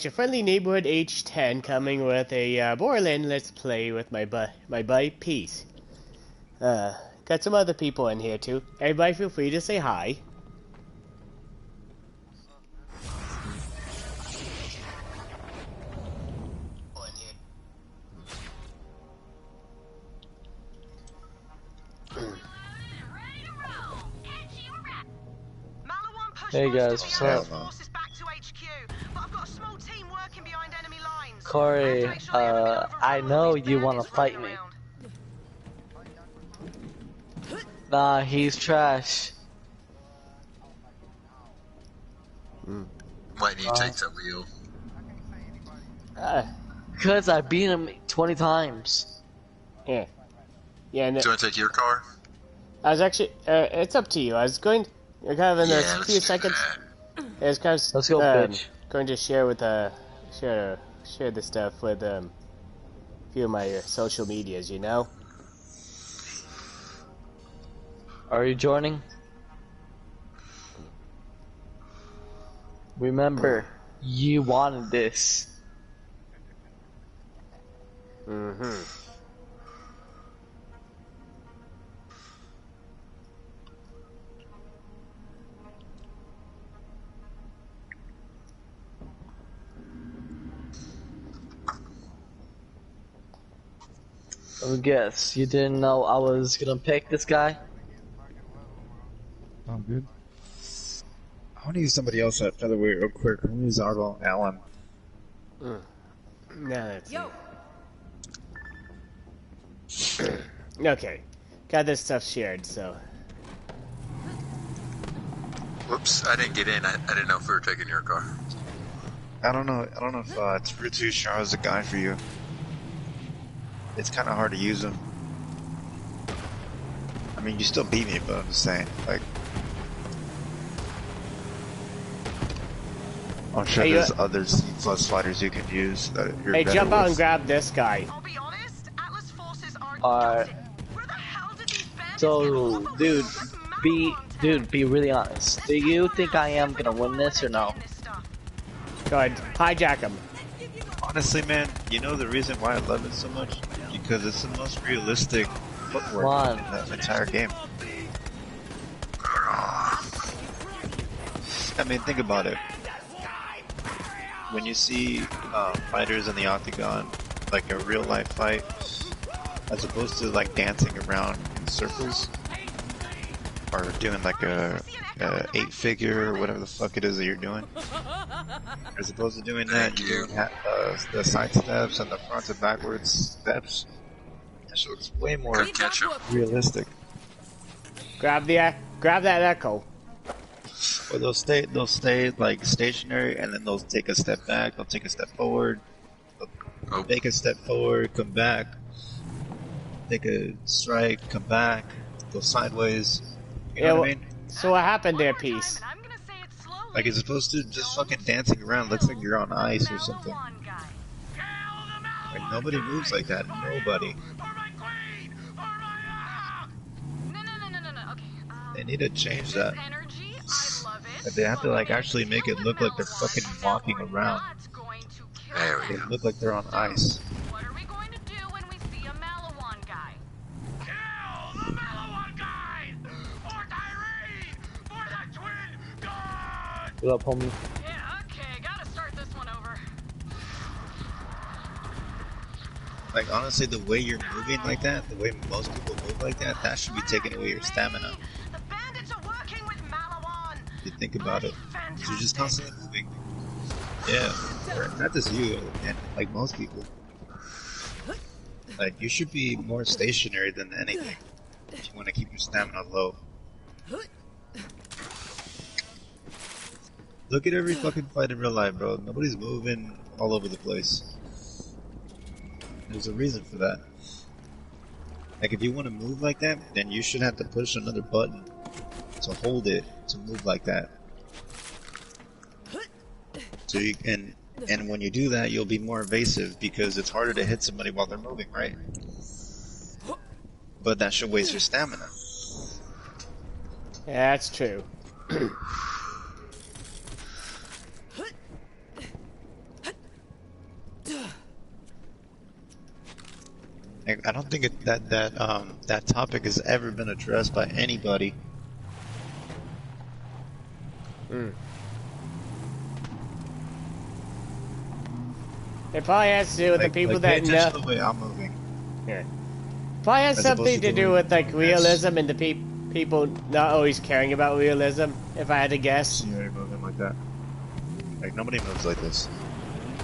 Your friendly neighborhood age 10 coming with a Borderlands Let's Play with my buddy Peace. Got some other people in here too. Everybody feel free to say hi. Hey guys, what's up? Corey, I know you want to fight me. Nah, he's trash. Why do you take the wheel? Because I beat him 20 times. Yeah. Yeah. Do you want to take your car? I was actually, it's up to you. I was going, you're kind of in a few seconds. It's kind of, let's go, bitch. Going to share with, share this stuff with, a few of my social medias, you know? Are you joining? Remember, you wanted this. Let me guess, you didn't know I was gonna pick this guy? Oh, good. I want to use somebody else that featherweight real quick. I'm gonna use Arlo Allen. No, that's okay. Got this stuff shared, so. Whoops, I didn't get in. I didn't know if we were taking your car. I don't know if Ritsu Shah is a guy for you. It's kind of hard to use him. I mean, you still beat me, but I'm just saying, like, I'm sure there's other C+ fighters you can use that you're Hey, better jump out with. and grab this guy. I'll be honest, Atlas forces are Where the hell did these bandits So, get dude, be really honest. Do you think I am gonna win this or no? Go ahead, hijack him. Honestly, man, you know the reason why I love it so much? Because it's the most realistic footwork in the entire game. I mean, think about it. When you see fighters in the octagon, like a real life fight, as opposed to like dancing around in circles, or doing like a 8-figure or whatever the fuck it is that you're doing, as opposed to doing that, you're doing the side steps and the front and backwards steps. That looks way more realistic. Grab that echo. Or they'll stay like stationary, and then they'll take a step back. They'll take a step forward. They'll take a step forward, come back. Take a strike, come back, go sideways. You know what I mean? So what happened there, Peace? Like, as opposed to just fucking dancing around, looks like you're on ice or something. Like, nobody moves like that. Nobody. They need to change that. Like, they have to, like, actually make it look like they're fucking walking around. There we They go. look like they're on ice. What are we going to do when we see a Malawan guy? Kill the Malawan guy! For Tyree! For the twin god! What up, homie? Yeah, okay, gotta start this one over. Like, honestly, the way you're moving like that, the way most people move like that, that should be taking away your stamina. The bandits are working with Malawan. If you think about it. You're just constantly moving. Yeah. Or not just you, and like most people. Like, you should be more stationary than anything if you want to keep your stamina low. Look at every fucking fight in real life, bro. Nobody's moving all over the place. There's a reason for that. Like, if you want to move like that, then you should have to push another button to hold it to move like that. So you can, and when you do that, you'll be more evasive because it's harder to hit somebody while they're moving, right? But that should waste your stamina. Yeah, that's true. I don't think that topic has ever been addressed by anybody. It probably has to do with the people pay that attention know. to the way I'm moving. Yeah. Probably has As opposed something to to do doing with like this. realism and the people not always caring about realism. If I had to guess. See how you're moving like that. Like nobody moves like this.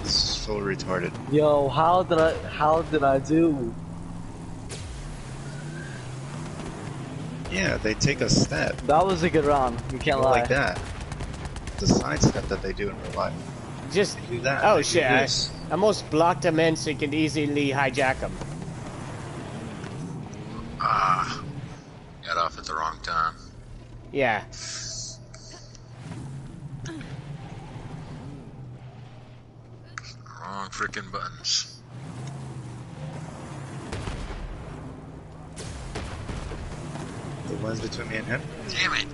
This is so retarded. Yo, how did I do? Yeah, they take a step. That was a good round. You can't lie. Like that. The side step that they do in real life. Just They do that. oh they shit! do I this. almost blocked him in so you can easily hijack him. Ah. Got off at the wrong time. Yeah. Wrong freaking buttons. The ones between me and him. Damn it.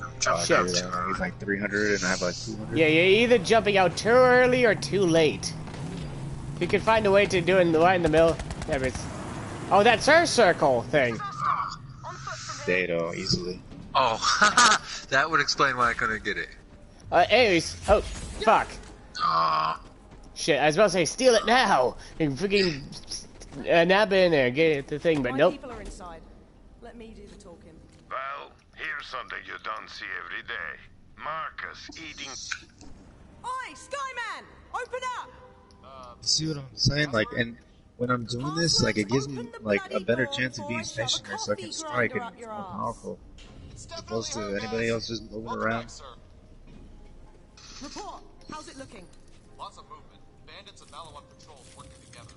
I'm jumping Shit. out too early. He's like 300 and I have like 200. Yeah, you're either jumping out too early or too late. If you can find a way to do it right in the middle. Yeah, but oh, that's her circle thing. Dado, easily. Oh, that would explain why I couldn't get it. Anyways, oh, fuck. Aw. Shit, I was about to say, steal it now! And freaking nab it in there, get the thing, but My nope. people are inside. Let me do the talking. Well, here's something you don't see every day. Marcus eating... Oi, Skyman! Open up! See what I'm saying? Like, and when I'm doing this, like, it gives me like a better chance of being stationary, so I can strike and it's more powerful, as opposed to anybody else just moving around. Report! How's it looking? Lots of movement. Bandits and Malawan patrols working together.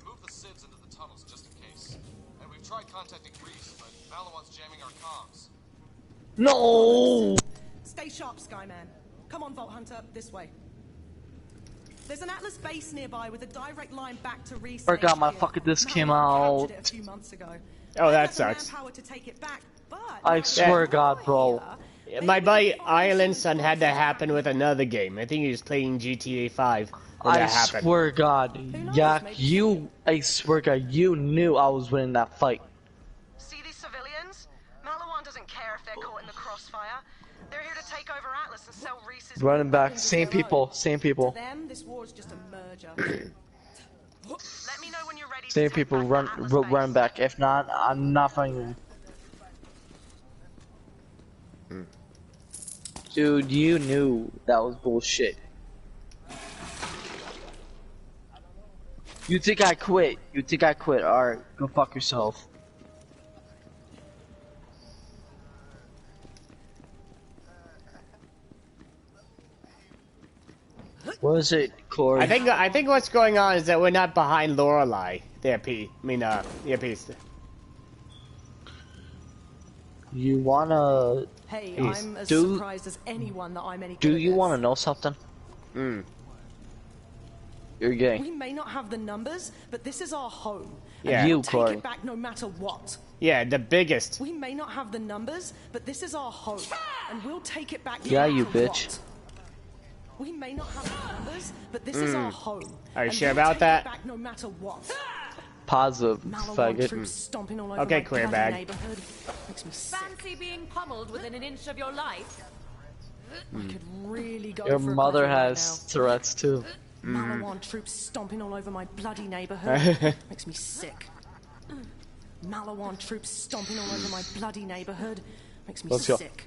Remove the sieves into the tunnels just in case. And we've tried contacting Reese, but Malawan's jamming our comms. No! Stay sharp, Skyman. Come on, Vault Hunter, this way. There's an Atlas base nearby with a direct line back to Reese. Forgot my HQ. fucking disc came Malawan out. captured it a few months ago. Oh, They that have the sucks. manpower to take it back, but I now swear to that God, you're bro. here, My maybe buddy you can find Island some Son had that sources happen with another game. I think he was playing GTA 5 when I that happened. swear to God, knows, Yak, maybe I swear to God, you knew I was winning that fight. See these civilians? Malawan doesn't care if they're caught in the crossfire. They're here to take over Atlas and sell Reese's Running back, weapons same of their people, own. same To people. them, this war is just a merger. Let me know when you're ready to Same take people back run, the Atlas run base. back. If not, I'm not fighting you. Dude, you knew that was bullshit. You think I quit? You think I quit? Alright, go fuck yourself. What is it, Corey? I think what's going on is that we're not behind Lorelei. There, P. I mean, yeah, peace. You wanna? Hey, Peace. I'm as Do- surprised as anyone that I'm any good Do at you this. wanna know something? You're gay. We may not have the numbers, but this is our home. Yeah. And You, we'll take Corey. it back no matter what. Yeah, the biggest. We may not have the numbers, but this is our home, and we'll take it back no Yeah, matter you what. bitch. We may not have the numbers, but this is our home. Are you and sure we'll about take that? It back no matter what. Positive, Malawan faggot. troops stomping all over Okay, my queer bloody bag. neighborhood makes me sick. Fancy being pummeled within an inch of your life? I could really go Your for a mother graduate right has Tourette's too. now. Malawan troops stomping all over my bloody neighborhood makes me sick. Malawan troops stomping all over my bloody neighborhood makes me Let's go. sick.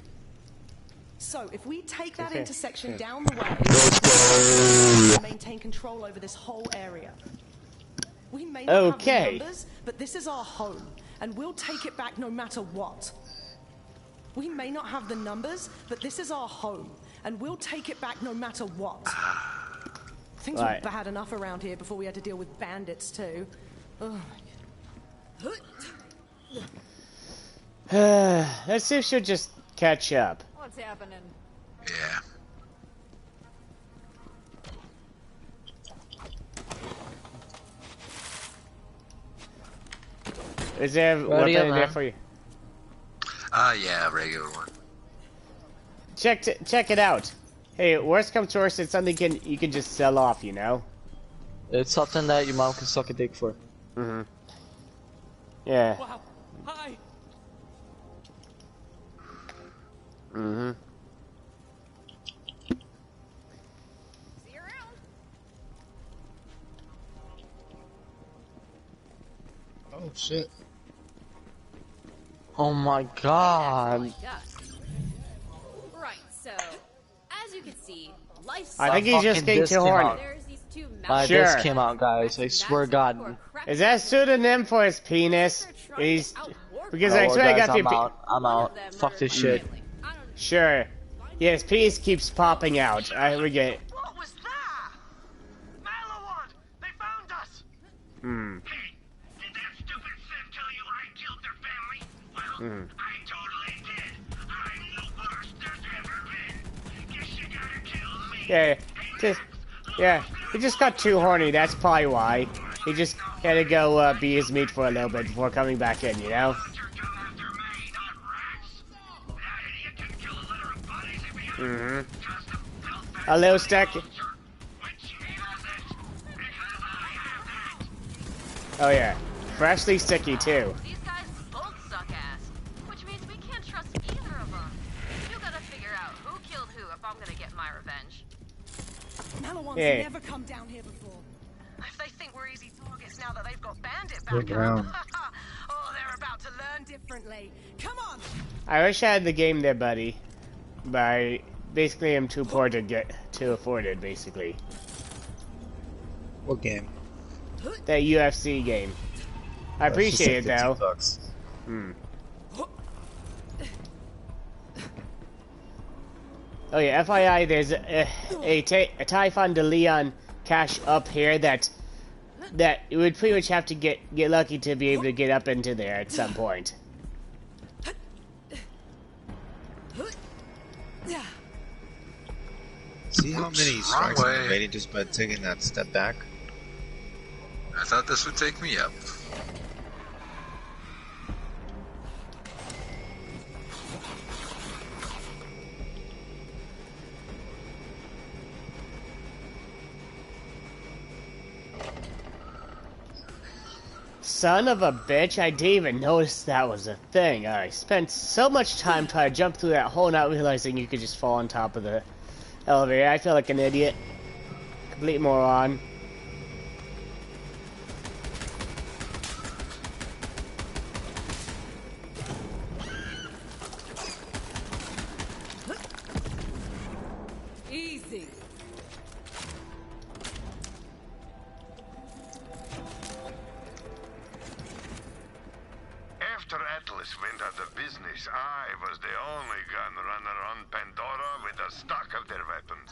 So, if we take that Okay. intersection down the way, we maintain control over this whole area. We may not Okay. have the numbers, but this is our home, and we'll take it back no matter what. We may not have the numbers, but this is our home, and we'll take it back no matter what. Things Right. were bad enough around here before we had to deal with bandits too. Ugh. Let's see if she'll just catch up. What's happening? Yeah. Is there a Ready weapon up, in there man. for you? Yeah, regular one. Check it out. Hey, worst comes to worst, it's something you can just sell off, you know? It's something that your mom can suck a dick for. Yeah. Wow. Hi. Mm-hmm. See you around. Oh shit. Oh my god. Right, so as you can see, life's I My think he's just fucking getting disc too came horny. out. there's these two My Sure. disc came out, guys. I swear to God. Is that a pseudonym for his penis? He's because I No, swear I guys, got I'm the out. I'm out. Fuck this shit. Sure. Yeah, his penis keeps popping out. We get it. What was that? Malawad! They found us! Hmm. Hey, did that stupid Sith tell you I killed their family? Well, Hmm. I totally did. I'm the worst there's ever been. Guess you gotta kill me. Yeah, he just got too horny. That's probably why. He just had to go be his meat for a little bit before coming back in, you know? Mm-hmm. A little stack. Oh yeah, freshly sticky too. These guys both suck ass, which means we can't trust either of them. You gotta figure out who killed who if I'm gonna get my revenge. Malawans Yeah. never come down here before. If they think we're easy targets now that they've got Bandit We're back brown. up. Oh, they're about to learn differently. Come on! I wish I had the game there, buddy. But I basically am too poor to afford it, basically. What game? That UFC game. I appreciate it though. $50. Hmm. Oh yeah, FYI, there's a Typhon de Leon cache up here that you would pretty much have to get lucky to be able to get up into there at some point. See how many strikes way. I'm evading just by taking that step back? I thought this would take me up. Son of a bitch, I didn't even notice that was a thing. I spent so much time trying to jump through that hole not realizing you could just fall on top of the elevator. I feel like an idiot. Complete moron. Easy. After Atlas went out of business, I was the only gun runner on Pandora with a stock of their weapons.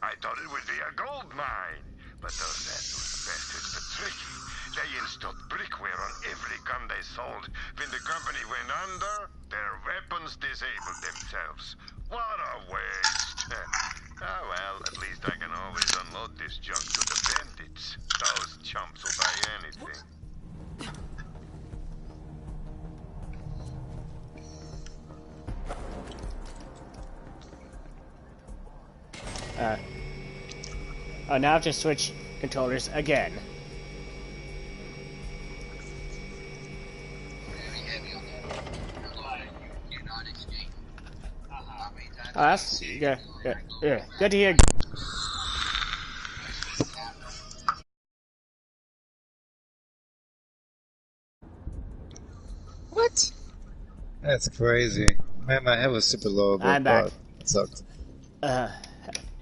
I thought it would be a gold mine, but those Atlas bastards were tricky. They installed brickware on every gun they sold. When the company went under, their weapons disabled themselves. What a waste. Ah well, at least I can always unload this junk to the bandits. Those chumps will buy anything. Oh, now I have to switch controllers again. Oh, that's good. Good to hear. What? That's crazy. Man, my head was super low, but I'm back. It sucked.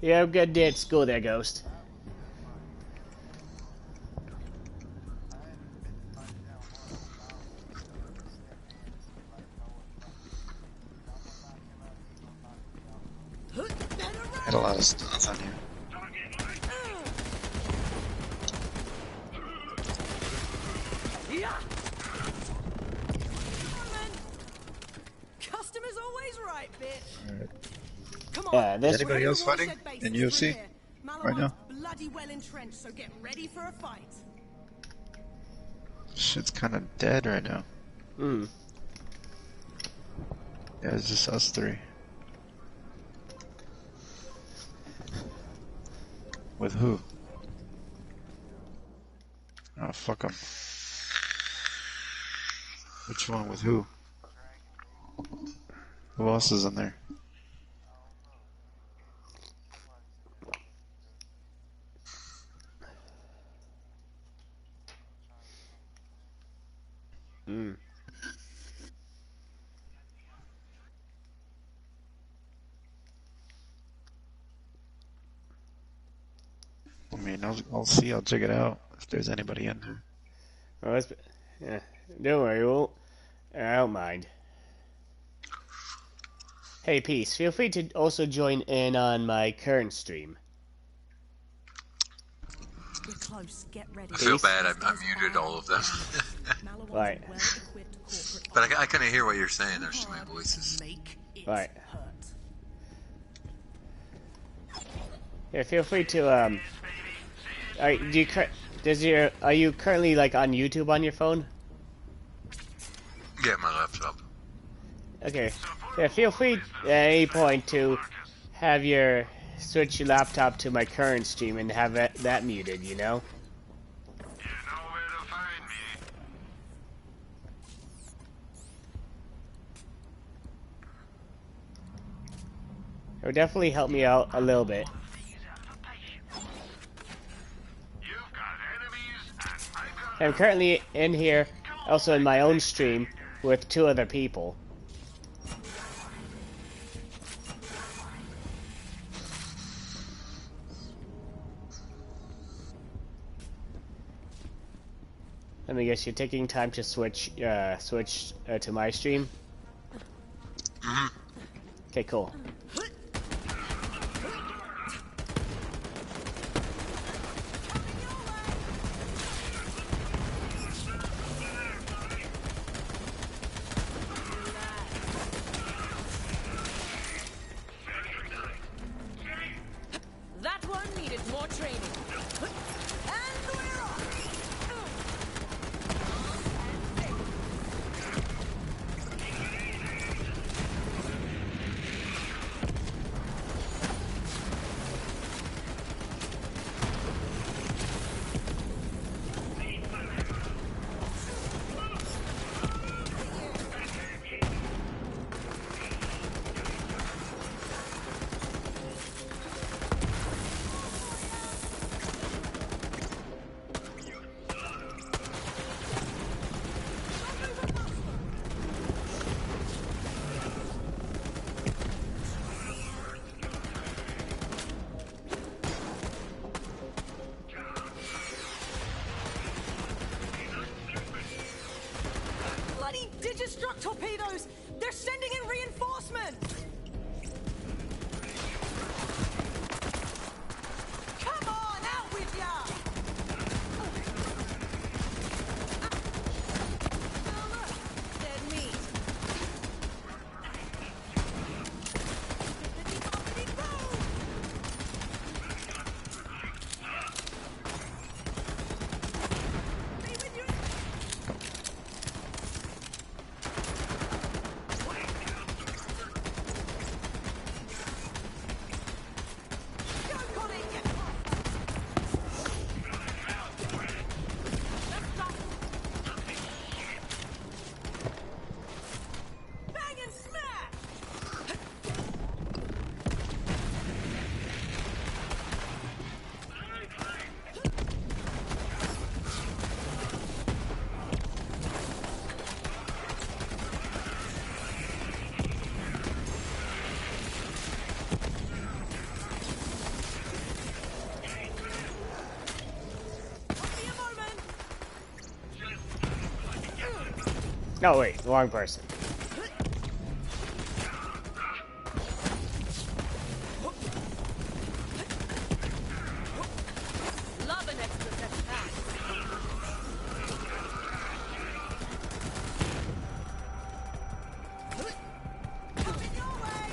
You have a good day at school there, Ghost. Had a lot of stuff on here. Customer's always right, bitch. Alright. Come on. Yeah, this. Anybody else fighting in UFC right now? Bloody well entrenched, so get ready for a fight. Shit's kind of dead right now. Hmm. Yeah, it's just us three. With who? Oh, fuck 'em. Which one with who? Who else is in there? Mm. I mean, I'll see. I'll check it out if there's anybody in there. Well, yeah, don't worry, I don't mind. Hey, Peace, feel free to also join in on my current stream. We're close. Get ready. I feel Peace. bad. I muted all of them. Right. But I couldn't hear what you're saying. There's too many voices. Right. Yeah, feel free to are you currently like on YouTube on your phone? Yeah, my laptop. Okay. Yeah, feel free at any point to have your switch your laptop to my current stream and have that muted, you know? You know where to find me. It would definitely help me out a little bit. You've got enemies, and I've got... I'm currently in here, also in my own stream, with 2 other people. Let me guess, you're taking time to switch to my stream? Mm-hmm. Okay, cool. That one needed more training. And we're off. Bloody Digistruct torpedoes! They're sending in reinforcements! Come on, out with ya! Dead meat. Bang and smash! Be a moment. No, wait, wrong person. Love an extra set of packs. Coming your way.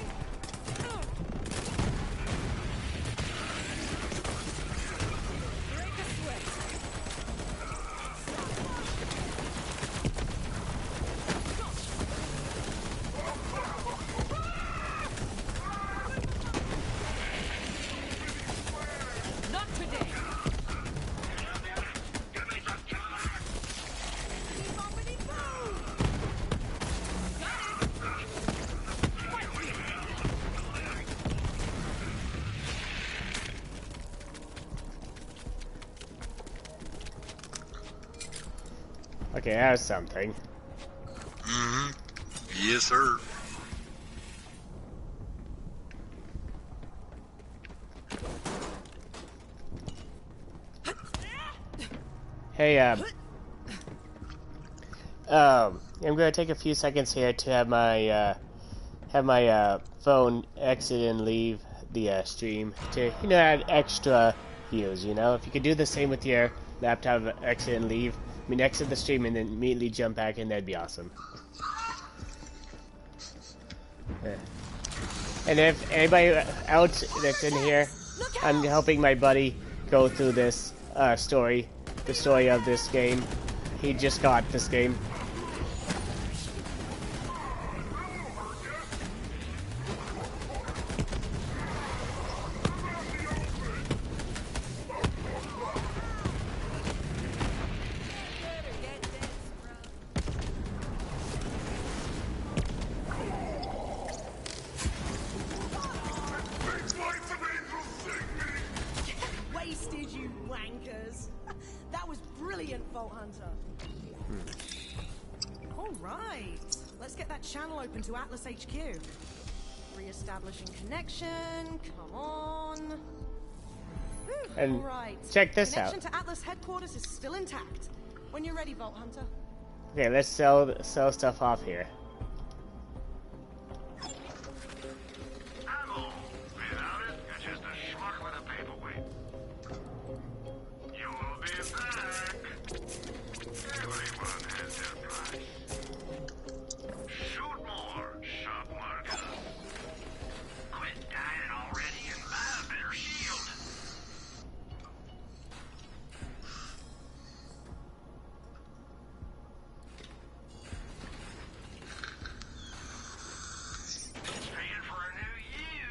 Break a sweat. Okay, that's something. Mm-hmm. Yes, sir. Hey, I'm gonna take a few seconds here to have my phone exit and leave the stream to add extra views. If you could do the same with your laptop, exit and leave. I mean, exit the stream and then immediately jump back in. That'd be awesome. Yeah. And if anybody else that's in here, I'm helping my buddy go through this story, the story of this game. He just got this game. Wasted, you wankers. That was brilliant, Vault Hunter. All right, let's get that channel open to Atlas HQ. Re-establishing connection. Come on. Whew, And all right. check this out. Connection to Atlas headquarters is still intact. When you're ready, Vault Hunter. Okay, let's sell stuff off here. Ammo. Without it, you're just a schmuck with a paperweight. You will be back. Everyone has their price. Shoot more, shop markers. Quit dying already and buy a better shield. Paying for a new you.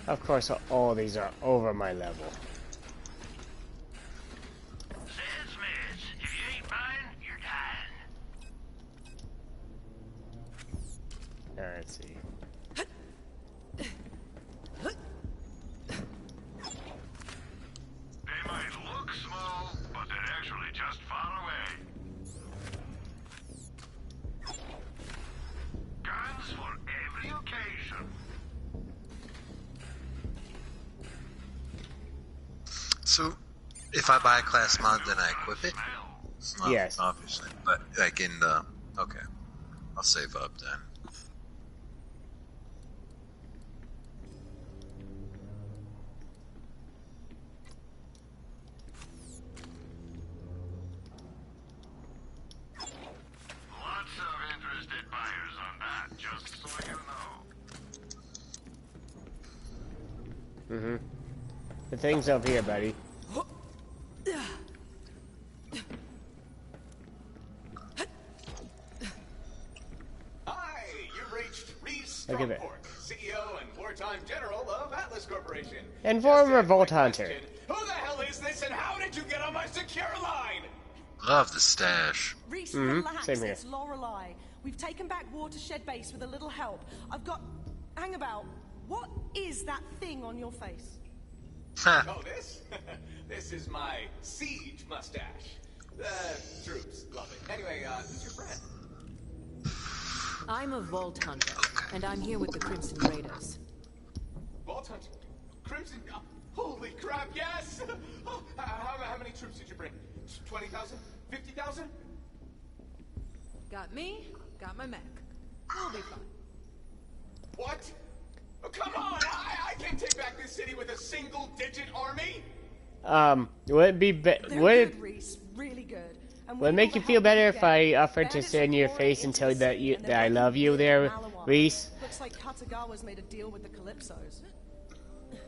Of course, all these are over my level. Says Miss, if you ain't buying, you're dying. Alright, let's see. They might look small, but they're actually just far away. Guns for every occasion. So, if I buy a class mod, then I equip it? Well, Yes. Obviously. But, like, in the... Okay. I'll save up then. Lots of interested buyers on that, just so you know. Mm-hmm. The thing's over here, buddy. Hi, you've reached Reese Look at that. Strongport, CEO and wartime general of Atlas Corporation. And Just former a quick Vault Hunter. question. Who the hell is this and how did you get on my secure line? Love the stash. Reese, Mhm, relax. same here. It's Lorelei. We've taken back Watershed Base with a little help. I've got... Hang about. What is that thing on your face? Oh, this? This is my siege mustache. The troops love it. Anyway, who's your friend? I'm a Vault Hunter, and I'm here with the Crimson Raiders. Vault Hunter? Crimson? Holy crap, yes! Oh, how many troops did you bring? 20,000? 50,000? Got me, got my mech. We'll be fine. What? Oh, come on! I can't take back this city with a single-digit army! Would it be They're would it, good, Reese. Really good. And would it we make want you the feel help better we if get. I offered to Bandits stand in your are face and tell you that into the that I city, love you and there, they're Malawan. Reese? Looks like Katagawa's made a deal with the Calypsos.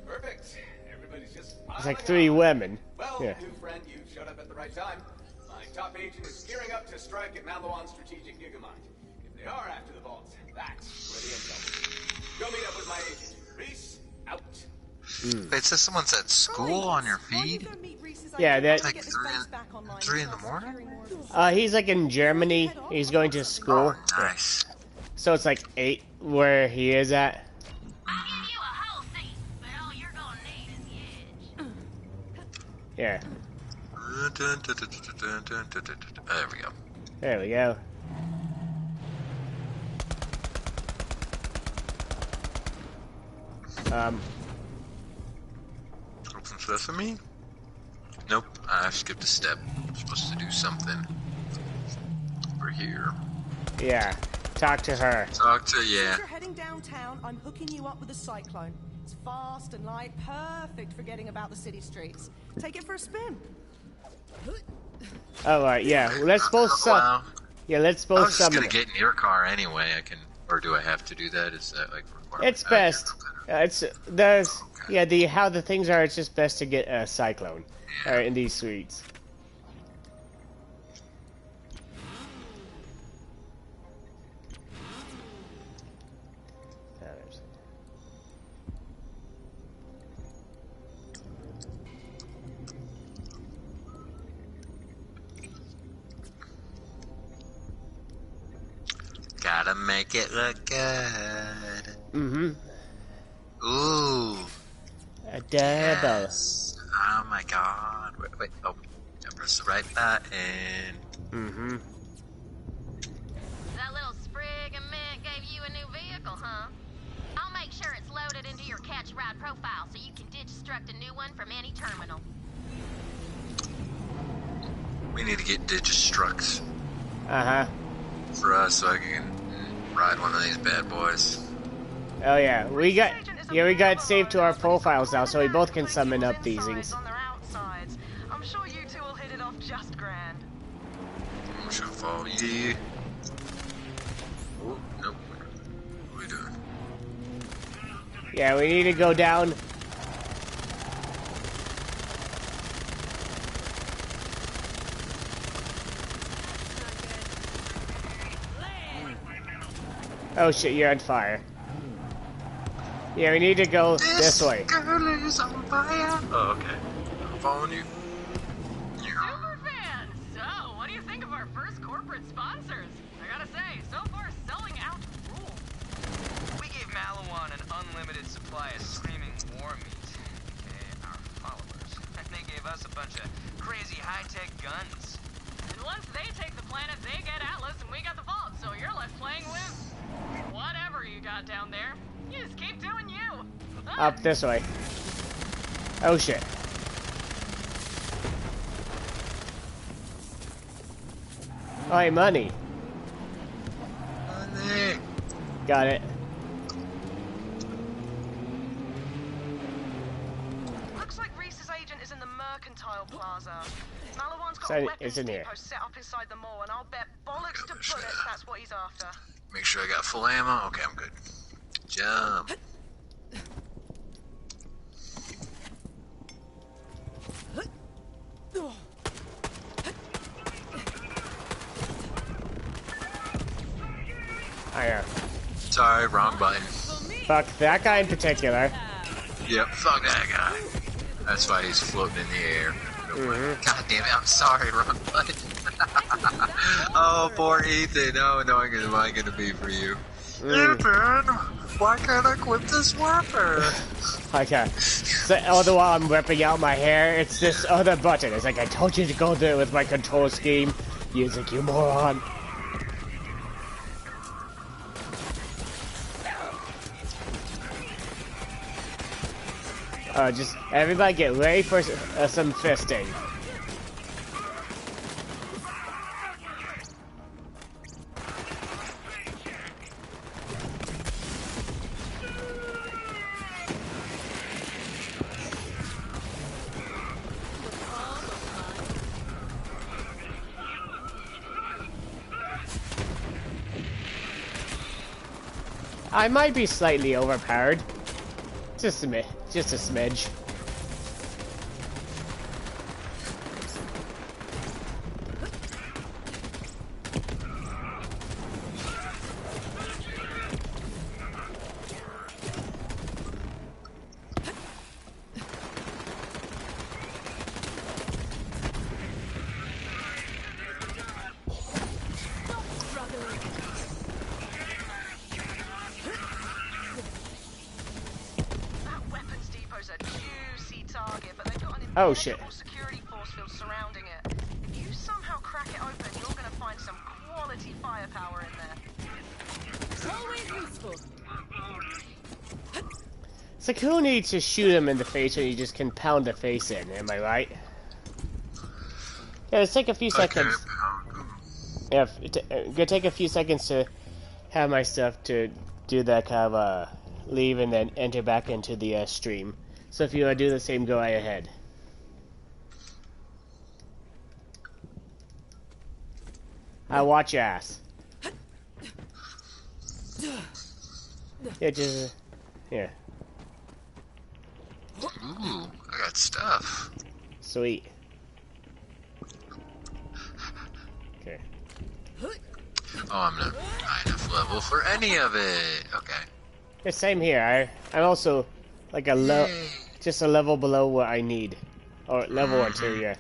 Perfect. Everybody's just It's like 3 women. Well, Yeah. new friend, you showed up at the right time. My top agent is gearing up to strike at Malawan's strategic gigamind. If they are after the vaults, that's where the intel is. Go meet up with my agent. Reese, out. Wait, it says someone's at school on your While you feed? go meet Reese's Yeah, idea, that- I'll get this Like base back online 3 in and the start morning? securing more of the He's like in Germany. He's going to school. Nice. So it's like 8 where he is at. I'll give you a whole seat, but all you're gonna need is the edge. Yeah. There we go. There we go. Open sesame? Nope, I skipped a step. I'm supposed to do something. Over here. Yeah. Talk to her. Talk to, yeah. If you're heading downtown, I'm hooking you up with a cyclone. It's fast and light, perfect for getting about the city streets. Take it for a spin. Alright, yeah. Well, let's both Wow. Yeah, let's I both was just summon gonna get in your car anyway. I can, or do I have to do that? Is that like required? It's best. Yeah, how the things are, it's just best to get a cyclone in these suites. Gotta make it look good. Mm-hmm. Ooh. Adorable. Yes. Oh my god. Wait. Oh, I press the right button. Mm-hmm. That little sprig of mint gave you a new vehicle, huh? I'll make sure it's loaded into your catch ride profile so you can digistruct a new one from any terminal. We need to get Digistructs Uh-huh. for us so I can ride one of these bad boys. Oh yeah, we got it saved to our profiles now, so we both can summon up these things. On their outsides. I'm sure you two will hit it off just grand. I'm sure follow you. Oh, nope. What are we doing? Yeah, we need to go down. Oh shit, you're on fire. Yeah, we need to go this way. Girl is on fire. Oh, okay. I'm following you. Superfan! So, what do you think of our first corporate sponsors? I gotta say, so far selling out rules. We gave Malawan an unlimited supply of screaming war meat, aka our followers. And they gave us a bunch of crazy high-tech guns. And once they take the planet, they get Atlas, and we got the vault, so you're left playing with whatever you got down there. You just keep doing you. Up this way. Oh shit. Oh, hey, money. Money. Got it. Looks like Reese's agent is in the Mercantile Plaza. Malawan's got So a weapons it's in here. depot set up inside the mall, and I'll bet bollocks to bullets that's what he's after. Make sure I got full ammo. Okay, I'm good. Jump. Sorry, wrong button. Fuck that guy in particular. Yep, fuck that guy. That's why he's floating in the air. God damn it, I'm sorry, wrong button. Oh, poor Ethan. How annoying am I gonna be for you? Ethan, why can't I quit this weapon? Okay. So, all the while I'm ripping out my hair, it's this other button. It's like, I told you to go there with my control scheme. You think you moron. Just everybody get ready for some fisting. I might be slightly overpowered. Just a smidge. That weapons depot's a juicy target, but they've got an Oh shit. impenetrable security force field surrounding it. quality firepower in there. Always useful. It's like, who needs to shoot him in the face when you just can pound the face in? Am I right? Yeah, let's take a few seconds. Yeah, gonna take a few seconds to have my stuff to do that kind of leave and then enter back into the stream. So if you want to do the same, go right ahead. I'll watch your ass. Yeah, just yeah. Ooh, I got stuff. Sweet. Okay. Oh, I'm not high enough level for any of it. Okay. Yeah, same here. I'm also like just a level below what I need, or level or two. Yeah.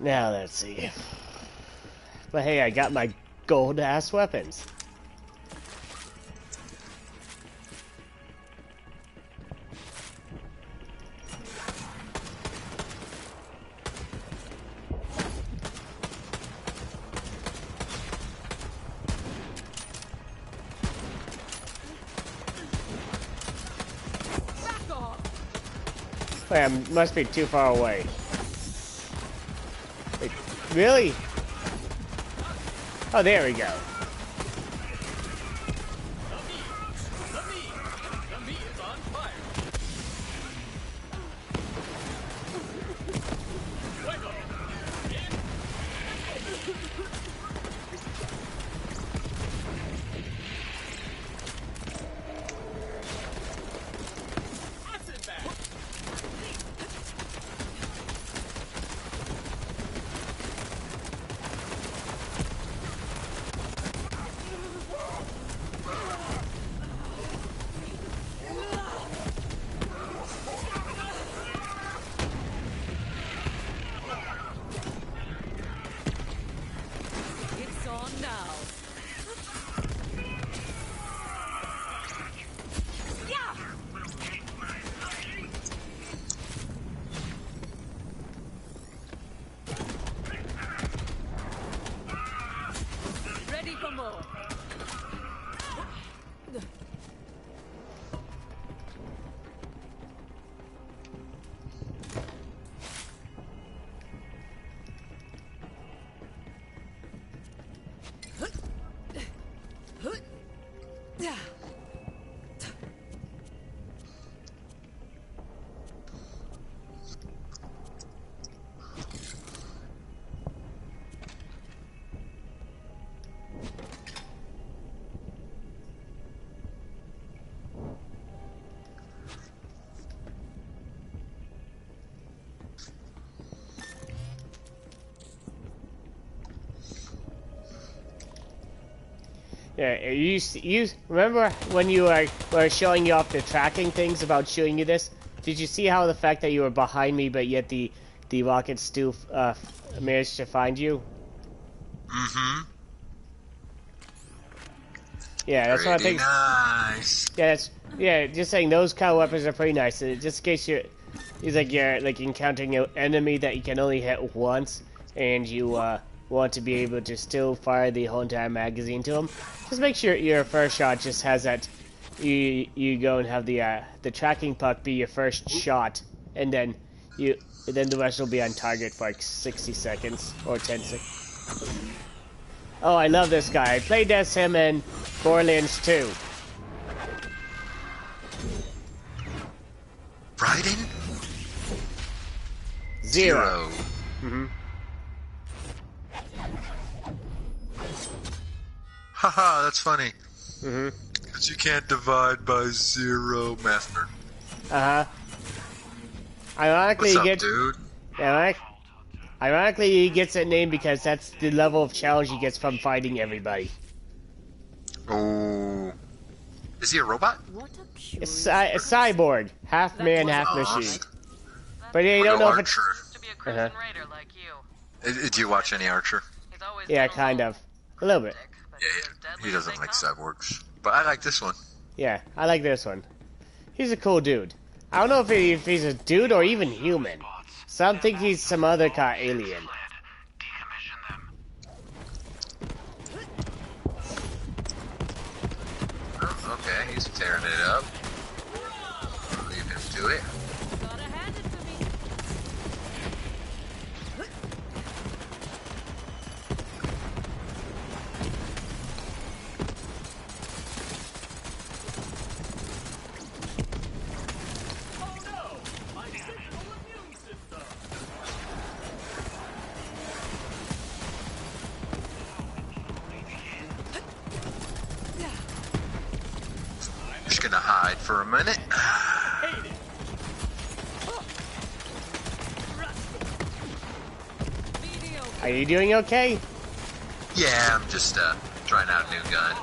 Now let's see. But hey, I got my gold ass weapons. Wait, I must be too far away. Wait, really? Oh, there we go. Yeah, you remember when you were showing you off the tracking things about showing you this? Did you see how the fact that you were behind me, but yet the rockets still managed to find you? Mm-hmm. Yeah, that's what I think. Nice. Yeah, just saying those kind of weapons are pretty nice. Just in case you're encountering an enemy that you can only hit once, and you want to be able to still fire the whole entire magazine to them. Just make sure your first shot just has that. You go and have the tracking puck be your first shot, and then the rest will be on target for like 60 seconds or 10 seconds. Oh, I love this guy. I played as him in Borderlands 2. Raiden? Zero. Mm-hmm. Haha, that's funny. Mm-hmm. Because you can't divide by zero, master. Uh-huh. Ironically, what's up, dude? Yeah, ironically, he gets that name because that's the level of challenge he gets from fighting everybody. Oh. Is he a robot? It's a cyborg. Half man, half machine. But you don't know if it's... Do you watch any Archer? Yeah, kind of. A little bit. Yeah, he doesn't like cyborgs. But I like this one. Yeah, I like this one. He's a cool dude. I don't know if he's a dude or even human. Some think he's some other kind of alien. Oh, okay, he's tearing it up. Leave him to it. Just gonna hide for a minute. Are you doing okay? Yeah, I'm just trying out a new gun.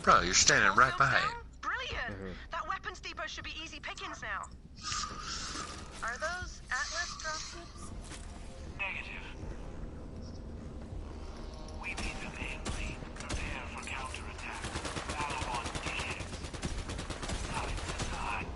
Bro, you're standing right by it. Brilliant! That weapons depot should be easy pickings now. Are those Atlas dropships? Negative. We need them mainly. Prepare for counterattack. Battle on DX. Side to side.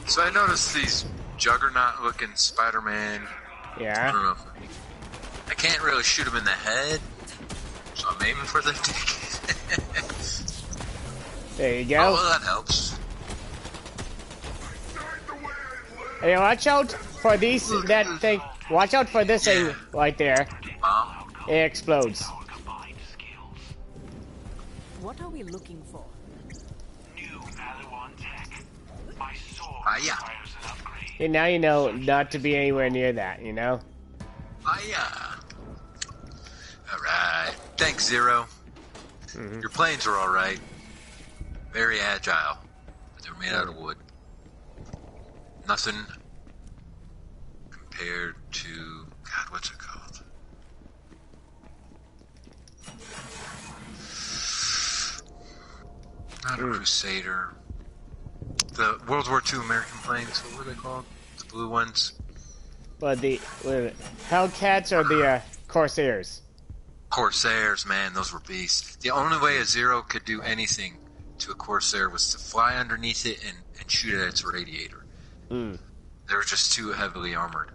So I noticed these Juggernaut-looking Spider-Man. Yeah. I don't know. I can't really shoot him in the head, so I'm aiming for the dick. There you go. Oh, well, that helps. Hey, watch out for these. That thing. Watch out for this thing right there. It explodes. What are we looking for? Yeah. And now you know not to be anywhere near that, you know? Yeah. Alright. Thanks, Zero. Your planes are alright. Very agile. But they're made out of wood. Nothing compared to... God, what's it called? Not a Crusader. The World War II American planes, what were they called? The blue ones? But the Hellcats or the Corsairs? Corsairs, man, those were beasts. The only way a Zero could do anything to a Corsair was to fly underneath it and shoot at its radiator. They were just too heavily armored.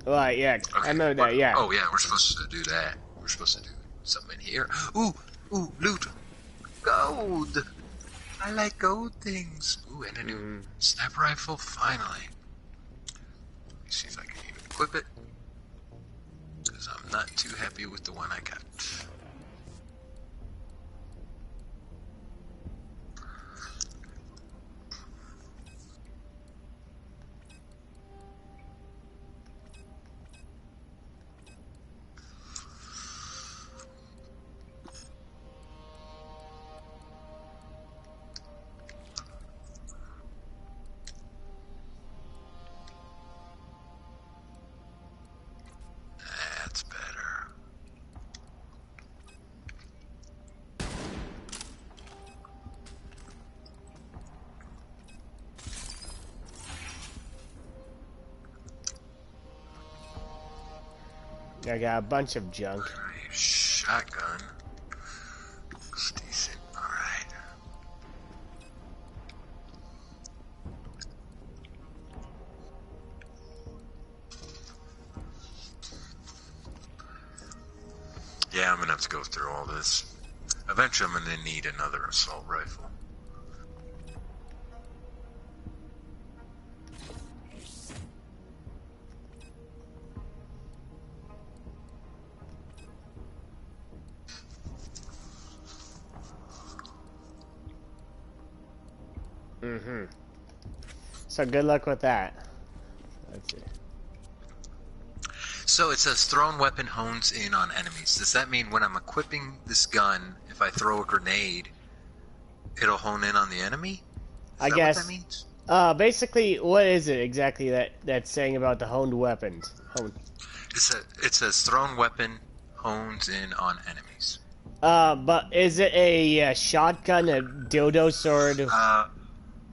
Right, yeah, okay. I know that, yeah. Oh, yeah, we're supposed to do that. We're supposed to do it. Something here. Ooh, loot. Gold. I like gold things. Ooh, and a new sniper rifle, finally. Let me see if I can even equip it. Because I'm not too happy with the one I got. That's better. I got a bunch of junk. Alright, shotgun. Looks decent. Alright. Yeah, I'm gonna have to go through all this. Eventually I'm gonna need another assault rifle. So good luck with that. Let's see. So it says thrown weapon hones in on enemies. Does that mean when I'm equipping this gun, if I throw a grenade, it'll hone in on the enemy? I Is that guess. what that means? Basically, what is it exactly that's saying about the honed weapons? It says thrown weapon hones in on enemies. But is it a shotgun, a dildo sword?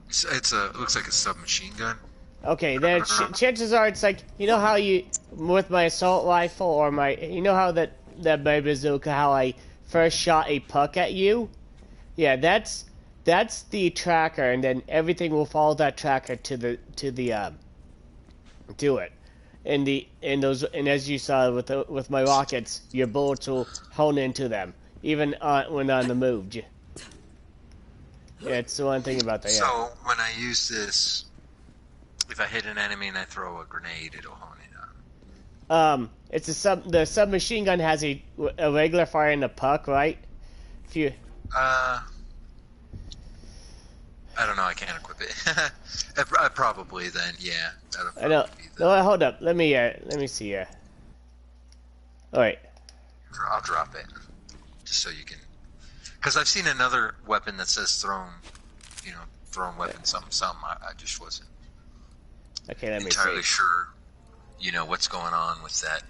It looks like a submachine gun. Okay, then chances are it's like, you know how you, with my assault rifle or you know how that my bazooka, how I first shot a puck at you? Yeah, that's the tracker, and then everything will follow that tracker to it. And as you saw with my rockets, your bullets will hone into them, even when on the move. Yeah, it's the one thing about that. Yeah. So when I use this, if I hit an enemy and I throw a grenade, it'll hone in on. It's the submachine gun has a regular fire and a puck, right? If you. I don't know. I can't equip it. I probably then, yeah. I know. No, hold up. Let me see here. All right. I'll drop it, just so you can. Because I've seen another weapon that says thrown weapon, something. I just wasn't entirely sure, what's going on with that,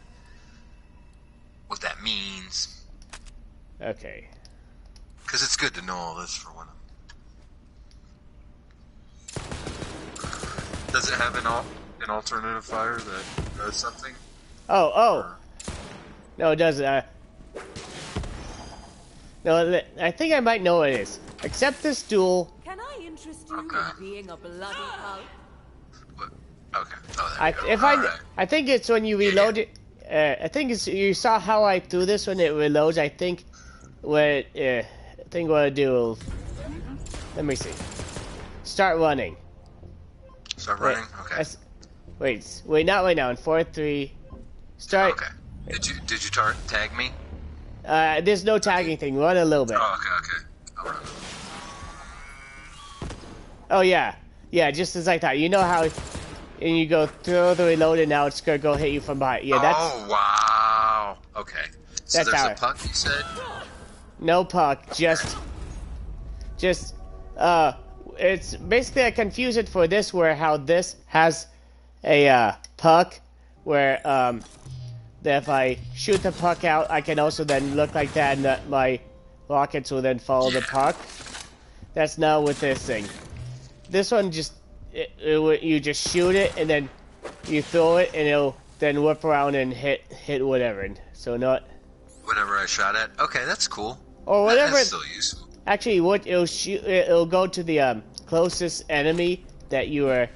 what that means. Okay. Because it's good to know all this for when Does it have an alternative fire that does something? Oh. No, it doesn't. No, I think I might know what it is. Accept this duel. Can I interest you in being a bloody pulp? Okay. Oh, I think it's when you reload it. I think you saw how I threw this when it reloads. I think what I do. Let me see. Start running. Start running. Okay. Wait, not right now. In 4, 3. Start. Okay. Did you tag me? There's no tagging thing. Run a little bit. Oh, okay. I'll run. Oh yeah, just as I thought. You know how, and you go throw the reload, and now it's gonna go hit you from behind. Yeah, that's. Oh wow. Okay. So that's there's how a puck, you said? No puck. Just. It's basically I confuse it for this, where how this has a puck, where that if I shoot the puck out, I can also then look like that, and that my rockets will then follow the puck. That's not with this thing. This one you just shoot it, and then you throw it, and it'll then whip around and hit whatever. And so not whatever I shot at. Okay, that's cool. Or whatever. That's still useful. Actually, it'll go to the closest enemy that you are.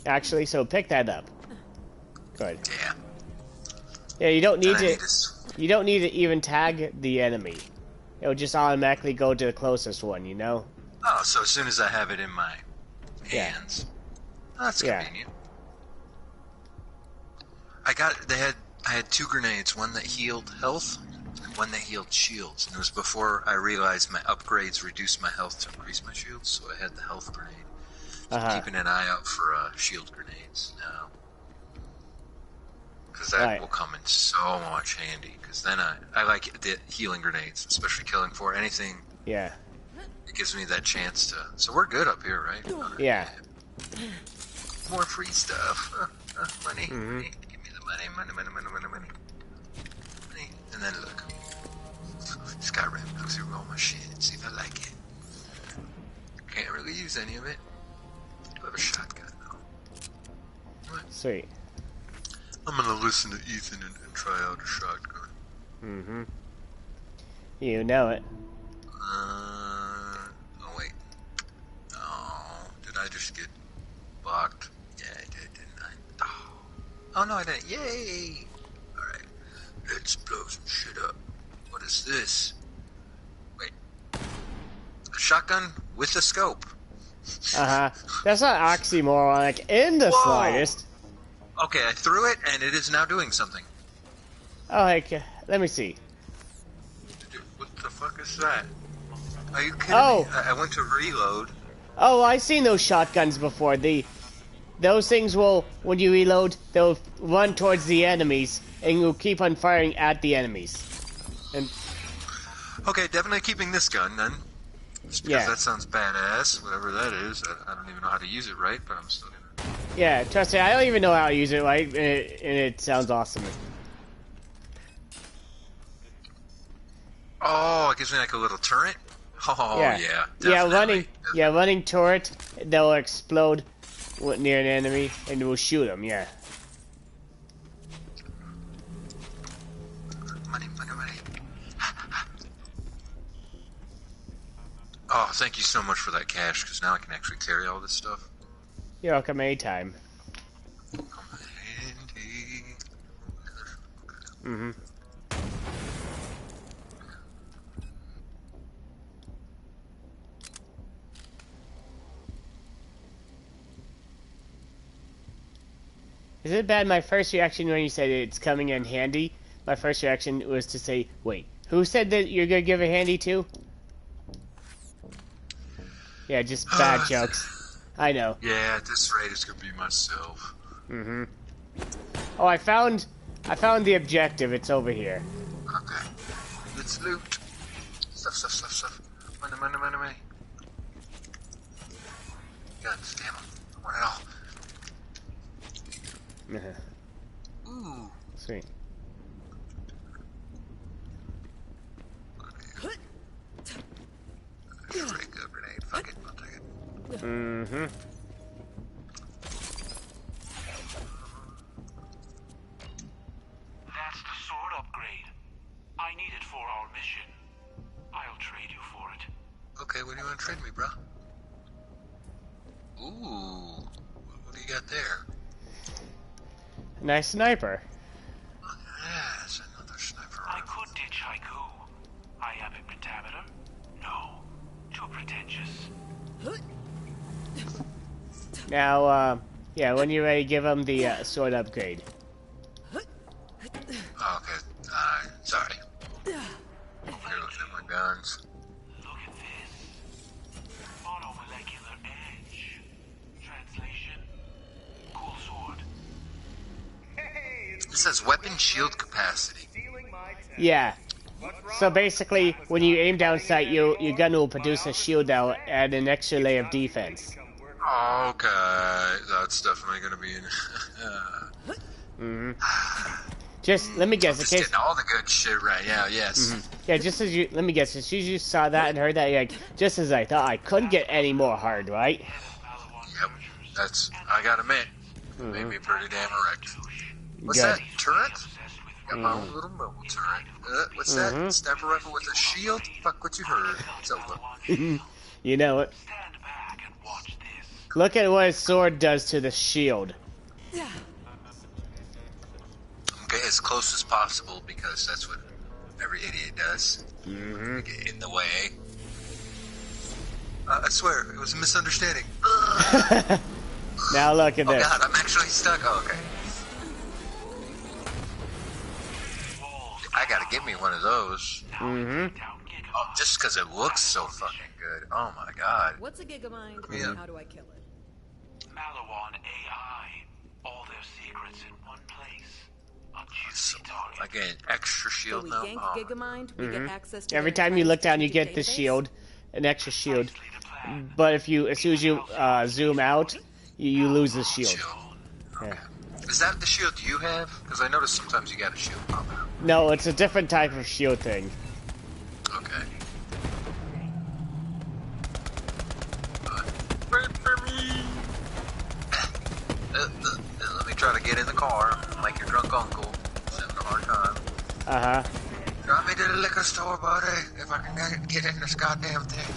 Actually, so pick that up. Good. Yeah. Yeah, you don't need to. You don't need to even tag the enemy. It'll just automatically go to the closest one, you know? Oh, so as soon as I have it in my hands. That's convenient. I had 2 grenades, one that healed health and one that healed shields. And it was before I realized my upgrades reduced my health to increase my shields, so I had the health grenade. So I'm keeping an eye out for shield grenades now. Because that will come in so much handy. Because then I like the healing grenades, especially killing for anything. Yeah. It gives me that chance to... So we're good up here, right? Yeah. More free stuff. Money. Money. Give me the money. Money. And then look. Skyrim. Look through all my shit and see if I like it. Can't really use any of it. I have a shotgun though. Sweet. I'm gonna listen to Ethan and try out a shotgun. Mm-hmm. You know it. Oh wait. Oh, did I just get blocked? Yeah, I did, didn't I? Oh no, I didn't. Yay! Alright. Let's blow some shit up. What is this? Wait. A shotgun with a scope. That's not oxymoronic in the slightest. Okay, I threw it and it is now doing something. Oh, heck, let me see. What the fuck is that? Are you kidding me? I went to reload. Oh, I've seen those shotguns before. Those things will, when you reload, they'll run towards the enemies, and you'll keep on firing at the enemies. And okay, definitely keeping this gun then. Just because that sounds badass, whatever that is. I don't even know how to use it right, but I'm still gonna... Yeah, trust me, I don't even know how to use it right, and it sounds awesome. Oh, it gives me like a little turret? Oh, yeah. Definitely. Running turret, they'll explode near an enemy, and we'll shoot them, yeah. Money. Oh, thank you so much for that cash, because now I can actually carry all this stuff. You're welcome anytime. Mm-hmm. Is it bad? My first reaction when you said it's coming in handy, my first reaction was to say, wait, who said that you're gonna give a handy to? Yeah, just bad jokes. I know. Yeah, at this rate, it's gonna be myself. Mm-hmm. Oh, I found the objective. It's over here. Okay. Let's loot. Stuff. Money. Guns, damn them. I want it all. Ooh. Sweet. Pretty good grenade. Fuck it, I'll take it. Mm-hmm. That's the sword upgrade. I need it for our mission. I'll trade you for it. Okay, what do you want to trade me, bro? Ooh. What do you got there? Nice sniper. Yes, another sniper. I could ditch haiku. I have a pentameter. No. Too pretentious. Now, yeah, when you're ready, give him the sword upgrade. Oh, okay. Sorry. You're looking at my guns. Look at this. Monomolecular edge. Translation. Cool sword. It says weapon shield capacity. Yeah. So basically, when you aim down sight, your gun will produce a shield that will add an extra layer of defense. Okay, that's definitely gonna be in. Just let me guess. Just getting all the good shit right. Yeah. Yes. Yeah. Just as you let me guess. As soon as you saw that and heard that, you're like, just as I thought, I couldn't get any more hard, right? Yep. That's. I gotta admit, made me pretty damn erect. What's that? Turret? Got my own little mobile turret. What's that? Sniper rifle with a shield? Fuck what you heard. It's over. You know it. Look at what his sword does to the shield. Okay, as close as possible because that's what every idiot does. Get in the way. I swear, it was a misunderstanding. Now look at Oh this. god, I'm actually stuck. Oh, okay. I gotta get me one of those. Oh, just because it looks so fucking good. Oh my god. What's a gigamind? Yeah. How do I kill it? Malawan AI. All their secrets in one place. A So, juicy target. again, extra So shield we now. gank Oh. Gigamind, we get access to Every their time you entire look down, you strategic get the database? shield, an extra shield. But if you, as soon as you zoom out, you lose the shield. Yeah. Is that the shield you have? Because I noticed sometimes you got a shield pop out. No, it's a different type of shield thing. Okay. Let me try to get in the car like your drunk uncle. He's having a hard time. Uh-huh. Drive me to the liquor store, buddy, if I can get in this goddamn thing.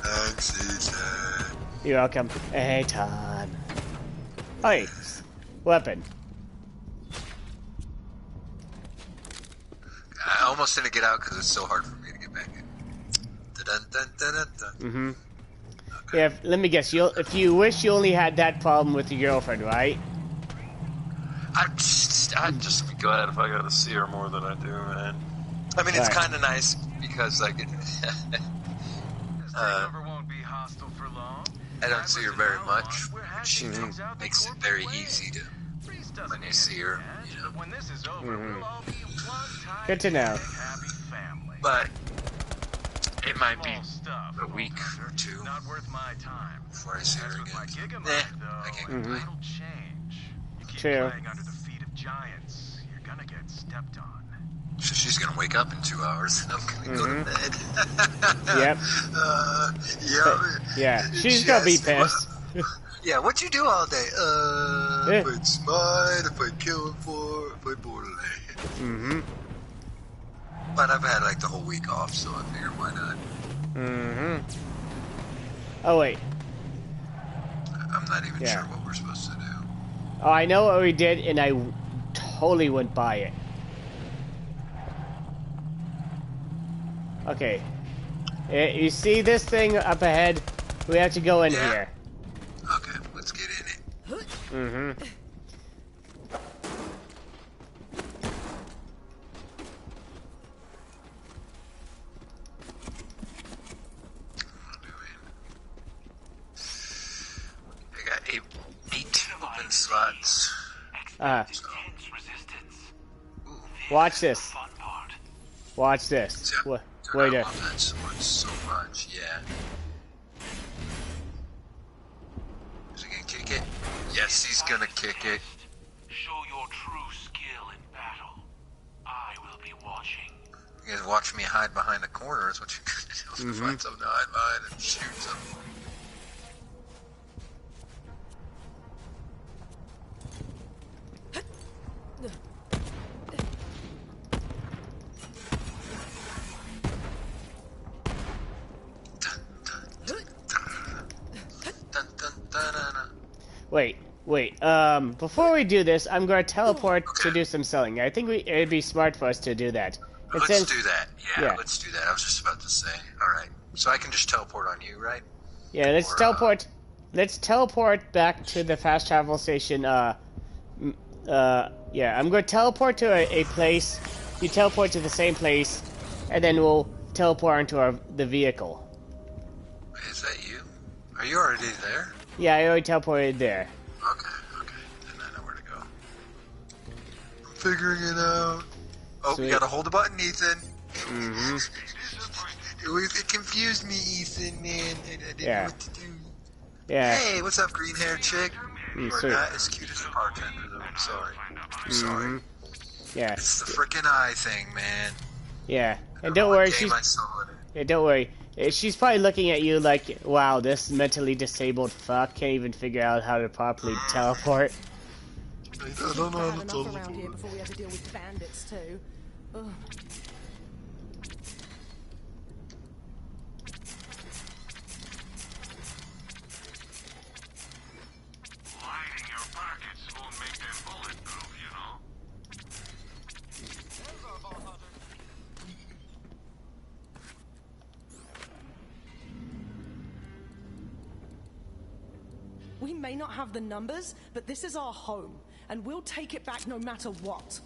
Thanks, You're welcome. Hey, Tom. Hey, weapon. I almost didn't get out because it's so hard for me to get back in. Dun-dun-dun-dun-dun. Yeah, let me guess. If you wish you only had that problem with your girlfriend, right? I'd just be glad if I got to see her more than I do, man. I mean, it's Right. kind of nice because, like, I don't see her very much. She makes it very easy to when you see her, you know. Good to know. But it might be a week or two before I see her again. I can't complain. True. So she's gonna wake up in 2 hours and I'm gonna go to bed. Yep. Yeah, she's gonna be pissed. Yeah, what'd you do all day? Yeah. Played Smite, I played Killing Floor, I played Borderlands. But I've had like the whole week off, so I figured why not? Oh, wait. I'm not even Yeah. sure what we're supposed to do. Oh, I know what we did, and I totally went by it. Okay. You see this thing up ahead? We have to go in here. Okay, let's get in it. I got eight open slots. Watch this. Watch this. Wait I a... love that sword so much, yeah. Is he gonna kick it? Yes, he's gonna kick it. Show your true skill in battle. I will be watching. You guys watch me hide behind the corner is what you're gonna do. Find something to hide behind and shoot something. Wait. Before we do this, I'm going to teleport to do some selling. I think it'd be smart for us to do that. And Let's since- do that. Yeah, yeah. let's do that. I was just about to say. Alright. So I can just teleport on you, right? Yeah, let's Or, teleport. Let's teleport back to the fast travel station. Yeah, I'm going to teleport to a place. You teleport to the same place, and then we'll teleport into the vehicle. Is that you? Are you already there? Yeah, I already teleported there. Okay. Then I know where to go. I'm figuring it out. Oh, Sweet. you gotta hold the button, Ethan. It confused me, Ethan, man. I didn't know what to do. Yeah. Hey, what's up, green-haired chick? You are sweet. not as cute as the bartender, though. I'm sorry. I'm sorry. Yeah. It's the frickin' eye thing, man. Yeah. And don't worry, Game I saw it. Yeah, don't worry. She's probably looking at you like, wow, this mentally disabled fuck can't even figure out how to properly teleport. I don't know how to Enough teleport. around here before we have to deal with bandits too. Ugh. Why We may not have the numbers, but this is our home, and we'll take it back no matter what.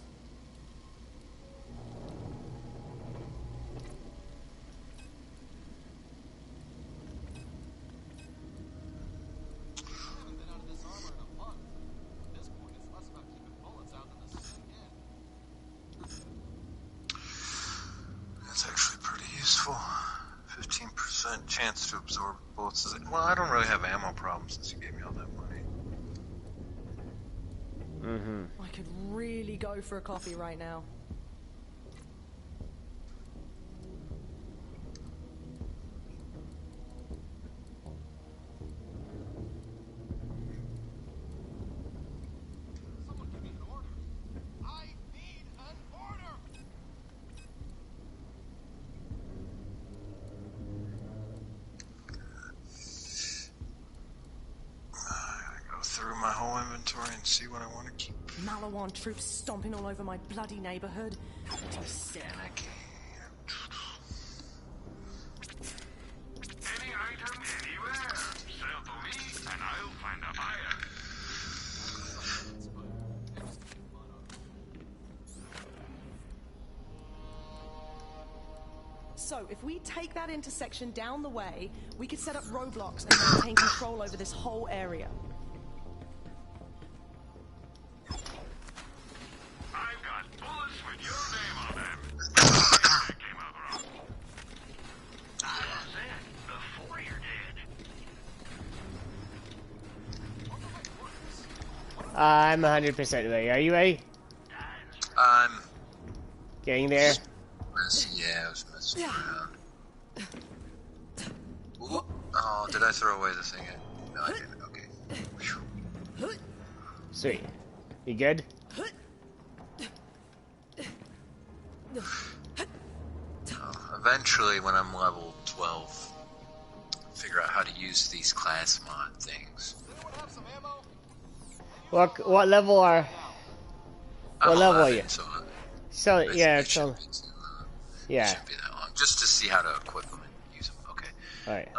That's actually pretty useful. 15% chance to absorb bullets. Well, I don't really have ammo problems since you gave me all that money. I could really go for a coffee right now. Someone give me an order. I need an order. Go through my whole inventory and see what I want to keep. Malawan troops stomping all over my bloody neighborhood. Makes me sick. Anarchy. Any item anywhere. Sell to me, and I'll find a buyer. So, if we take that intersection down the way, we could set up roadblocks and maintain control over this whole area. I've got bullets with your name on them. That came out wrong. I was in before you're dead. I'm 100% ready. Are you ready? I'm Getting there? yeah, I was messing around. Ooh. Oh, did I throw away the thing? No, I didn't. Okay. Whew. Sweet. You good? Eventually, when I'm level 12, figure out how to use these class mod things. What level are? What level are you? So it yeah, shouldn't so be too, yeah. shouldn't be that long. Just to see how to equip them and use them. Okay. All right.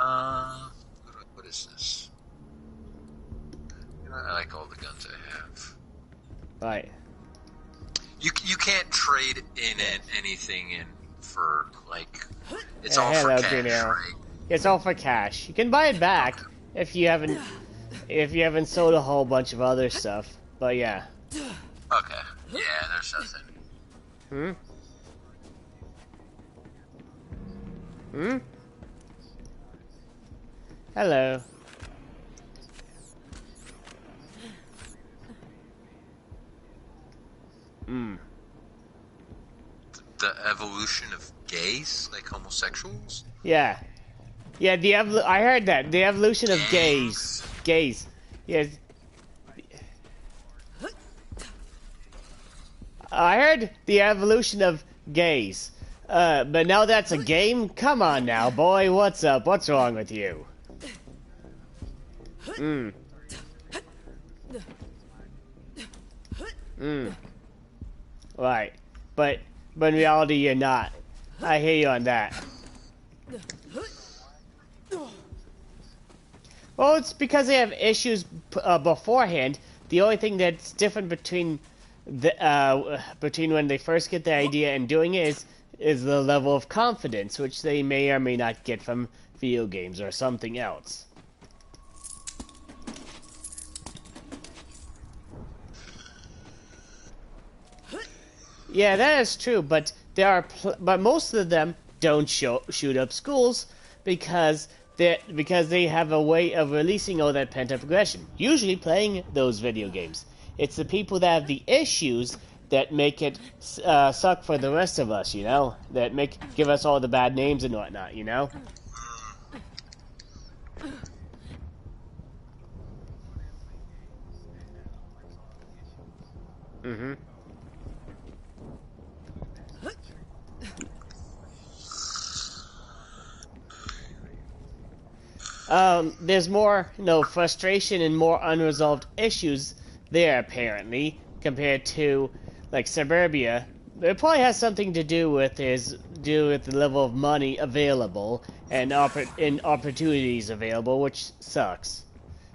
What is this? I like all the guns I have. All right. You can't trade in anything in for like it's all for hello, cash, Green Arrow. right? It's all for cash. You can buy it back if you haven't sold a whole bunch of other stuff. But yeah. Okay. Yeah, there's nothing. Hello. The evolution of gays, like homosexuals. Yeah. Yeah, I heard that. The evolution of gays. Gays. Yes. I heard the evolution of gays. But now that's a game? Come on now, boy. What's up? What's wrong with you? Right. But in reality, you're not. I hear you on that. Well, it's because they have issues beforehand. The only thing that's different between when they first get the idea and doing it is the level of confidence, which they may or may not get from video games or something else. Yeah, that is true, but but most of them don't shoot up schools because they have a way of releasing all that pent-up aggression. Usually playing those video games. It's the people that have the issues that make it suck for the rest of us, you know? That give us all the bad names and whatnot, you know? There's more, frustration and more unresolved issues there, apparently, compared to, like, Suburbia. It probably has something to do with the level of money available and opportunities available, which sucks.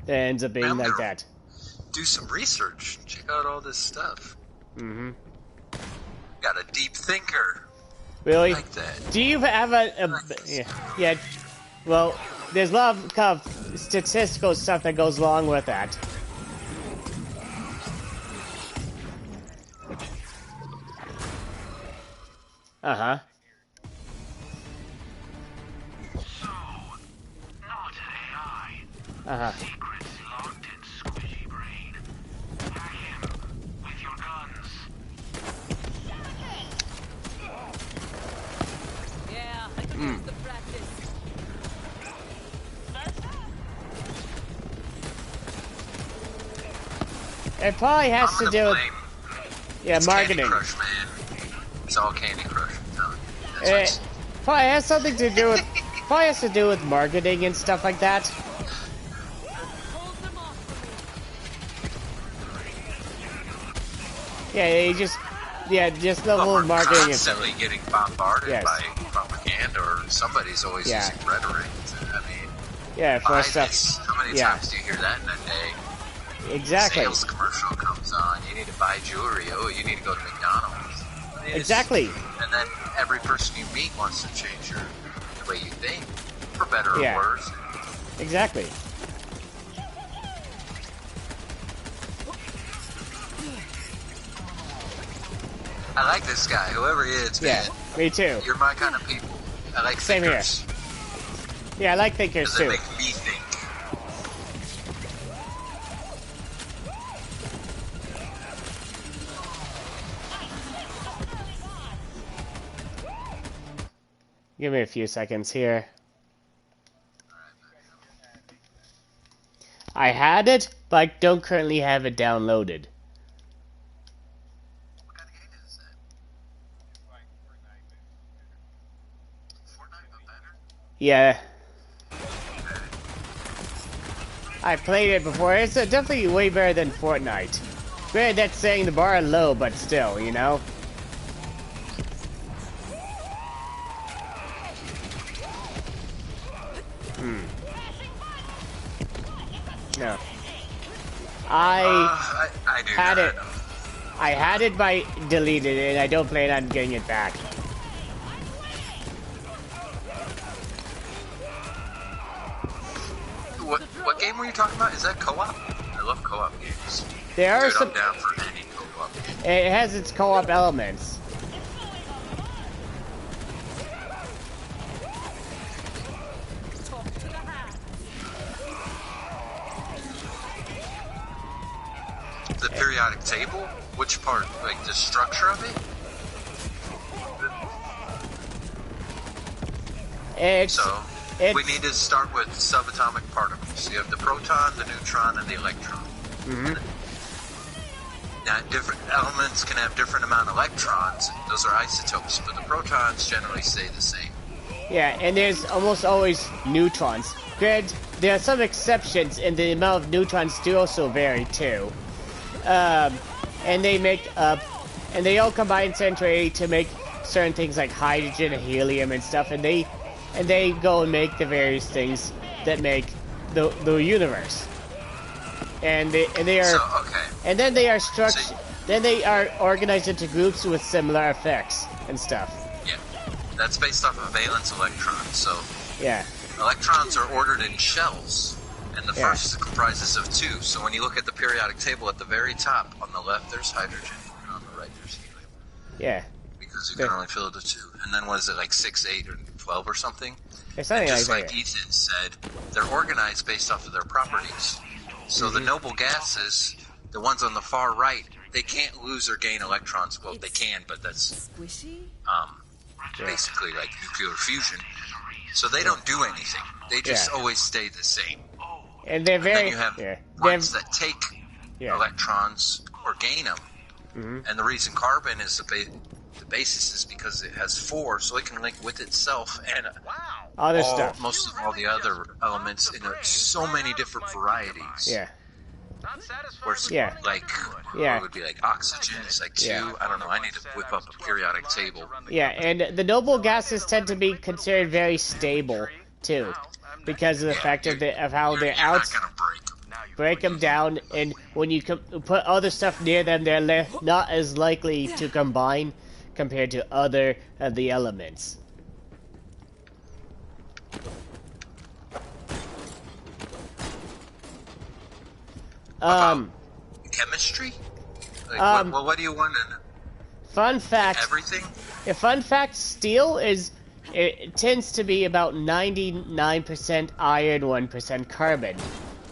that ends up being Man, I'm like gonna that. Do some research. Check out all this stuff. Mm-hmm. Got a deep thinker. Really? Like that. Do you have yeah. Well, there's a lot of kind of statistical stuff that goes along with that. Uh-huh. So, not AI. Uh-huh. Secrets locked in Squishy Brain. Hack him with your guns. Yeah, I can use the practice. It probably has to do with It's marketing. Candy Crush, man. It's all Candy Crush. No, It probably has something to do with probably has to do with marketing and stuff like that. Yeah, just the whole marketing and stuff. Constantly getting bombarded Yes. by propaganda, or somebody's always using rhetoric. I mean, Yeah, for buy stuff. this. How many times do you hear that in a day? Exactly. Sales commercial comes on. You need to buy jewelry. Oh, you need to go to McDonald's. I mean, Exactly. And then every person you meet wants to change the way you think, for better or Yeah. worse. Exactly. I like this guy, whoever he is, man. Yeah, me too. You're my kind of people. I like Same here. thinkers. Yeah, I like thinkers 'Cause they too. make me think. Give me a few seconds here. I had it, but I don't currently have it downloaded. What kind of game is that? Fortnite, but better? Yeah. I played it before. It's definitely way better than Fortnite. Granted, that's saying the bar low, but still, you know? No. I do had not. it. I had it by deleted it, and I don't plan on getting it back. What game were you talking about? Is that co-op? I love co-op games. There are Dude, some. I'm down for any co-op game. It has its co-op elements. The periodic table? Which part? Like the structure of it? So, we need to start with subatomic particles. You have the proton, the neutron, and the electron. Mm-hmm. Now, different elements can have different amount of electrons. Those are isotopes, but the protons generally stay the same. Yeah, and there's almost always neutrons. Granted, there are some exceptions, and the amount of neutrons do also vary too. And they make and they all combine centrally to make certain things like hydrogen and helium and stuff, and they go and make the various things that make the universe. And they are and then they are then they are organized into groups with similar effects and stuff. Yeah, that's based off of valence electrons. So yeah, electrons are ordered in shells, and the first comprises of two. So when you look at the periodic table at the very top, on the left there's hydrogen, and on the right there's helium. Yeah. Because you can only fill the two. And then was it like 6, 8, or 12 or something? It's something and just like like that. Ethan said, they're organized based off of their properties. So the noble gases, the ones on the far right, they can't lose or gain electrons. Well, they can, but that's basically like nuclear fusion. So they don't do anything. They just always stay the same. And they're very. And then you have ones that take electrons or gain them. Mm-hmm. And the reason carbon is the basis is because it has 4, so it can link with itself and other stuff. Most of all the other elements in so many different varieties. Yeah. Or like it would be like oxygen is like 2. I don't know. I need to whip up a periodic table. Yeah, and the noble gases tend to be considered very stable too, because of the fact of how they're out. break them down, and when you put other stuff near them, they're not as likely to combine compared to other of the elements. Chemistry? Like, what do you want in it? Fun fact. Everything? A fun fact, steel it tends to be about 99% iron, 1% carbon.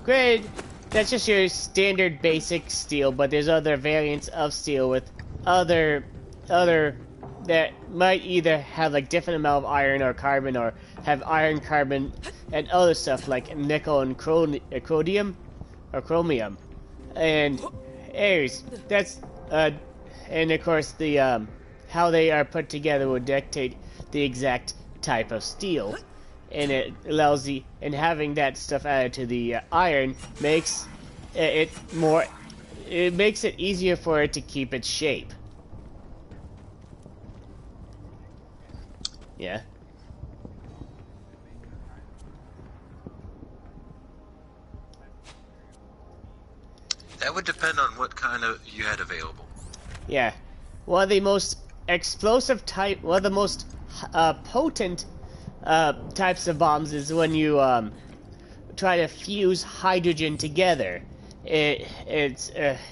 Granted, that's just your standard basic steel, but there's other variants of steel with other that might either have like different amount of iron or carbon, or have iron, carbon, and other stuff like nickel and chromium. And anyways, that's and of course the how they are put together will dictate the exact type of steel, and it allows and having that stuff added to the iron makes it makes it easier for it to keep its shape. Yeah. That would depend on what kind of you had available. Yeah. One of the most explosive type, one of the most potent types of bombs is when you try to fuse hydrogen together. It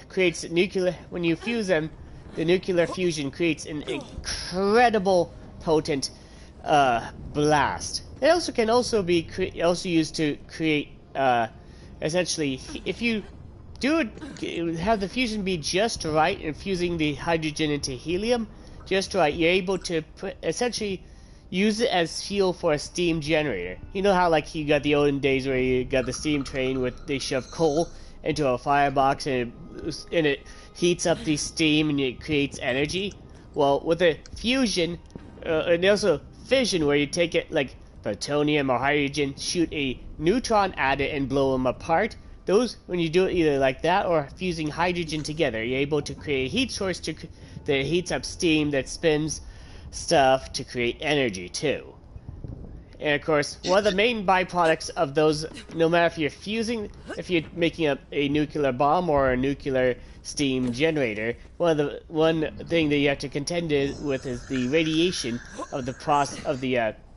creates nuclear. When you fuse them, the nuclear fusion creates an incredible potent blast. It also can also be used to create essentially, if you have the fusion be just right, and fusing the hydrogen into helium just right, you're able to essentially use it as fuel for a steam generator. You know how like you got the olden days where you got the steam train with they shove coal into a firebox and it heats up the steam and it creates energy? Well, with a fusion and also fission, where you take it like plutonium or hydrogen, shoot a neutron at it and blow them apart. Those, when you do it either like that or fusing hydrogen together, you're able to create a heat source that heats up steam that spins stuff to create energy too. And of course, one of the main byproducts of those, no matter if you're making a nuclear bomb or a nuclear steam generator, one thing that you have to contend with is the radiation of the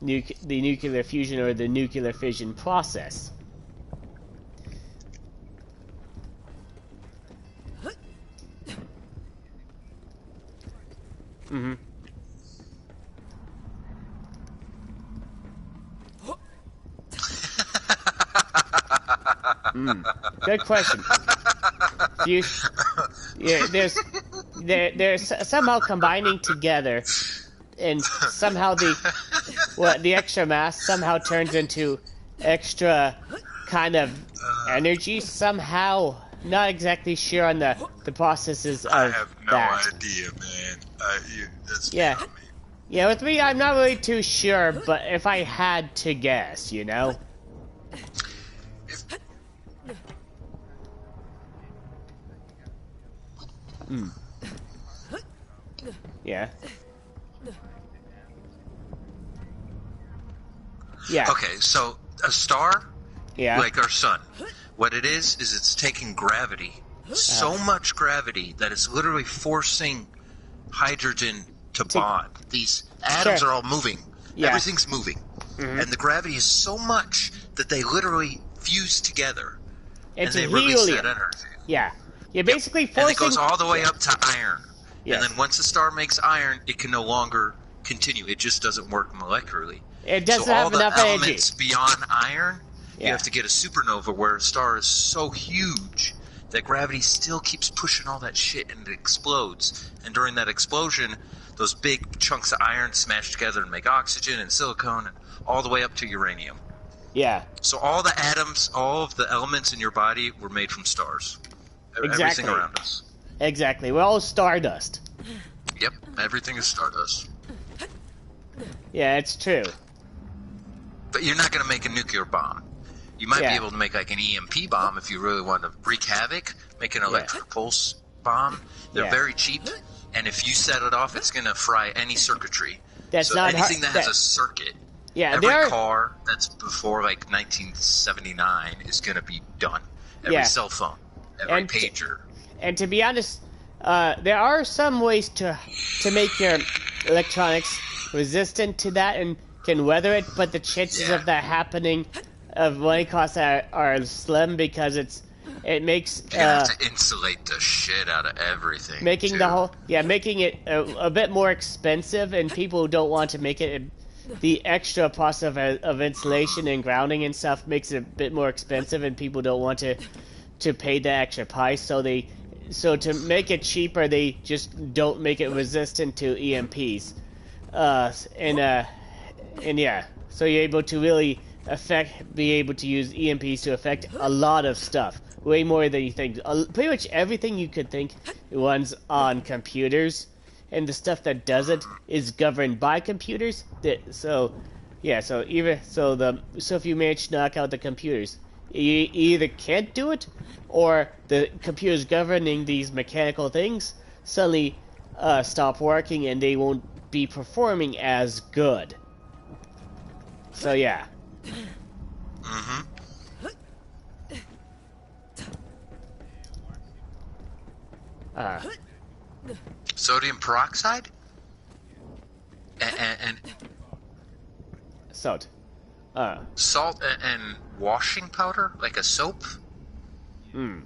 the nuclear fusion or the nuclear fission process. Mm-hmm. Good question. They're somehow combining together, and somehow the extra mass somehow turns into extra kind of energy somehow. Not exactly sure on the processes of that. I have no idea, man. That's yeah. Yeah, with me, I'm not really too sure, but if I had to guess, you know? Yeah. Yeah. Okay, so a star, like our sun, what it is it's taking gravity, so much gravity that it's literally forcing hydrogen to bond. These atoms are all moving. Yeah. Everything's moving. Mm-hmm. And the gravity is so much that they literally fuse together. It's and they release that energy. Yeah. You're basically forcing... And it goes all the way up to iron. Yes. And then once the star makes iron, it can no longer continue. It just doesn't work molecularly. It doesn't have enough energy. So all the elements beyond iron, you have to get a supernova where a star is so huge that gravity still keeps pushing all that shit and it explodes. And during that explosion, those big chunks of iron smash together and make oxygen and silicon and all the way up to uranium. Yeah. So all the atoms, all of the elements in your body were made from stars. Exactly. Everything around us. Exactly. We're all stardust. Yep. Everything is stardust. Yeah, it's true. But you're not going to make a nuclear bomb. You might be able to make like an EMP bomb if you really want to wreak havoc, make an electric pulse bomb. They're very cheap, and if you set it off, it's going to fry any circuitry. That's not anything that has a circuit. Yeah, every car that's before like 1979 is going to be done. every cell phone, every pager. And to be honest, there are some ways to make your electronics resistant to that and can weather it, but the chances of that happening, of running costs are slim because it makes you have to insulate the shit out of everything. Making making it a bit more expensive, and people don't want to make it. The extra process of insulation and grounding and stuff makes it a bit more expensive, and people don't want to pay the extra price. So to make it cheaper, they just don't make it resistant to EMPs. And yeah, so you're able to really be able to use EMPs to affect a lot of stuff, way more than you think. Pretty much everything you could think runs on computers, and the stuff that doesn't is governed by computers. So if you manage to knock out the computers, you either can't do it, or the computers governing these mechanical things suddenly stop working and they won't be performing as good. So yeah. Sodium peroxide? And salt. Salt and washing powder? Like a soap? I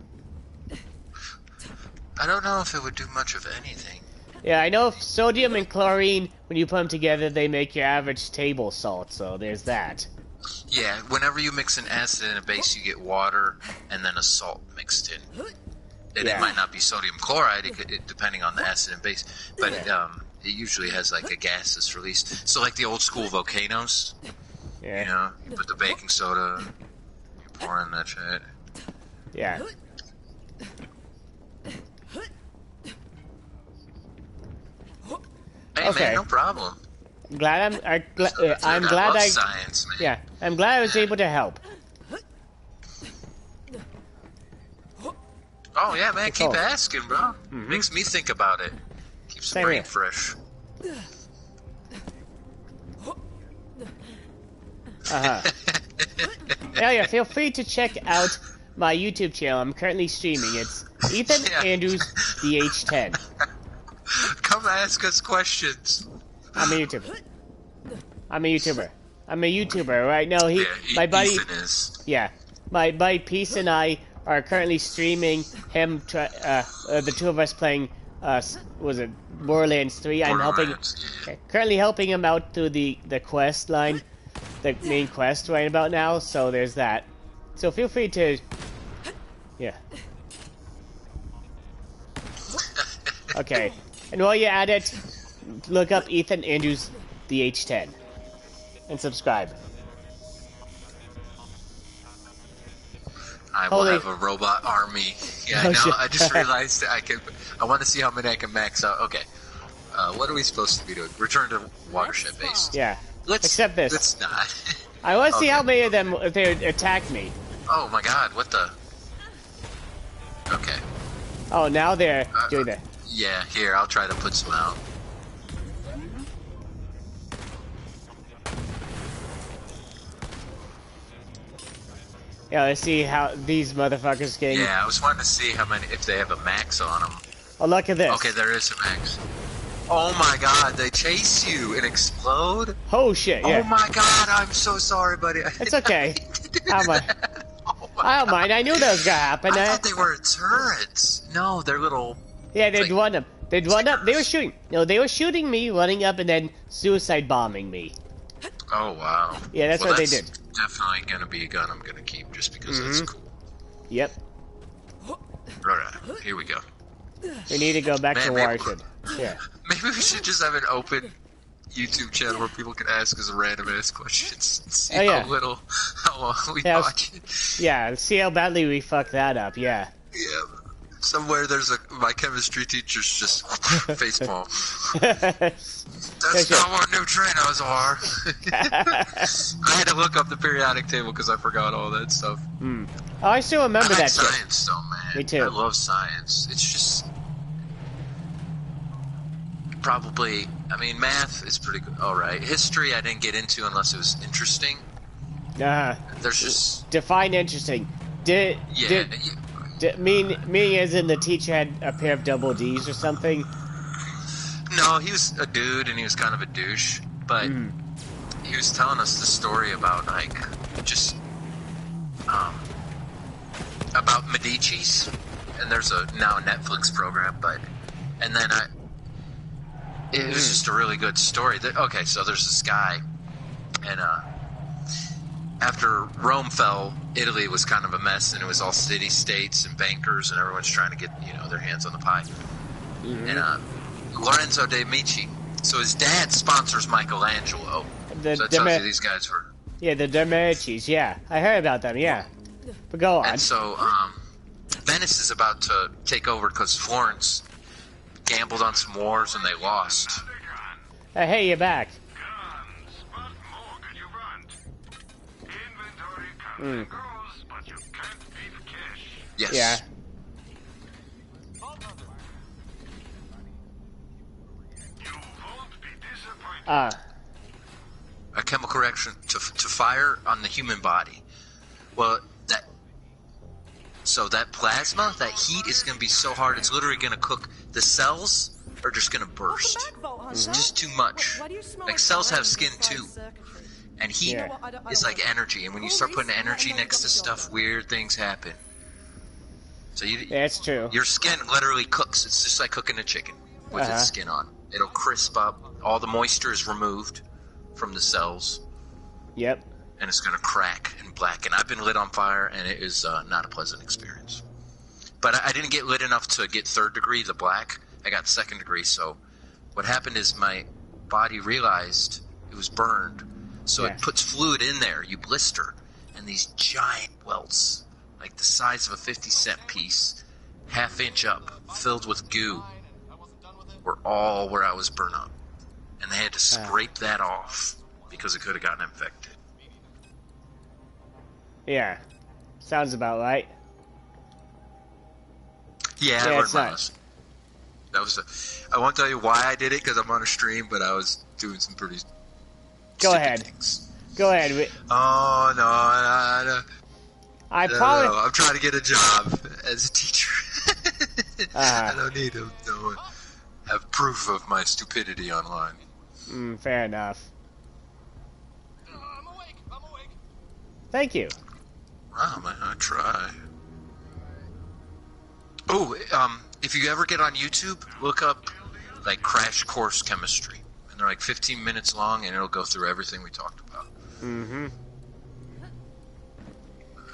don't know if it would do much of anything. Yeah, I know sodium and chlorine, when you put them together, they make your average table salt, so there's that. Yeah, whenever you mix an acid and a base, you get water and then a salt mixed in. And it might not be sodium chloride, depending on the acid and base, but it usually has like a gas that's released. So like the old school volcanoes, you know, you put the baking soda, you pour in that shit. Yeah. Hey man, no problem. I'm glad I'm glad science, man. Yeah, I'm glad I was able to help. Oh yeah, man, keep asking, bro. Makes me think about it. Keeps the brain fresh. Yeah, feel free to check out my YouTube channel. I'm currently streaming. It's Ethan Andrews DH10. Come ask us questions. I'm a YouTuber. Right now, my buddy. Ethan is. Yeah, my buddy Peace and I are currently streaming him. The two of us playing. Was it Borderlands 3? I'm currently helping him out through the quest line, the main quest right about now. So there's that. So feel free to. Yeah. Okay. And while you're at it, look up Ethan Andrews DH10 and subscribe. I will have a robot army. Yeah, I know. I just realized that I want to see how many I can max out. Okay. What are we supposed to be doing? Return to watershed base. Yeah. Except this. Let's not. I want to see how many of them if they attack me. Oh my god! What the? Okay. Oh, now they're doing that. Yeah, here, I'll try to put some out. Yeah, let's see how these motherfuckers get. Yeah, I was wanting to see how many, if they have a max on them. Oh, look at this. Okay, there is a max. Oh my god, they chase you and explode? Oh shit, yeah. Oh my god, I'm so sorry, buddy. It's okay. I don't mind. I knew that was gonna happen. I thought they were turrets. No, they're little... Yeah, they'd run up. They'd run up. They were shooting. No, they were shooting me, running up, and then suicide bombing me. Oh, wow. Yeah, that's what they did. Definitely gonna be a gun I'm gonna keep just because it's cool. Yep. Alright, here we go. We need to go back to Watershed. Yeah. Maybe we should just have an open YouTube channel where people can ask us random ass questions and see how long we watch it. Yeah, see how badly we fuck that up, yeah. Yeah. Somewhere there's my chemistry teacher's just facepalm. That's not what neutrinos are. I had to look up the periodic table because I forgot all that stuff. Oh, I still remember that shit. Science though, man. Me too. I love science. It's just... Probably... I mean, math is pretty good. Alright. History I didn't get into unless it was interesting. There's just... Define interesting. Meaning as in the teacher had a pair of double D's or something? No, he was a dude and he was kind of a douche, but he was telling us the story about like just about Medici's, and there's now a Netflix program, and then it was just a really good story. Okay, so there's this guy, and after Rome fell, Italy was kind of a mess, and it was all city-states and bankers, and everyone's trying to get their hands on the pie. And Lorenzo de' Medici, so his dad sponsors Michelangelo. So that tells you these guys were... Yeah, the de' Medicis, yeah. I heard about them, yeah. But go on. And so, Venice is about to take over because Florence gambled on some wars and they lost. Hey, you're back. Yes. Yeah. A chemical reaction to fire on the human body. Well, that plasma, that heat is going to be so hard, it's literally going to cook. The cells are just going to burst. It's just too much. Like, cells have skin too. And heat is like energy. And when you start putting energy next to stuff, weird things happen. So that's true. Your skin literally cooks. It's just like cooking a chicken with its skin on. It'll crisp up. All the moisture is removed from the cells. Yep. And it's going to crack and blacken. I've been lit on fire, and it is not a pleasant experience. But I didn't get lit enough to get 3rd degree, the black. I got 2nd degree. So what happened is my body realized it was burned. So it puts fluid in there. You blister. And these giant welts, like the size of a 50-cent piece, 1/2 inch up, filled with goo, were all where I was burnt up. And they had to scrape that off because it could have gotten infected. Yeah. Sounds about right. Yeah, I learned my lesson. I won't tell you why I did it because I'm on a stream, but I was doing some pretty Go ahead. things. Go ahead. Oh, no. I'm trying to get a job as a teacher. I don't need to have proof of my stupidity online. Fair enough. I'm awake. Thank you. Wow, man, I try. Oh, if you ever get on YouTube, look up, like, Crash Course Chemistry. And they're like 15 minutes long, and it'll go through everything we talked about.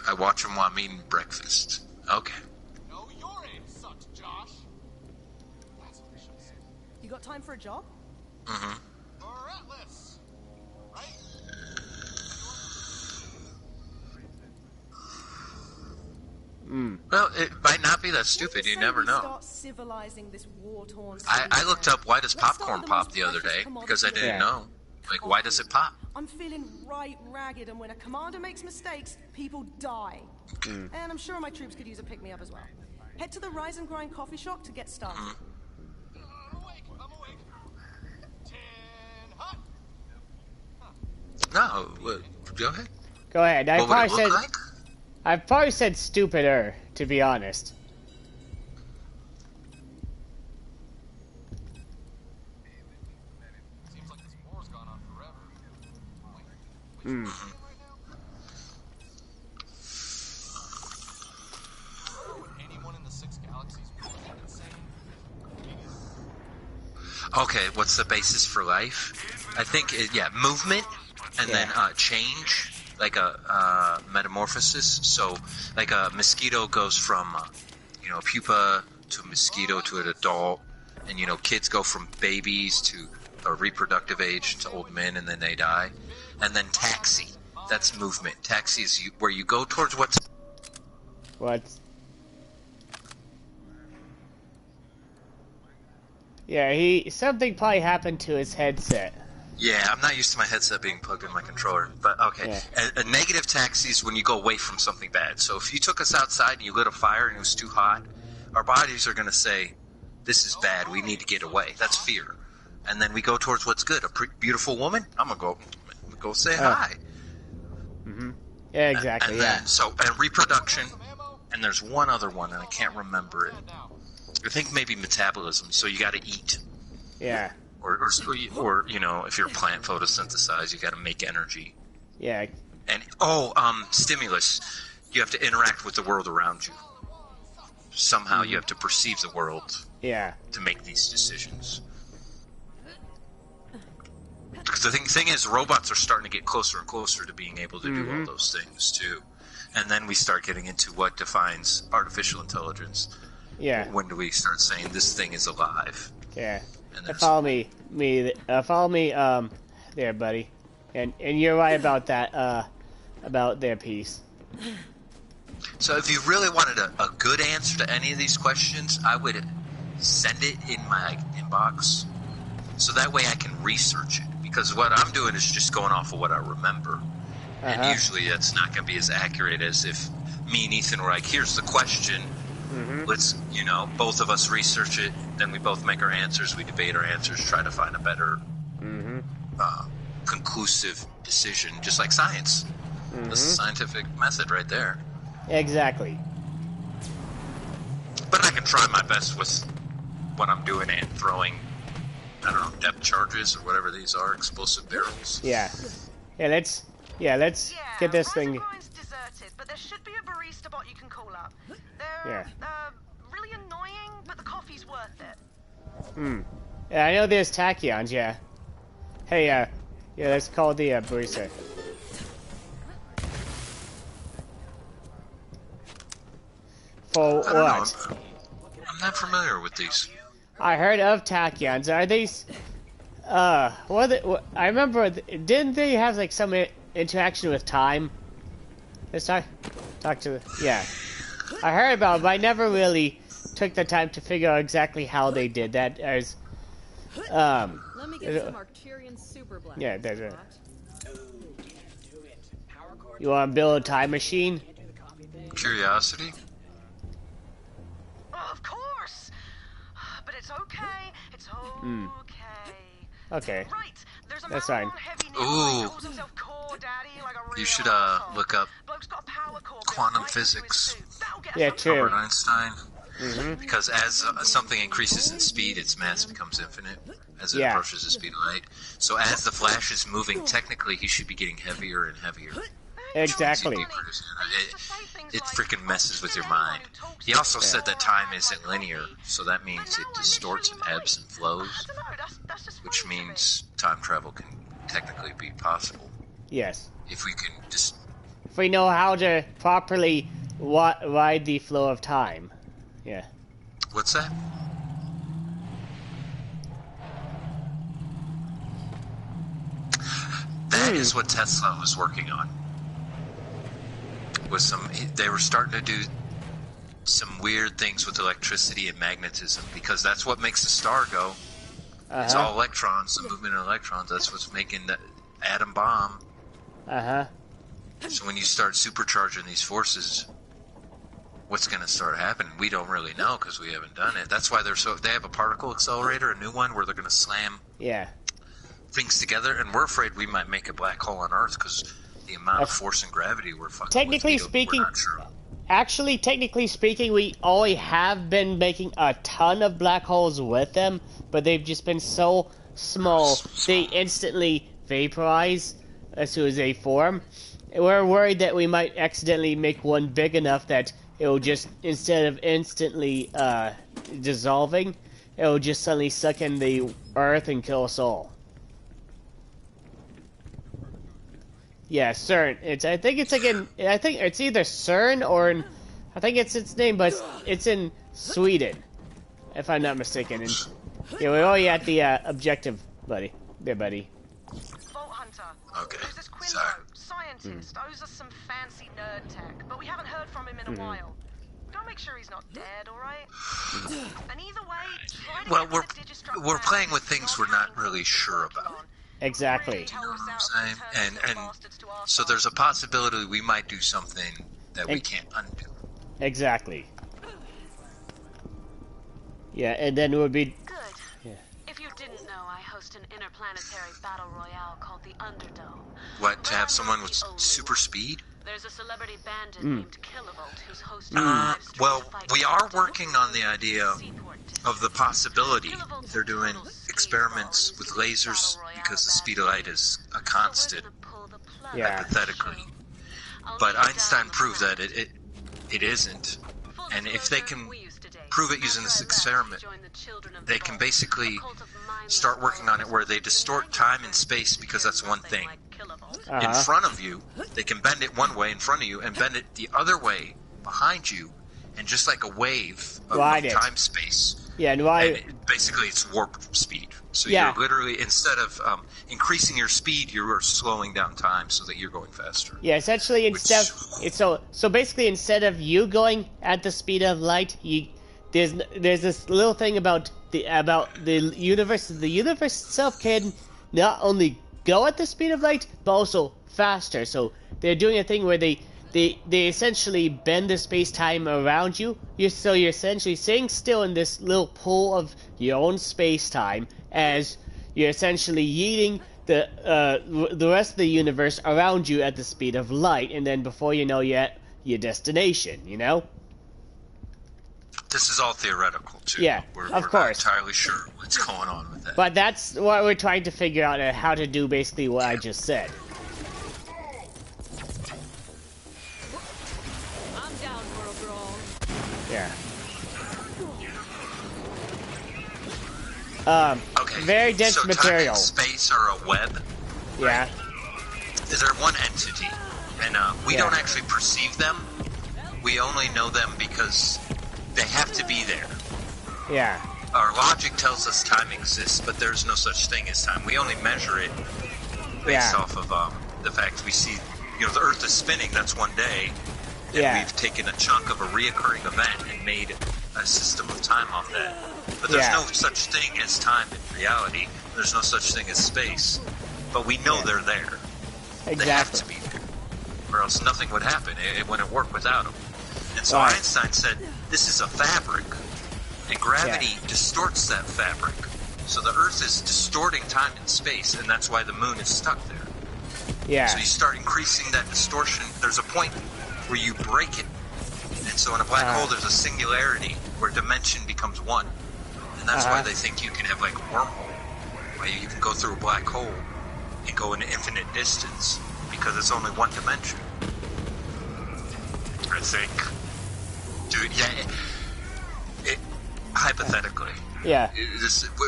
I watch them while I'm eating breakfast. Okay. No, your aim sucked, Josh. That's what we should say. You got time for a job? Or Atlas, right? Well, it might not be that stupid. You never know. I looked up why does popcorn pop the other day because I didn't know. Like, why does it pop? I'm feeling right ragged, and when a commander makes mistakes, people die. And I'm sure my troops could use a pick-me-up as well. Head to the Rise and Grind coffee shop to get started. I'm awake. 10 hot. No, go ahead. Go ahead. What would it look like? I probably said stupider, to be honest. Seems like this war's gone on forever. Would anyone in the 6 galaxies really be insane? Okay, what's the basis for life? I think, movement, and then change. Like a metamorphosis. So, like a mosquito goes from, a pupa to a mosquito to an adult, and kids go from babies to a reproductive age to old men, and then they die. And then taxi, that's movement. Taxi is where you go towards what's. What? Yeah, something probably happened to his headset. Yeah, I'm not used to my headset being plugged in my controller, but okay. Yeah. A negative taxi is when you go away from something bad. So if you took us outside and you lit a fire and it was too hot, our bodies are going to say, this is bad, we need to get away. That's fear. And then we go towards what's good. A beautiful woman, I'm going to go say hi. Yeah, exactly. And Yeah. then, and reproduction, and there's one other one, and I can't remember it. I think maybe metabolism. So you got to eat. Yeah. Or you know, if you're a plant, photosynthesize, you got to make energy. Yeah. And stimulus. You have to interact with the world around you. Somehow you have to perceive the world. Yeah. To make these decisions. Because the thing is, robots are starting to get closer and closer to being able to do all those things too. And then we start getting into what defines artificial intelligence. Yeah. When do we start saying this thing is alive? Yeah. Follow me, there, buddy. And you're right about that, about their piece. So if you really wanted a good answer to any of these questions, I would send it in my inbox. So that way I can research it. Because what I'm doing is just going off of what I remember. And usually that's not going to be as accurate as if me and Ethan were like, here's the question. Let's, both of us research it. Then we both make our answers. We debate our answers, try to find a better conclusive decision, just like science. This is scientific method right there. Exactly. But I can try my best with what I'm doing and throwing, I don't know, depth charges or whatever these are, explosive barrels. Yeah. Let's get this thing. Deserted, but there should be a barista bot you can call up. They're really annoying, but the coffee's worth it. Yeah, I know there's tachyons, yeah. Hey, let's call the barista. For what? I'm not familiar with these. I heard of tachyons. Are these? I remember. Didn't they have like some interaction with time? Let's talk to the. Yeah, I heard about it, but I never really took the time to figure out exactly how they did that. As Let me get some Arcturian super blast. Yeah, there's a. You want to build a time machine? Curiosity. Of course, but it's okay. It's okay. Okay. Right, there's a That's fine. Ooh. You should look up quantum physics. Yeah, true. Albert Einstein. Because as something increases in speed, its mass becomes infinite as it approaches the speed of light. So as the Flash is moving, technically he should be getting heavier and heavier. Exactly. It freaking messes with your mind. He also said that time isn't linear, so that means it distorts and ebbs and flows, which means time travel can technically be possible. Yes. If we can just... If we know how to properly ride the flow of time. Yeah. What's that? That is what Tesla was working on. They were starting to do some weird things with electricity and magnetism, because that's what makes a star go. It's all electrons, the movement of electrons. That's what's making the atom bomb. So when you start supercharging these forces, what's going to start happening? We don't really know because we haven't done it. That's why they have a particle accelerator, a new one, where they're going to slam things together, and we're afraid we might make a black hole on Earth because the amount of force and gravity we're fucking technically with, speaking, we're not sure. Actually, technically speaking, we already have been making a ton of black holes with them, but they've just been so small, they instantly vaporize as soon as they form. We're worried that we might accidentally make one big enough that it will just, instead of instantly dissolving, it will just suddenly suck in the Earth and kill us all. Yeah, CERN. I think it's either CERN or I think it's its name, but it's in Sweden, if I'm not mistaken. And, yeah, we're already at the objective, buddy. There, buddy. Vault Hunter. Okay. There's this Quinto, Sorry. scientist, owes us some fancy nerd tech, but we haven't heard from him in a while. Go make sure he's not dead, all right? And either way, try to Well, get to the Digistruct we're lab. playing with things we're not really sure about. Exactly. You know what I'm saying? And so there's a possibility we might do something that we can't undo. Exactly. Yeah, and then it would be... Good. Yeah. If you didn't know, I host an interplanetary battle royale called the Underdome. What, to have someone with super speed? There's a celebrity bandit named Kilovolt who's hosting Well, we are working on the idea of the possibility they're doing experiments with lasers because the speed of light is a constant, hypothetically. But Einstein proved that it isn't. And if they can prove it using this experiment, they can basically start working on it where they distort time and space because that's one thing. In front of you, they can bend it one way in front of you and bend it the other way behind you, and just like a wave of time space. Yeah, basically it's warp speed. So you're literally, instead of increasing your speed, you're slowing down time so that you're going faster. Yeah, essentially so basically instead of you going at the speed of light, there's this little thing about the universe. The universe itself can not only go at the speed of light, but also faster. So they're doing a thing where they essentially bend the space-time around you. You're essentially staying still in this little pool of your own space-time as you're essentially yeeting the rest of the universe around you at the speed of light, and then before you know you're at your destination, you know? This is all theoretical, too. Yeah, we're course. Not entirely sure what's going on with that. But that's what we're trying to figure out, how to do basically what I just said. I'm down for a brawl. Yeah. Okay. Very dense so material. Time and space are a web. Yeah. Is there one entity, and we don't actually perceive them. We only know them because they have to be there. Yeah. Our logic tells us time exists, but there's no such thing as time. We only measure it based off of the fact we see, the Earth is spinning. That's one day, and we've taken a chunk of a reoccurring event and made a system of time off that. But there's no such thing as time in reality. There's no such thing as space. But we know they're there. Exactly. They have to be there, or else nothing would happen. It wouldn't work without them. And so Einstein said, this is a fabric, and gravity distorts that fabric. So the Earth is distorting time and space, and that's why the moon is stuck there. Yeah. So you start increasing that distortion. There's a point where you break it. And so in a black hole, there's a singularity where dimension becomes one. And that's why they think you can have like a wormhole, where you can go through a black hole and go into infinite distance, because it's only one dimension. I think. Dude, hypothetically. Yeah.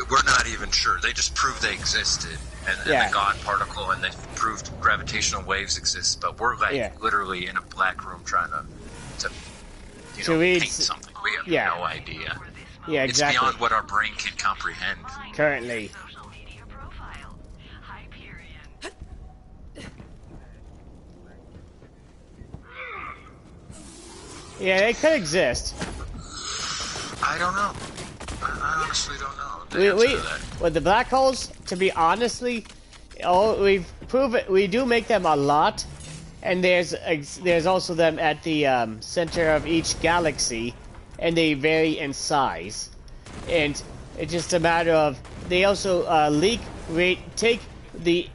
We're not even sure. They just proved they existed, and the God particle, and they proved gravitational waves exist, but we're like literally in a black room trying to paint something. We have no idea. Yeah, exactly. It's beyond what our brain can comprehend. Currently. Yeah, they could exist. I don't know. I honestly don't know. With the black holes, to be honestly, we've proven we do make them a lot, and there's also them at the center of each galaxy, and they vary in size, and it's just a matter of they also take the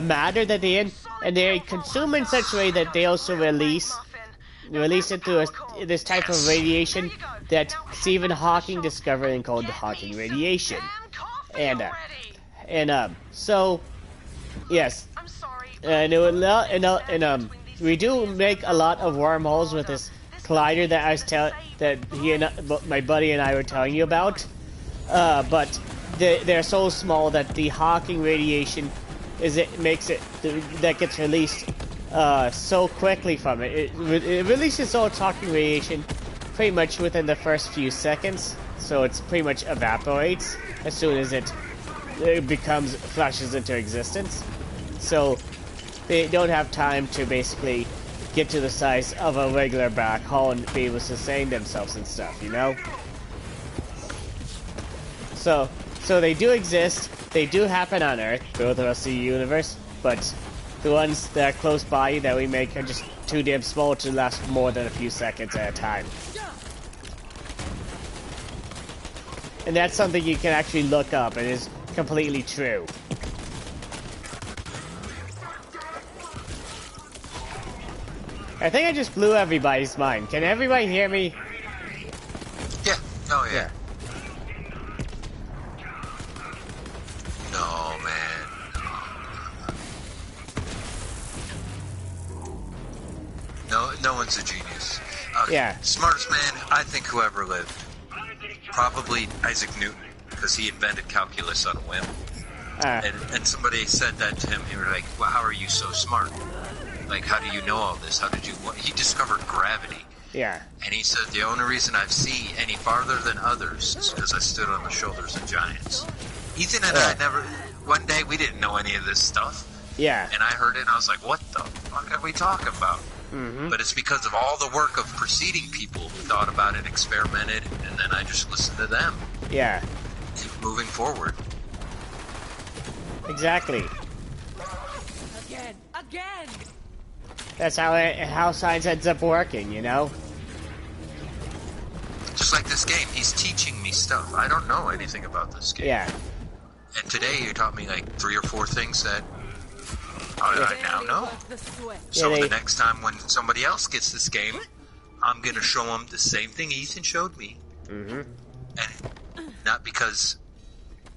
matter that they're in, and they consume in such a way that they also release it through this type of radiation that Stephen Hawking discovered and called the Hawking radiation. So yes, and we do make a lot of wormholes with this collider that my buddy and I were telling you about, but they're so small that the Hawking radiation that gets released so quickly from it. It releases all its Hawking radiation pretty much within the first few seconds, so it's pretty much evaporates as soon as it flashes into existence. So they don't have time to basically get to the size of a regular black hole and be able to sustain themselves and stuff, you know? So they do exist, they do happen on Earth, throughout the rest of the universe, but the ones that are close by that we make are just too damn small to last more than a few seconds at a time. And that's something you can actually look up, and is completely true. I think I just blew everybody's mind. Can everybody hear me? Yeah. Oh, yeah. No, man. No one's a genius. Yeah. Smartest man, I think, who ever lived. Probably Isaac Newton, because he invented calculus on a whim. And somebody said that to him. They were like, well, how are you so smart? Like, how do you know all this? How did you... He discovered gravity. Yeah. And he said, the only reason I see any farther than others is because I stood on the shoulders of giants. Ethan and I never... One day, we didn't know any of this stuff. Yeah. And I heard it, and I was like, what the fuck are we talking about? Mm-hmm. But it's because of all the work of preceding people who thought about it, experimented, and then I just listened to them. Yeah. Keep moving forward. Exactly. Again! That's how science ends up working, you know? Just like this game, he's teaching me stuff. I don't know anything about this game. Yeah. And today you taught me like 3 or 4 things that I now know. So the next time when somebody else gets this game, I'm going to show them the same thing Ethan showed me. Mm-hmm. And not because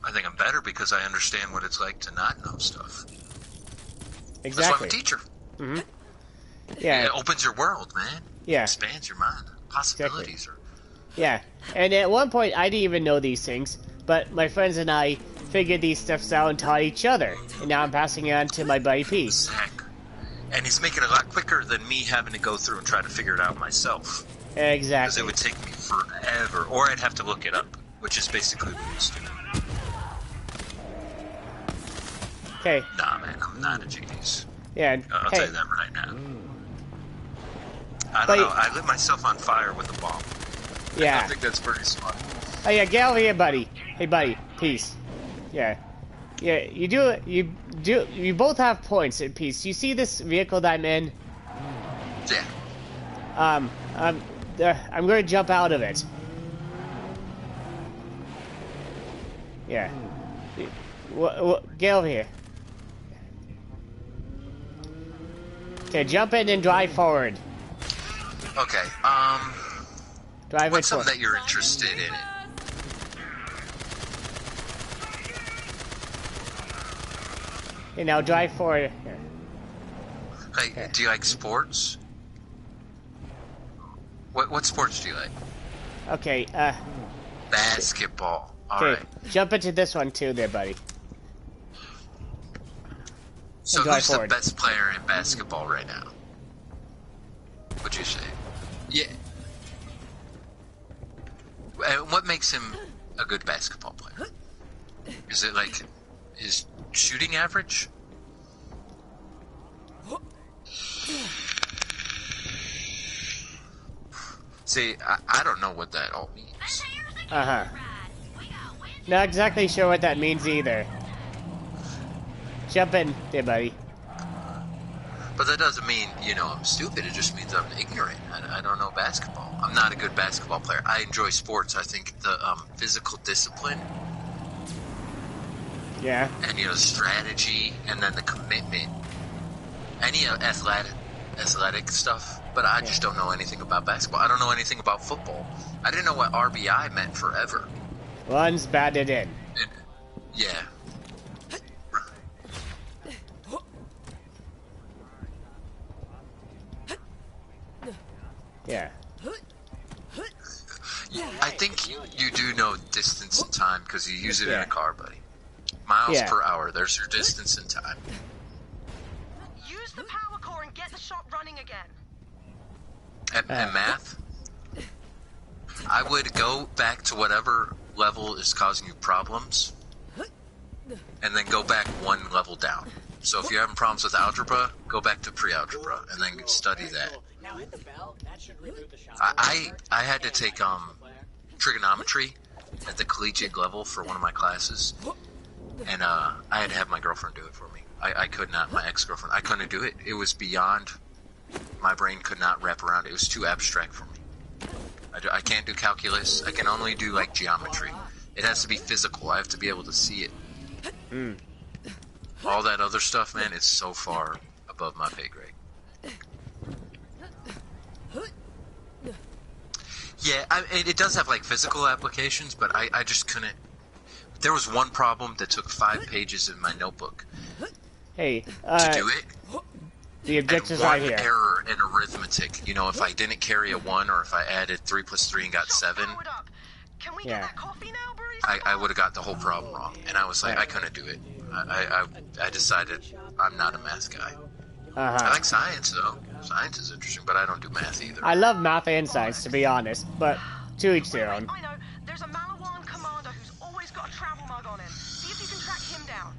I think I'm better, because I understand what it's like to not know stuff. Exactly. That's why I'm a teacher. Mm-hmm. Yeah. It opens your world, man. Yeah. It expands your mind. Possibilities are... Yeah. And at one point, I didn't even know these things, but my friends and I figured these stuffs out and taught each other. And now I'm passing it on to my buddy Peace. And he's making it a lot quicker than me having to go through and try to figure it out myself. Exactly. Because it would take me forever. Or I'd have to look it up, which is basically what he's doing. Okay. Nah, man, I'm not a genius. Yeah. I'll tell you that right now. I don't know. I lit myself on fire with a bomb. Yeah. I think that's pretty smart. Oh yeah, get over here, buddy. Hey, buddy. Peace. Yeah. Yeah, you both have points at Peace. You see this vehicle that I'm in? Yeah. I'm going to jump out of it. Yeah. Get over here. Okay, jump in and drive forward. Okay, Drive what's it something forward. that you're interested in it? Okay, now drive forward. Here. Like, do you like sports? What sports do you like? Okay, Basketball. okay, Alright. jump into this one too there, buddy. So drive who's forward. the best player in basketball right now? Would you say? Yeah. And what makes him a good basketball player? Is it like his shooting average? See, I don't know what that all means. Uh-huh. Not exactly sure what that means either. Jump in there, buddy. But that doesn't mean, I'm stupid. It just means I'm ignorant. I don't know basketball. I'm not a good basketball player. I enjoy sports. I think the physical discipline. Yeah. And, strategy, and then the commitment. Any athletic stuff. But I just don't know anything about basketball. I don't know anything about football. I didn't know what RBI meant forever. One's batted in. Yeah. Yeah. I think you do know distance and time because you use it in Yeah. a car, buddy. Miles Yeah. per hour, there's your distance and time. Use the power core and get the shot running again. And math? I would go back to whatever level is causing you problems and then go back one level down. So if you're having problems with algebra, go back to pre-algebra and then study that. I had to take trigonometry at the collegiate level for one of my classes, and I had to have my girlfriend do it for me. I could not, my ex-girlfriend, I couldn't do it. It was beyond, my brain could not wrap around it. It was too abstract for me. I can't do calculus. I can only do like geometry. It has to be physical. I have to be able to see it. Mm. All that other stuff, man, is so far above my pay grade. Yeah, it does have like physical applications, but I just couldn't. There was one problem that took 5 pages in my notebook Hey, to do it. the objective's and right one here. error in arithmetic. You know, if I didn't carry a 1 or if I added 3 plus 3 and got 7, Yeah. I would have got the whole problem wrong. And I was like, I couldn't do it. I decided I'm not a math guy. I like science, though. Science is interesting, but I don't do math either. I love math and science, to be honest, but to each their own. I know. There's a Malawan commander who's always got a travel mug on him. See if you can track him down.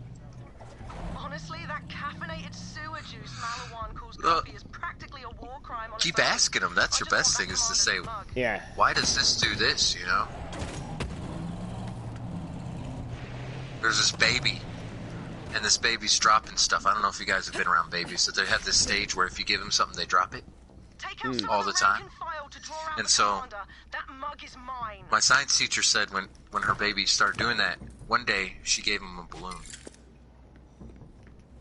Honestly, that caffeinated sewer juice Malawan calls coffee is practically a war crime on Keep asking him. That's your best thing, is to say, yeah, why does this do this, you know? There's this baby, and this baby's dropping stuff. I don't know if you guys have been around babies, so they have this stage where if you give them something, they drop it all the time. And so, my science teacher said when her baby started doing that, one day she gave him a balloon.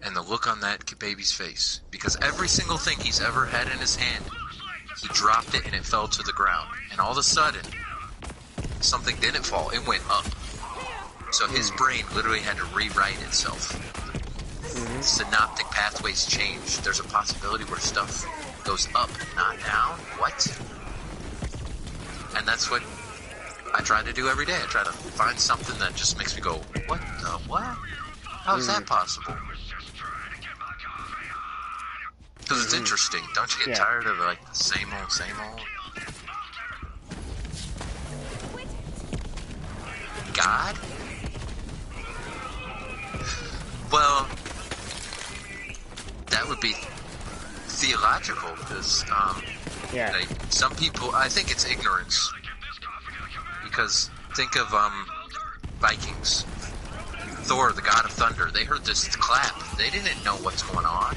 And the look on that baby's face, because every single thing he's ever had in his hand, he dropped it and it fell to the ground. And all of a sudden, something didn't fall, it went up. So his brain literally had to rewrite itself. Synaptic pathways change. There's a possibility where stuff goes up, not down. What? And that's what I try to do every day. I try to find something that just makes me go, what the what? How is that possible? Because it's interesting. Don't you get tired of like the same old, same old? God? Well, that would be theological, because like, some people, I think it's ignorance. Because think of Vikings, Thor, the god of thunder. They heard this clap. They didn't know what's going on.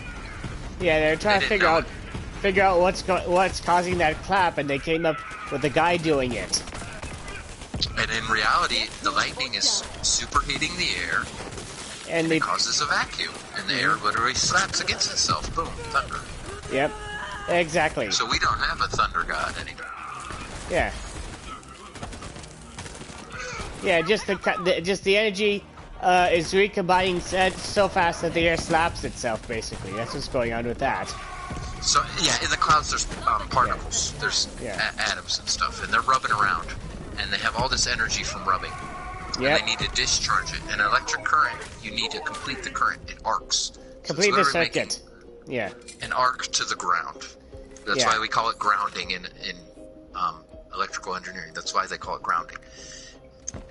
Yeah, they're trying to figure out what's causing that clap, and they came up with the guy doing it. And in reality, the lightning is superheating the air, and it causes a vacuum, and the air literally slaps against itself. Boom, thunder. Yep, exactly. So we don't have a thunder god anymore. Yeah. Yeah, just the energy is recombining so fast that the air slaps itself. Basically, that's what's going on with that. So yeah, in the clouds there's particles, there's atoms and stuff, and they're rubbing around, and they have all this energy from rubbing. And they need to discharge it. An electric current, you need to complete the current. It arcs. Complete the circuit. Yeah. An arc to the ground. That's why we call it grounding in electrical engineering. That's why they call it grounding.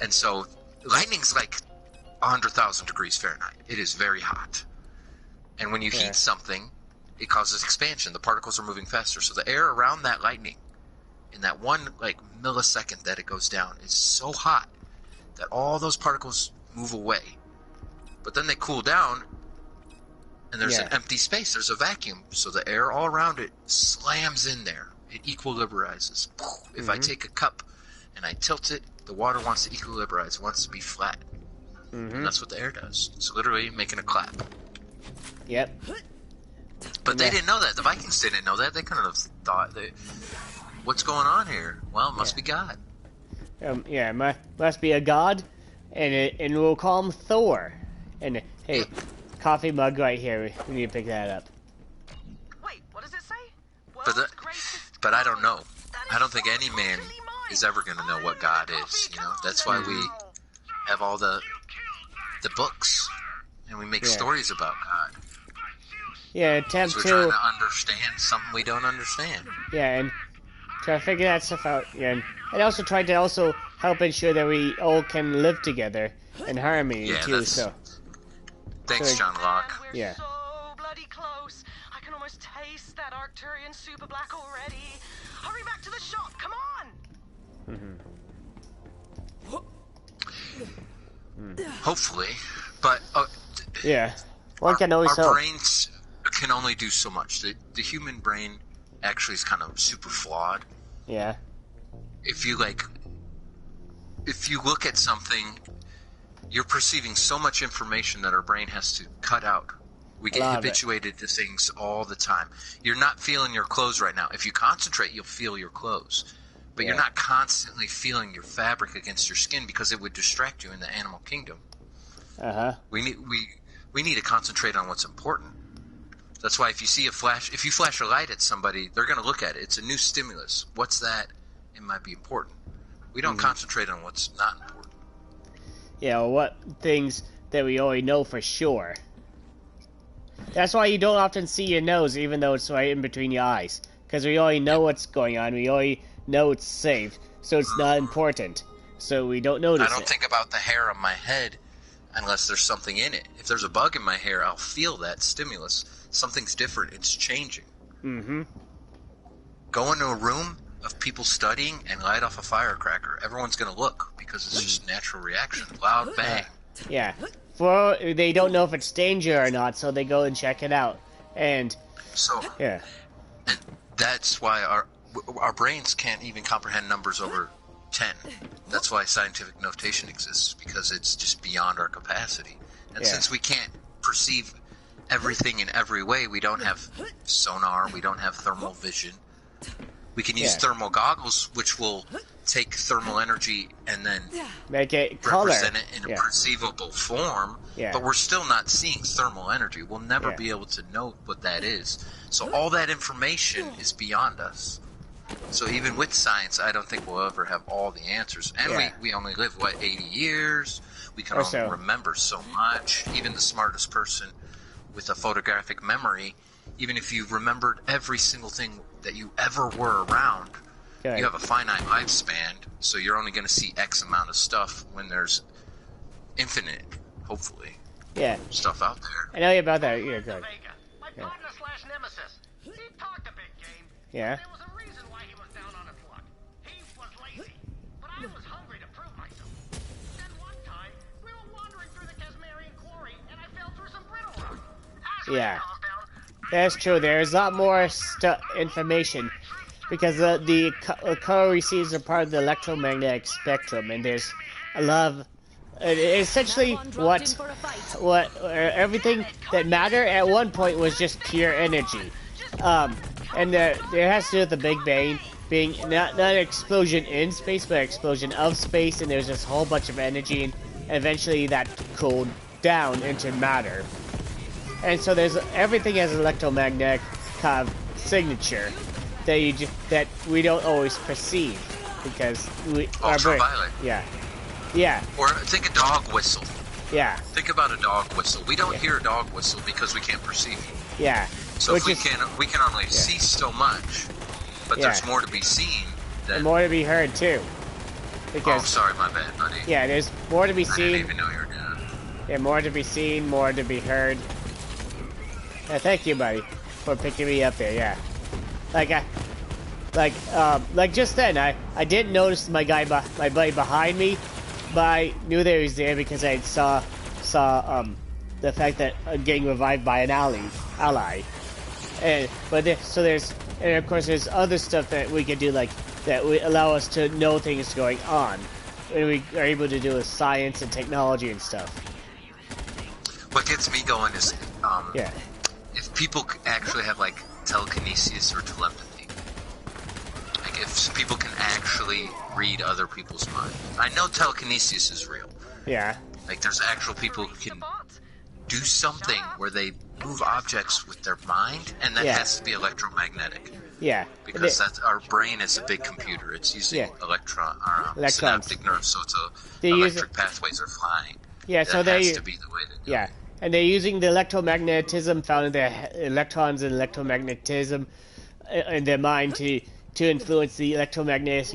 And so lightning's like 100,000 degrees Fahrenheit. It is very hot. And when you heat something, it causes expansion. The particles are moving faster. So the air around that lightning, in that one like millisecond that it goes down, is so hot that all those particles move away. But then they cool down, and there's an empty space. There's a vacuum. So the air all around it slams in there. It equilibrizes. If I take a cup and I tilt it, the water wants to equilibrize. It wants to be flat. And that's what the air does. It's literally making a clap. Yep. But they didn't know that. The Vikings didn't know that. They couldn't have thought, what's going on here? Well, it must be God. Must be a god, and we'll call him Thor. And hey, coffee mug right here. We need to pick that up. Wait, what does it say? But I don't know. I don't think any man is ever going to know what God is. You know, that's why we have all the books, and we make stories about God. Yeah, attempt we're trying to understand something we don't understand. Yeah, and try to figure that stuff out. Yeah, and also try to help ensure that we all can live together in harmony too. So, thanks, John Locke. Yeah. So bloody close. I can almost taste that Arcturian super black already. Hurry back to the shop. Come on. Hopefully, but one can always our hope. brains can only do so much. The human brain actually is kind of super flawed. Yeah. If you look at something, you're perceiving so much information that our brain has to cut out. We get habituated to things all the time. You're not feeling your clothes right now. If you concentrate, you'll feel your clothes. but you're not constantly feeling your fabric against your skin because it would distract you in the animal kingdom. We need to concentrate on what's important. That's why if you flash a light at somebody, they're going to look at it. It's a new stimulus. What's that? It might be important. We don't concentrate on what's not important. Yeah, what things that we already know for sure. That's why you don't often see your nose, even though it's right in between your eyes. Because we already know what's going on. We already know it's safe, so it's not important. So we don't notice it. I don't think about the hair on my head unless there's something in it. If there's a bug in my hair, I'll feel that stimulus. Something's different. It's changing. Go into a room of people studying and light off a firecracker. Everyone's going to look because it's just a natural reaction. Loud bang. Yeah. They don't know if it's danger or not, so they go and check it out. And and that's why our brains can't even comprehend numbers over 10. That's why scientific notation exists, because it's just beyond our capacity. And since we can't perceive everything in every way, we don't have sonar, we don't have thermal vision. We can use thermal goggles, which will take thermal energy and then make it color. Represent it in a perceivable form, but we're still not seeing thermal energy. We'll never be able to know what that is. So all that information is beyond us. So even with science, I don't think we'll ever have all the answers. And we only live, 80 years? We can only remember so much. Even the smartest person with a photographic memory, even if you remembered every single thing that you ever were around, you have a finite lifespan, so you're only going to see X amount of stuff when there's infinite, hopefully, stuff out there. I know you about that. Yeah, good. My partner slash nemesis. He talked a big game. Yeah. There was a reason why he was down on his luck. He was lazy, but I was hungry to prove myself. Then one time, we were wandering through the Casmarian quarry, and I fell through some brittle rock. Yeah. That's true. There's a lot more information because the color receives are part of the electromagnetic spectrum, and there's a lot of essentially what everything that mattered at one point was just pure energy, and it has to do with the Big Bang being not an explosion in space, but an explosion of space, and there's this whole bunch of energy, and eventually that cooled down into matter. And so there's everything has an electromagnetic kind of signature that we don't always perceive because ultraviolet. Yeah. Or think a dog whistle. Yeah. Think about a dog whistle. We don't hear a dog whistle because we can't perceive it. Yeah. So if we can only see so much, but there's more to be seen. And more to be heard too. Because, sorry, my bad, buddy. Yeah, there's more to be seen. I didn't even know you were dead. Yeah, more to be seen, more to be heard. Yeah, thank you, buddy, for picking me up there. Yeah, like just then, I didn't notice my buddy behind me, but I knew that he was there because I saw the fact that I'm getting revived by an ally, and of course there's other stuff that we can do that would allow us to know things going on, and we are able to do with science and technology and stuff. What gets me going is if people actually have telekinesis or telepathy, if people can actually read other people's minds. I know telekinesis is real. Yeah. There's actual people who can do something where they move objects with their mind, and that has to be electromagnetic. Yeah. Because our brain is a big computer. It's using synaptic nerves, so electric pathways are flying. Yeah, so that has to be the way to do it. And they're using the electromagnetism found in their electrons and electromagnetism in their mind to influence the electromagnetic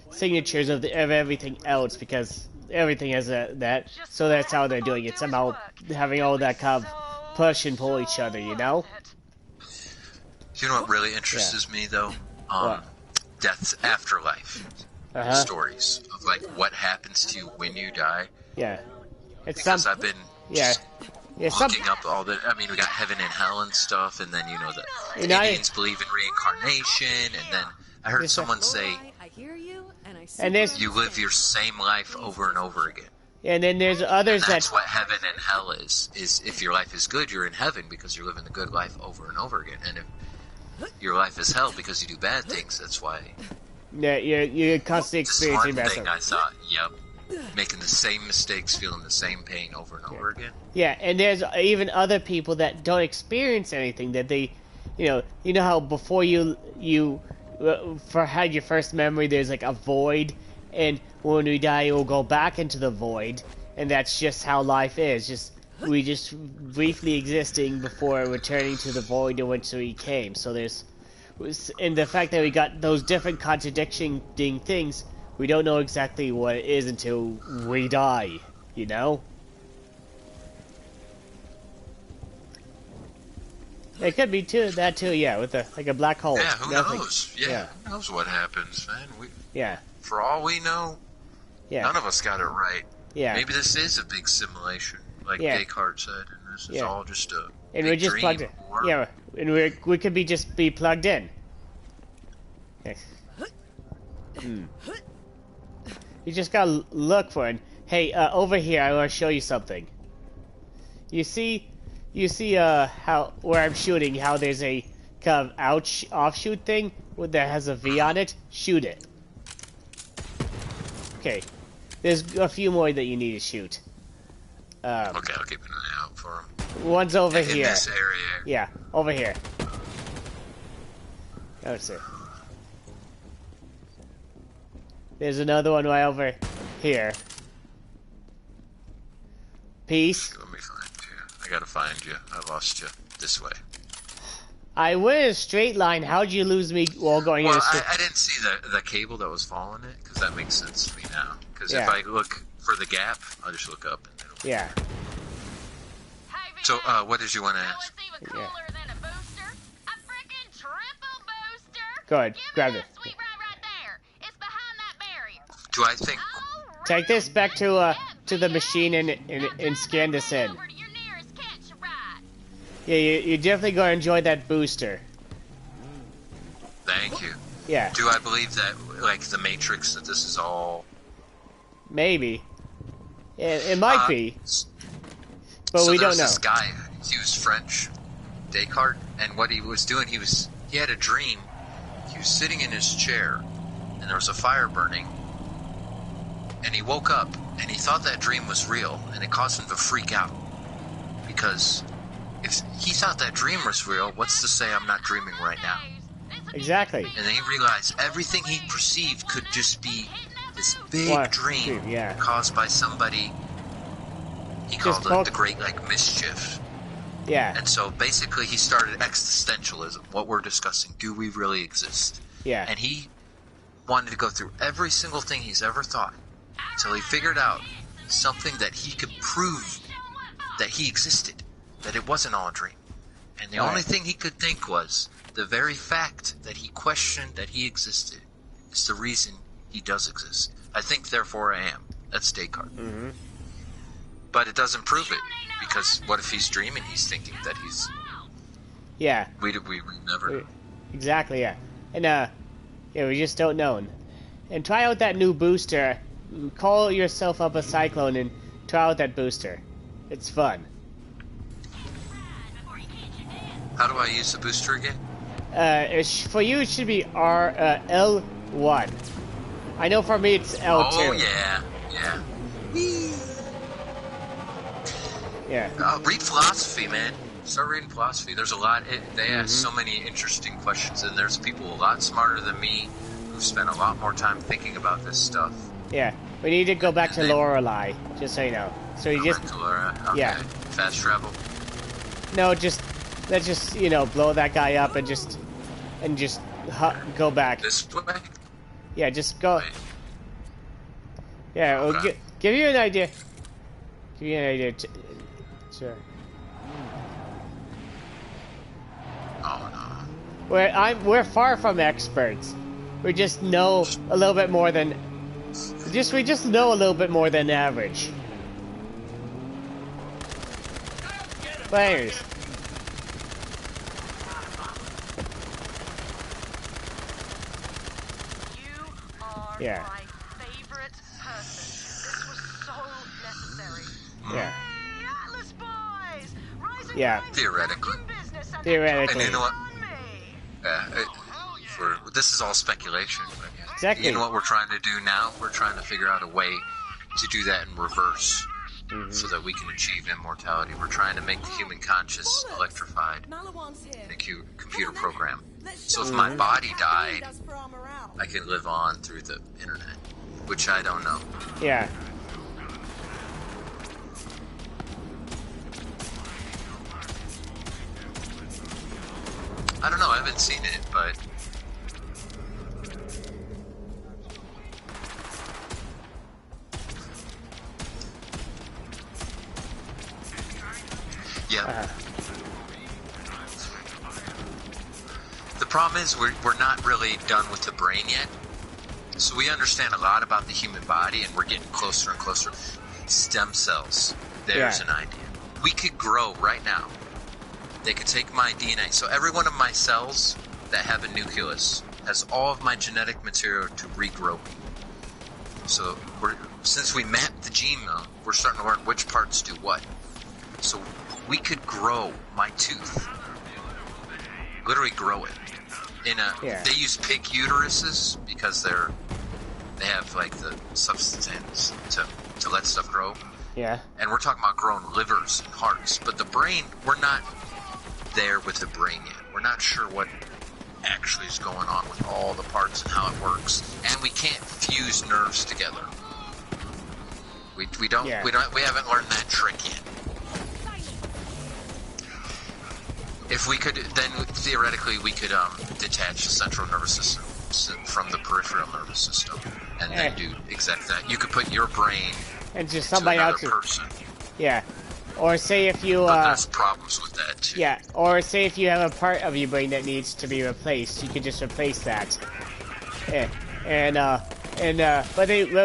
signatures of everything else, because everything has that. So that's how they're doing it. Somehow having all that kind of push and pull each other, you know? You know what really interests me though? Death's afterlife. Stories of like what happens to you when you die. Yeah, it's because I've been looking up all the. I mean, we got heaven and hell and stuff, and then you know the Indians believe in reincarnation, and then I heard someone say, I hear you, and I see and you live your same life over and over again. And then there's others that's what heaven and hell is if your life is good, you're in heaven because you're living the good life over and over again. And if your life is hell because you do bad things. That's why. Yeah, you're constantly Just experiencing one bad thing stuff. I thought. Yep. Making the same mistakes, feeling the same pain over and over again. Yeah, and there's even other people that don't experience anything that they, you know how before you had your first memory, there's like a void, and when we die, we'll go back into the void, and that's just how life is. We just briefly existing before returning to the void in which we came. So and the fact that we got those different contradicting things, we don't know exactly what it is until we die. You know. It could be that too, yeah, with like a black hole. Yeah, who knows? Yeah, who knows what happens, man? Yeah. For all we know, none of us got it right. Yeah. Maybe this is a big simulation, like Descartes said, and this is all just a and we're just plugged in. Yeah, and we could be plugged in. Okay. You just gotta look for it. Hey, over here, I want to show you something. You see how where I'm shooting, how there's a kind of offshoot thing that has a V on it? Shoot it. Okay. There's a few more that you need to shoot. Okay, I'll keep an eye out for them. One's over in here. This area. Yeah, over here. That's it. There's another one right over here. Peace. Let me find you. I gotta find you. I lost you. This way. I went in a straight line. How'd you lose me while going in a straight? I didn't see the cable that was following it, because that makes sense to me now. Because if I look for the gap, I'll just look up. And it'll... Yeah. So, what did you want to ask? Yeah. Go ahead, grab it. Do I think... Take this back to the machine and scan this in. Yeah, you're definitely going to enjoy that booster. Thank you. Yeah. Do I believe that, like the Matrix, that this is all... Maybe. It might be. But so we don't know. This guy, he was French, Descartes, and what he was doing, he had a dream. He was sitting in his chair, and there was a fire burning, and he woke up, and he thought that dream was real, and it caused him to freak out. Because if he thought that dream was real, what's to say I'm not dreaming right now? Exactly. And then he realized everything he perceived could just be this big dream caused by somebody he called it the great, like, mischief. Yeah. And so basically he started existentialism, what we're discussing. Do we really exist? Yeah. And he wanted to go through every single thing he's ever thought until he figured out something that he could prove that he existed, that it wasn't all a dream. And the only thing he could think was the very fact that he questioned that he existed is the reason he does exist. I think, therefore I am. That's Descartes. Mm-hmm. But it doesn't prove it, because what if he's dreaming? He's thinking that he's... Yeah. We never know. Exactly, yeah. And, yeah, we just don't know. And try out that new booster. Call yourself up a Cyclone and try out that booster. It's fun. How do I use the booster again? For you, it should be L1. I know for me it's L2. Oh, yeah. Yeah. Yeah. Read philosophy, man. Start reading philosophy. There's a lot. They ask so many interesting questions, and there's people a lot smarter than me who've spent a lot more time thinking about this stuff. Yeah. We need to go back to Lorelei, just so you know. So you just... Back to Lorelei? Okay. Yeah. Fast travel? No, let's just, blow that guy up and just go back. This way? Yeah, just go. Wait. Yeah, we'll give you an idea. Give you an idea. Sure. Oh no. We're far from experts. We just know a little bit more than. We just know a little bit more than average. But anyways. Yeah. My favorite person. This was so necessary. Yeah. Hey, Atlas boys! Rise and Yeah. grind Theoretically. business and Theoretically. And you know what? This is all speculation. But Exactly. You know what we're trying to do now? We're trying to figure out a way to do that in reverse, so that we can achieve immortality. We're trying to make the human conscious electrified in a computer program. So if my body died, I could live on through the internet, which I don't know. Yeah. I don't know, I haven't seen it, but... Yeah. The problem is we're not really done with the brain yet. So we understand a lot about the human body, and we're getting closer and closer. Stem cells. There's an idea. We could grow right now. They could take my DNA. So every one of my cells that have a nucleus has all of my genetic material to regrow me. So since we mapped the genome, we're starting to learn which parts do what. So we could grow my tooth. Literally grow it. They use pig uteruses because they have like the substance to let stuff grow. Yeah. And we're talking about growing livers and hearts, but the brain, we're not there with the brain yet. We're not sure what actually is going on with all the parts and how it works, and we can't fuse nerves together. We haven't learned that trick yet. If we could, then theoretically we could detach the central nervous system from the peripheral nervous system, and then do exactly that. You could put your brain and just somebody to else. another person. Yeah. Or say if you But there's problems with that too. Yeah. Or say if you have a part of your brain that needs to be replaced, you could just replace that. But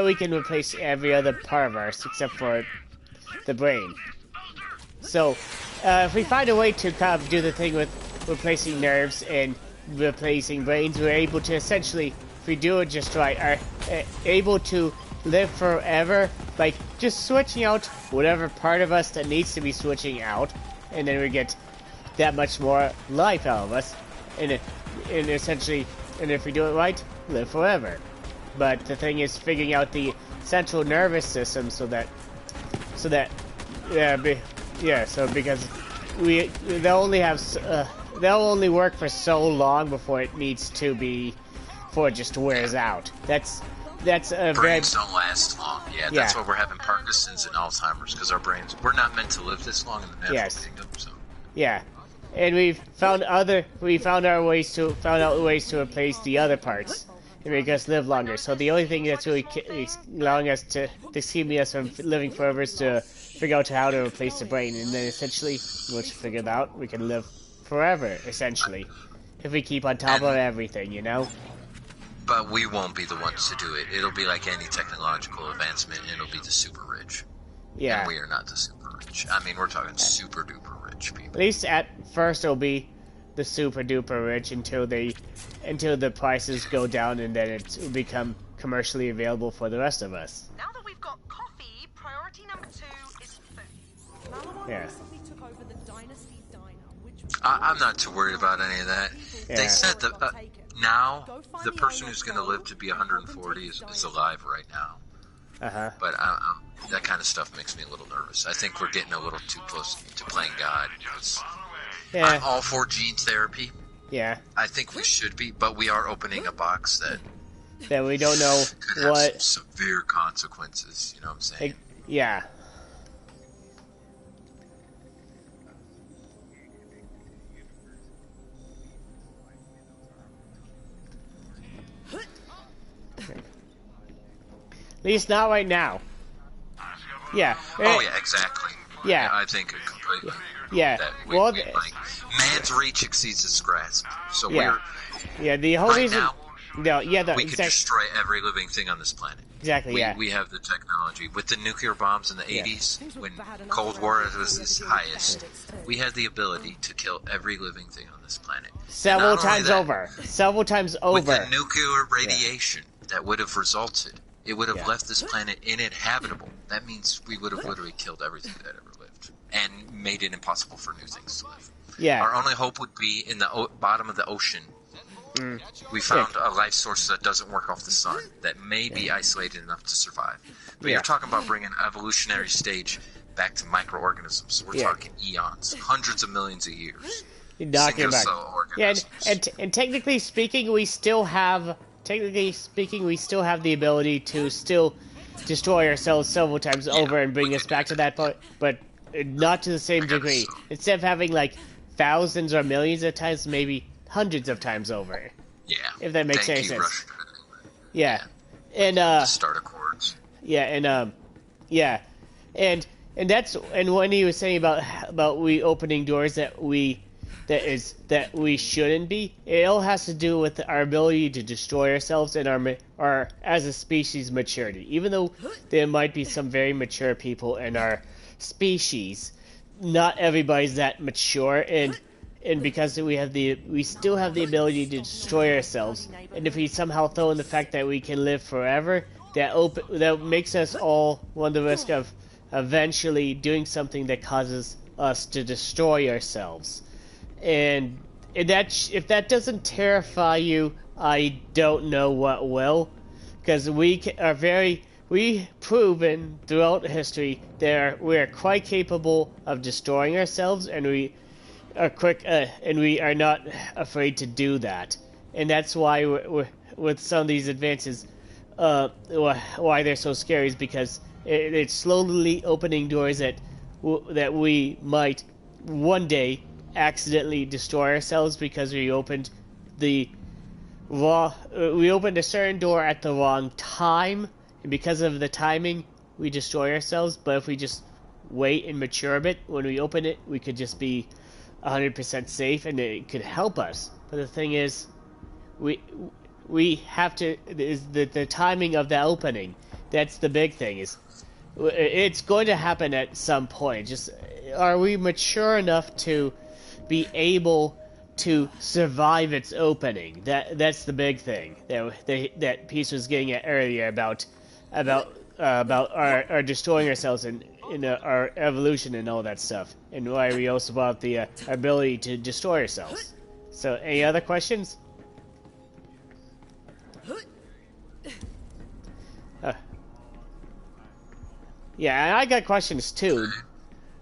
we can replace every other part of ours except for the brain. So, if we find a way to kind of do the thing with replacing nerves and replacing brains, we're able to essentially, if we do it just right, are able to live forever by just switching out whatever part of us that needs to be switching out, and then we get that much more life out of us, and essentially, and if we do it right, live forever. But the thing is figuring out the central nervous system so because they'll only work for so long before it needs to be, before it just wears out. That's a brains don't last long. Yeah, that's why we're having Parkinson's and Alzheimer's, because we're not meant to live this long in the natural kingdom. So yeah, and we found ways to replace the other parts and make us live longer. So the only thing that's really allowing us to keep us from living forever is to figure out how to replace the brain, and then essentially, once we figure it out, we can live forever, essentially, if we keep on top of everything, you know? But we won't be the ones to do it. It'll be like any technological advancement, and it'll be the super rich. Yeah. And we are not the super rich. I mean, we're talking super duper rich people. At least at first it'll be the super duper rich until the prices go down, and then it will become commercially available for the rest of us. Now that we've got coffee, priority number 2 is food. Yeah. I'm not too worried about any of that. Yeah. They said that now the person who's going to live to be 140 is alive right now. Uh-huh. But that kind of stuff makes me a little nervous. I think we're getting a little too close to playing God. I'm all for gene therapy. Yeah. I think we should be, but we are opening a box that we don't know could have some severe consequences. You know what I'm saying? Yeah. At least not right now. Yeah. Oh yeah, exactly. Yeah. I think it completely. Yeah. Man's reach exceeds its grasp. So the whole reason. We could destroy every living thing on this planet. Exactly. We have the technology with the nuclear bombs in the 80s when Cold War was its highest. We had the ability to kill every living thing on this planet. Several times over. With the nuclear radiation that would have resulted, it would have left this planet uninhabitable. That means we would have literally killed everything that ever lived and made it impossible for new things to live. Yeah. Our only hope would be in the bottom of the ocean We found a life source that doesn't work off the sun, that may be isolated enough to survive. But you're talking about bringing evolutionary stage back to microorganisms. We're talking eons, hundreds of millions of years. Knocking back. Yeah, And technically speaking, we still have the ability to still destroy ourselves several times over and bring us back to that point, but not to the same degree. Instead of having like thousands or millions of times, maybe hundreds of times over. Yeah. If that makes any sense. Rush. Yeah. And starter chords. Yeah, and when he was saying about we opening doors that we shouldn't be, it all has to do with our ability to destroy ourselves and our as a species maturity. Even though there might be some very mature people in our species, not everybody's that mature, and because we still have the ability to destroy ourselves, and if we somehow throw in the fact that we can live forever, that makes us all run the risk of eventually doing something that causes us to destroy ourselves. And if that doesn't terrify you, I don't know what will, because we've proven throughout history that we are quite capable of destroying ourselves, and we are not afraid to do that. And that's why with some of these advances, why they're so scary is because it's slowly opening doors that we might one day accidentally destroy ourselves because we opened a certain door at the wrong time, and because of the timing we destroy ourselves. But if we just wait and mature a bit, when we open it we could just be 100% safe, and it could help us. But the thing is, we have to, is the timing of the opening. That's the big thing. It's going to happen at some point. Just, are we mature enough to be able to survive its opening? That's the big thing that Peace was getting at earlier about our destroying ourselves and in our evolution and all that stuff, and why we also brought the ability to destroy ourselves. So, any other questions? Yeah, and I got questions too.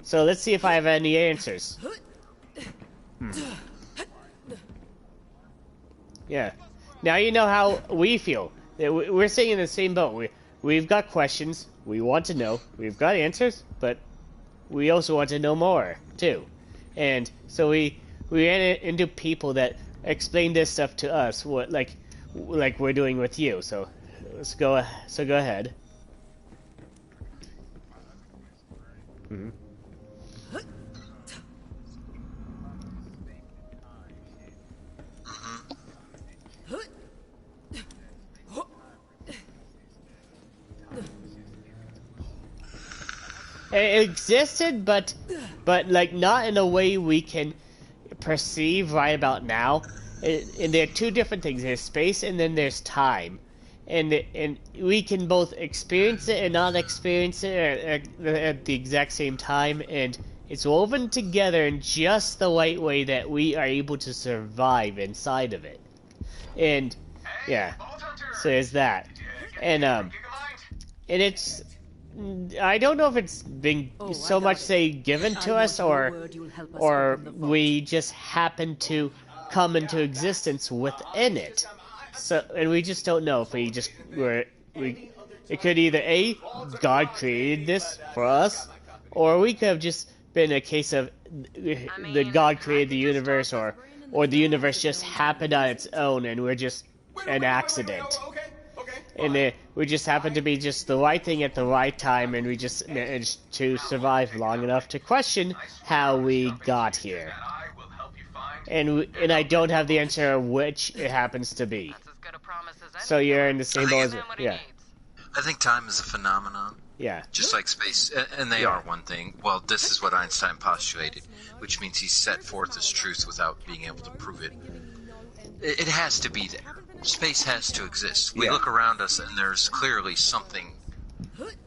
So let's see if I have any answers. Yeah. Now you know how we feel. We're sitting in the same boat. We've got questions. We want to know. We've got answers, but we also want to know more too. And so we ran into people that explain this stuff to us, like we're doing with you. So go ahead. Mm-hmm. It existed, but like not in a way we can perceive right about now. And there are two different things. There's space, and then there's time. And we can both experience it and not experience it at the exact same time, and it's woven together in just the right way that we are able to survive inside of it. And yeah, so there's that. And it's, I don't know if it's been so much, say, given to us, or we just happen to come into existence within it. So, and we just don't know if it could either A, God created this for us, or we could have just been a case of the God created the universe, or the universe just happened on its own and we're just an accident. And we just happened to be just the right thing at the right time, and we just managed to survive long enough to question how we got here. And I don't have the answer of which it happens to be. So you're in the same boat as it. Yeah. I think time is a phenomenon. Yeah. Just like space, and they are one thing. Well, this is what Einstein postulated, which means he set forth his truth without being able to prove it. It has to be there. Space has to exist. We look around us, and there's clearly something.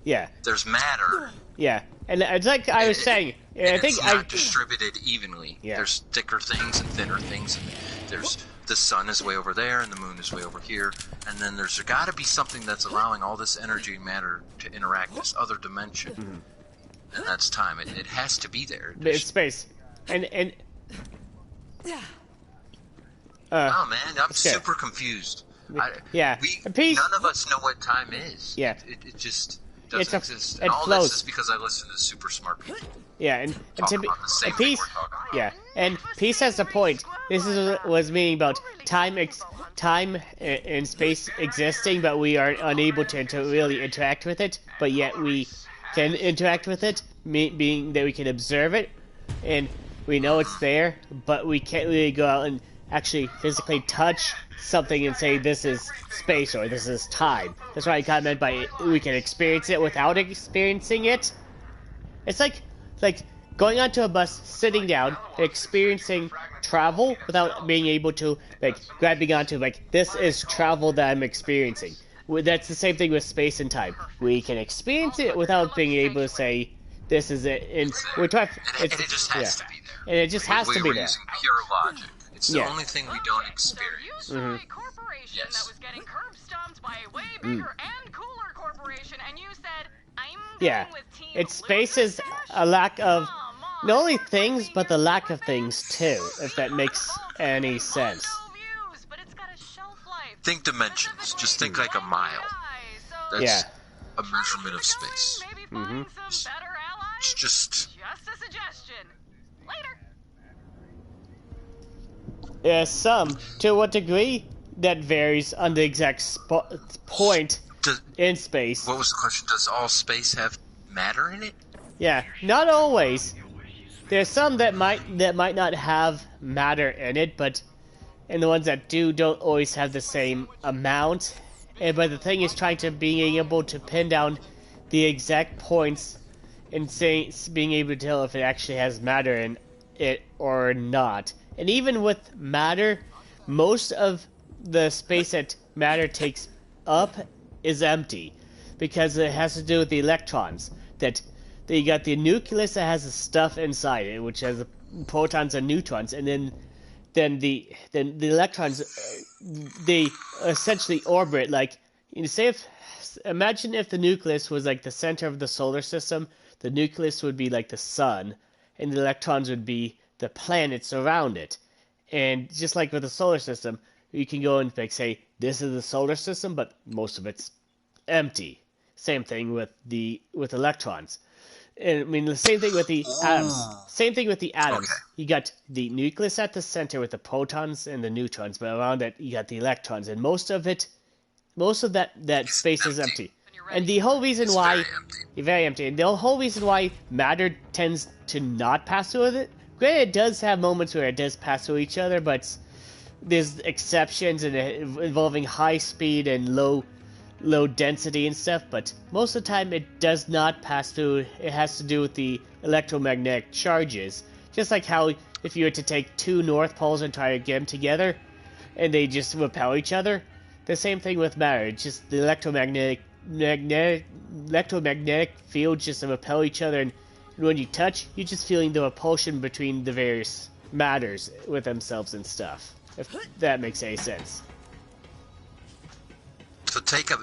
Yeah. There's matter. Yeah, and it's like I was saying, I think it's not distributed evenly. Yeah. There's thicker things and thinner things, and there's the sun is way over there and the moon is way over here, and then there's got to be something that's allowing all this energy and matter to interact, this other dimension, and that's time. It has to be there. It's space, and oh man, I'm super confused. Yeah, none of us know what time is. Yeah, it just doesn't exist. And it all flows. this is because I listen to super smart people. Yeah, and Peace. And Peace has a point. This was meaning about time and space existing, but we are unable to really interact with it. But yet we can interact with it, being that we can observe it, and we know it's there, but we can't really go out and actually physically touch something and say this is space or this is time. That's what I kind of meant by we can experience it without experiencing it. It's like going onto a bus, sitting down, experiencing travel without being able to grabbing onto this is travel that I'm experiencing. That's the same thing with space and time. We can experience it without being able to say this is it. And we're talking. And it just has to be there. And it just has to be we're there. Using pure logic. It's the only thing we don't experience. A corporation that was getting curb stomped by a way bigger and cooler corporation, and you said, I'm going with Team It's space is a lack of not only things, but the lack of things too, if that makes any sense. Think dimensions. Just think like a mile. That's a measurement of space. It's just a suggestion. Later. Yeah, some. To what degree? That varies on the exact point in space. What was the question? Does all space have matter in it? Yeah, not always. There's some that might not have matter in it, but and the ones that don't always have the same amount. But the thing is being able to pin down the exact points and being able to tell if it actually has matter in it or not. And even with matter, most of the space that matter takes up is empty, because it has to do with the electrons. That you got the nucleus that has the stuff inside it, which has the protons and neutrons, and then the electrons, they essentially orbit imagine if the nucleus was like the center of the solar system. The nucleus would be like the sun, and the electrons would be the planets around it. And just like with the solar system, you can go and say this is the solar system, but most of it's empty. Same thing with electrons. And I mean the same thing with the atoms. Same thing with the atoms. Okay. You got the nucleus at the center with the protons and the neutrons, but around it you got the electrons, and most of that space is empty. And the whole reason why very empty. And the whole reason why matter tends to not pass through it. Granted, it does have moments where it does pass through each other, but there's exceptions involving high speed and low density and stuff. But most of the time, it does not pass through. It has to do with the electromagnetic charges. Just like how if you were to take two north poles and try to get them together, and they just repel each other. The same thing with matter. It's just the electromagnetic fields just repel each other, and when you touch, you're just feeling the repulsion between the various matters with themselves and stuff. If that makes any sense. So take a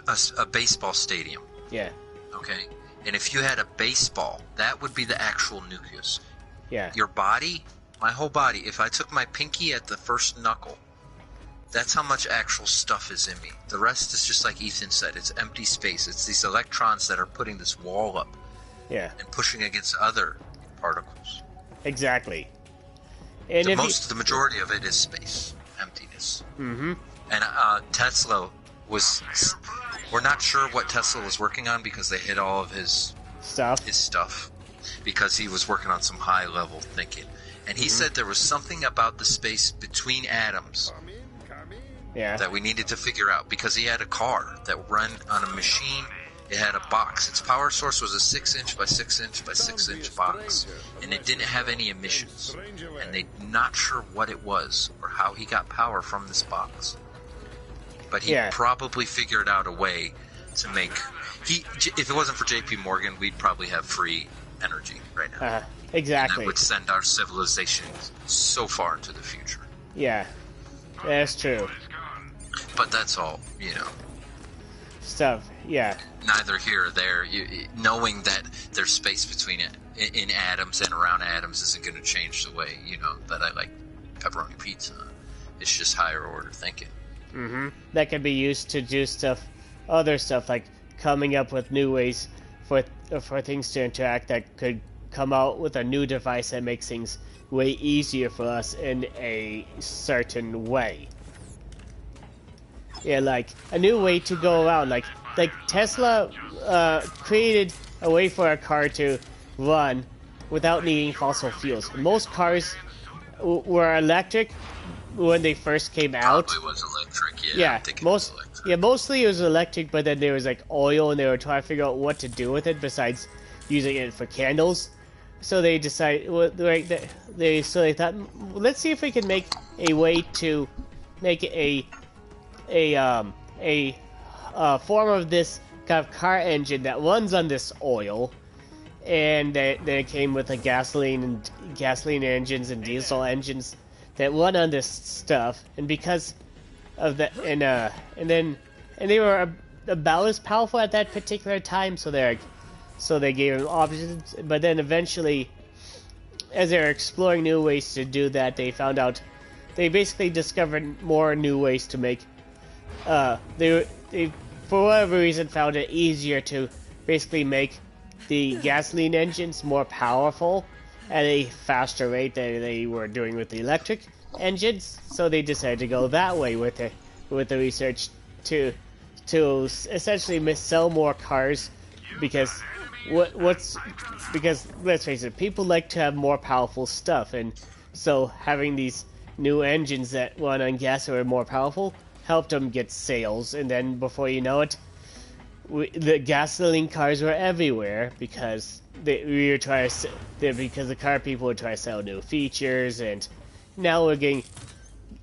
baseball stadium. Yeah. Okay? And if you had a baseball, that would be the actual nucleus. Yeah. Your body, my whole body, if I took my pinky at the first knuckle, that's how much actual stuff is in me. The rest is just like Ethan said, it's empty space. It's these electrons that are putting this wall up. Yeah. And pushing against other particles. Exactly. And the majority of it is space, emptiness. Mm-hmm. And Tesla we're not sure what Tesla was working on because they hid all of his stuff because he was working on some high level thinking. And he said there was something about the space between atoms that we needed to figure out, because he had a car that ran on a machine. It had a box. Its power source was a 6-inch by 6-inch by 6-inch box, and it didn't have any emissions. And they're not sure what it was or how he got power from this box. But he probably figured out a way to make... If it wasn't for J.P. Morgan, we'd probably have free energy right now. Exactly. And that would send our civilization so far into the future. Yeah. That's true. But that's all, you know. Stuff, yeah. Neither here or there. Knowing that there's space between it in atoms and around atoms isn't going to change the way, you know, that I like pepperoni pizza. It's just higher order thinking. Mm-hmm. That can be used to do stuff, other stuff, like coming up with new ways for things to interact that could come out with a new device that makes things way easier for us in a certain way. Yeah, like a new way to go around. Like Tesla created a way for a car to run without needing fossil fuels. Most cars were electric when they first came out. Probably was electric, yeah. Mostly it was electric, but then there was like oil, and they were trying to figure out what to do with it besides using it for candles. So they decided, they thought, let's see if we can make a way to make a form of this kind of car engine that runs on this oil, and they came with a gasoline engines and diesel engines that run on this stuff. And because of that, and they were about as powerful at that particular time, so they gave them options. But then eventually, as they were exploring new ways to do that, they found out they basically discovered more new ways to make. They for whatever reason found it easier to basically make the gasoline engines more powerful at a faster rate than they were doing with the electric engines. So they decided to go that way with the research to essentially sell more cars, because because let's face it, people like to have more powerful stuff, and so having these new engines that run on gas or are more powerful helped them get sales. And then before you know it, the gasoline cars were everywhere because because the car people would try to sell new features, and now we're getting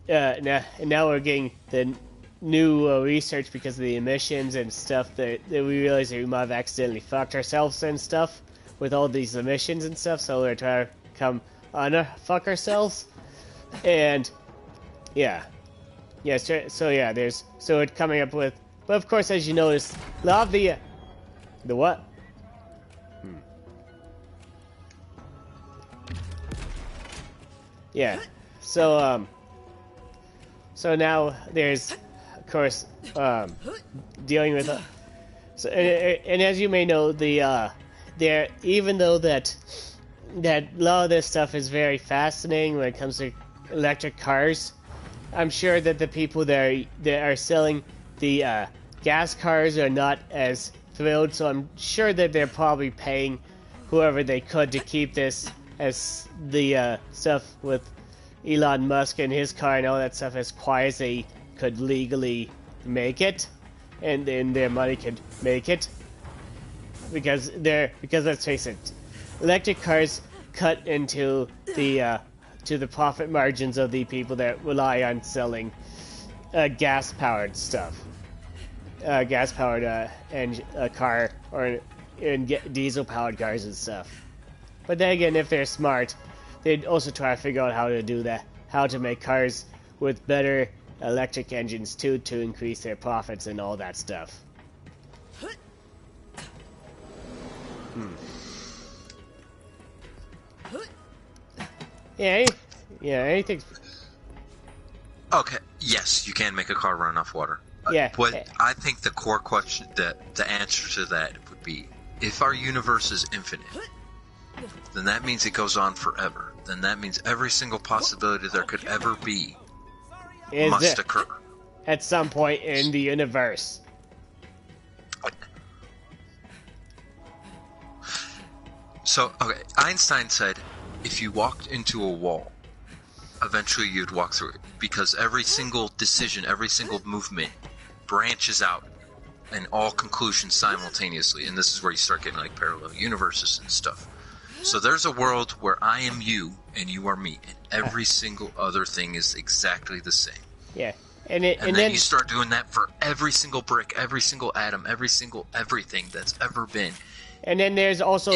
the new research because of the emissions and stuff that we realized that we might have accidentally fucked ourselves and stuff with all these emissions and stuff, so we're trying to come fuck ourselves. And so it's coming up with, but of course, as you notice, a lot of the what? Yeah, so now there's, of course, dealing with, and as you may know, even though that a lot of this stuff is very fascinating when it comes to electric cars, I'm sure that the people that are selling the gas cars are not as thrilled. So I'm sure that they're probably paying whoever they could to keep this as the stuff with Elon Musk and his car and all that stuff as quiet as they could legally make it, and then their money could make it. Because let's face it, electric cars cut into the to the profit margins of the people that rely on selling gas-powered stuff, gas-powered car or diesel-powered cars and stuff. But then again, if they're smart, they'd also try to figure out how to do that, how to make cars with better electric engines too, to increase their profits and all that stuff. Anything. Okay, yes, you can make a car run off water. Yeah. But I think the core question, the answer to that would be, if our universe is infinite, then that means it goes on forever. Then that means every single possibility there could ever be must occur at some point in the universe. So, okay, Einstein said, if you walked into a wall, eventually you'd walk through it, because every single decision, every single movement branches out and all conclusions simultaneously, and this is where you start getting like parallel universes and stuff. So there's a world where I am you and you are me, and every single other thing is exactly the same. Yeah. And then you start doing that for every single brick, every single atom, every single everything that's ever been. And then there's also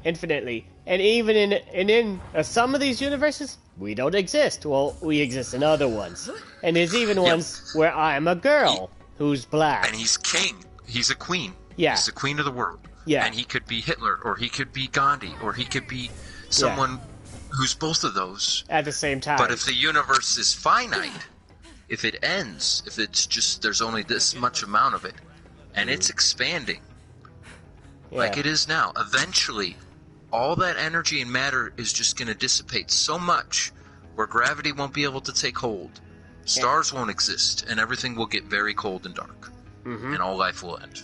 infinitely. And even in some of these universes, we don't exist. Well, we exist in other ones. And there's even ones where I'm a girl who's black. And he's king. He's a queen. Yeah. He's the queen of the world. Yeah. And he could be Hitler, or he could be Gandhi, or he could be someone who's both of those. At the same time. But if the universe is finite, if it ends, if it's just, there's only this much amount of it, and it's expanding, like it is now, eventually, all that energy and matter is just going to dissipate so much where gravity won't be able to take hold, stars won't exist, and everything will get very cold and dark, and all life will end.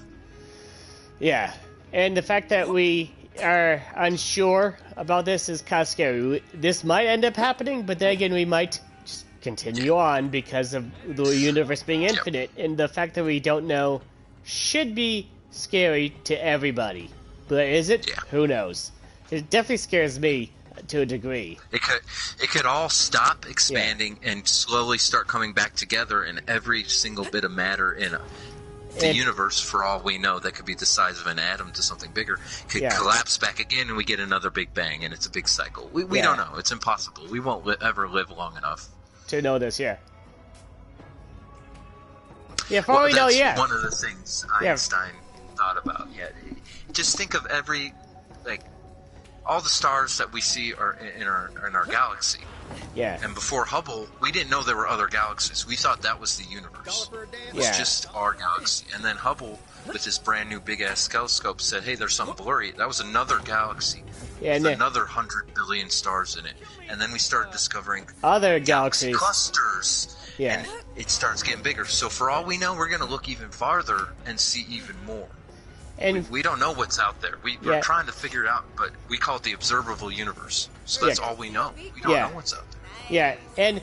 Yeah, and the fact that we are unsure about this is kind of scary. This might end up happening, but then again, we might just continue on because of the universe being infinite, and the fact that we don't know should be scary to everybody. But is it? Yeah. Who knows? It definitely scares me to a degree. It could all stop expanding and slowly start coming back together, and every single bit of matter in the universe, for all we know, that could be the size of an atom to something bigger, could collapse back again, and we get another big bang, and it's a big cycle. We don't know. It's impossible. We won't ever live long enough to know this. Yeah, for all we know, one of the things Einstein thought about. Yeah, just think of all the stars that we see are in our galaxy. Yeah. And before Hubble, we didn't know there were other galaxies. We thought that was the universe. It was just our galaxy. And then Hubble, with his brand new big-ass telescope, said, hey, there's something blurry. That was another galaxy. Yeah, with another 100 billion stars in it. And then we started discovering other galaxies. Clusters. Yeah. And it starts getting bigger. So for all we know, we're going to look even farther and see even more. And we don't know what's out there. We're trying to figure it out, but we call it the observable universe. So that's all we know. We don't know what's out there. Yeah, and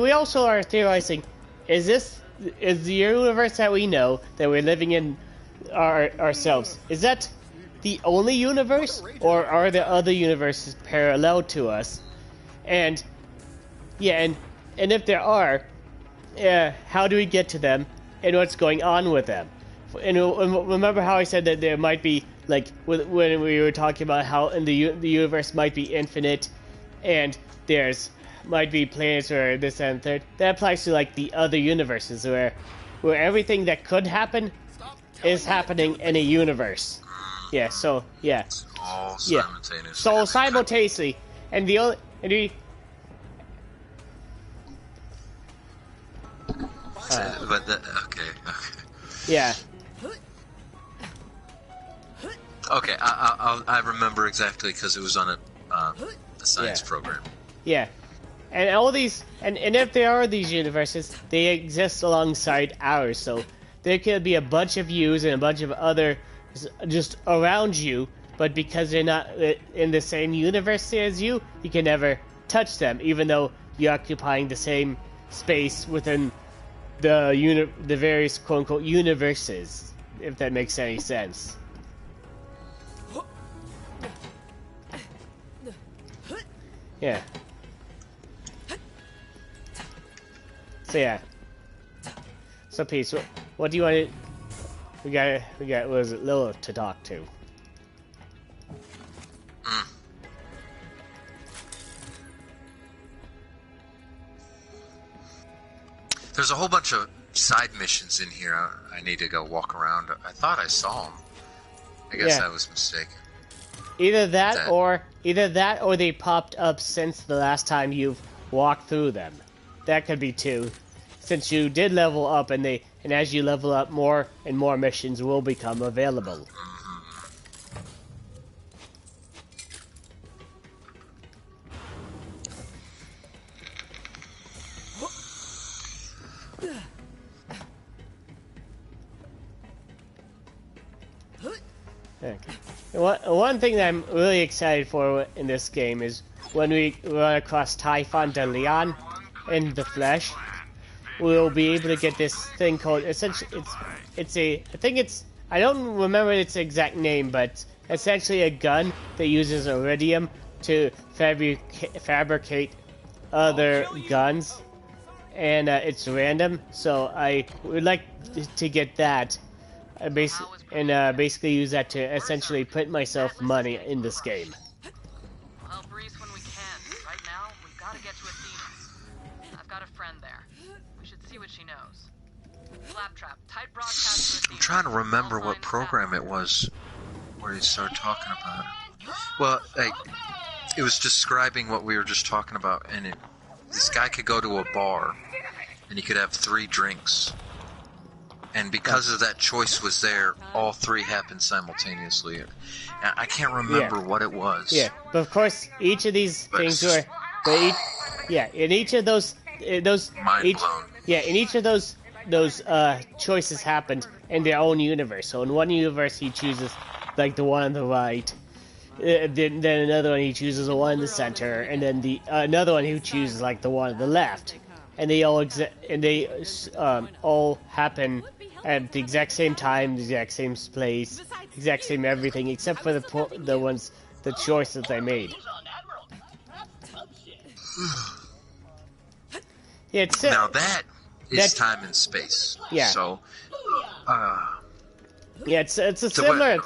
we also are theorizing: is the universe that we know that we're living in ourselves? Is that the only universe, or are there other universes parallel to us? And and if there are, how do we get to them, and what's going on with them? And remember how I said that there might be, like, when we were talking about how the universe might be infinite, and might be planets or this and third. That applies to, like, the other universes where everything that could happen is happening in a universe. Yeah. So all simultaneously. So simultaneously, and okay. Yeah. Okay, I remember exactly because it was on a science program. Yeah, and all these, and if there are these universes, they exist alongside ours. So there could be a bunch of yous and a bunch of other just around you, but because they're not in the same universe as you, you can never touch them, even though you're occupying the same space within the various quote-unquote universes, if that makes any sense. Yeah. So Peace, what do you want to... We got what was it, Lilith to talk to. There's a whole bunch of side missions in here. I need to go walk around. I thought I saw them. I guess I was mistaken. Either that or they popped up since the last time you've walked through them. That could be too. Since you did level up, and as you level up, more and more missions will become available. Okay. One thing that I'm really excited for in this game is when we run across Typhon de Leon in the flesh, we'll be able to get this thing called, essentially, I don't remember its exact name, but essentially a gun that uses iridium to fabricate other guns, and it's random, so I would like to get that. Basically use that to essentially put myself money in this game. We'll help Reese when we can. Right now, we've got Claptrap, type broadcast to I'm trying to remember what program it was where he started talking about it. Well, like, it was describing what we were just talking about, and this guy could go to a bar, and he could have 3 drinks. And because of that choice was there, all 3 happened simultaneously. I can't remember what it was. Yeah, but of course, each of these things were... in each of those... Mind blown. Yeah, in each of those choices happened in their own universe. So in one universe, he chooses, like, the one on the right. Then another one, he chooses the one in the center. And then another one, he chooses, like, the one on the left. And they all all happen at the exact same time, the exact same place, exact same everything, except for the choice that they made. Yeah, now that is time and space. Yeah. So, yeah, it's a similar.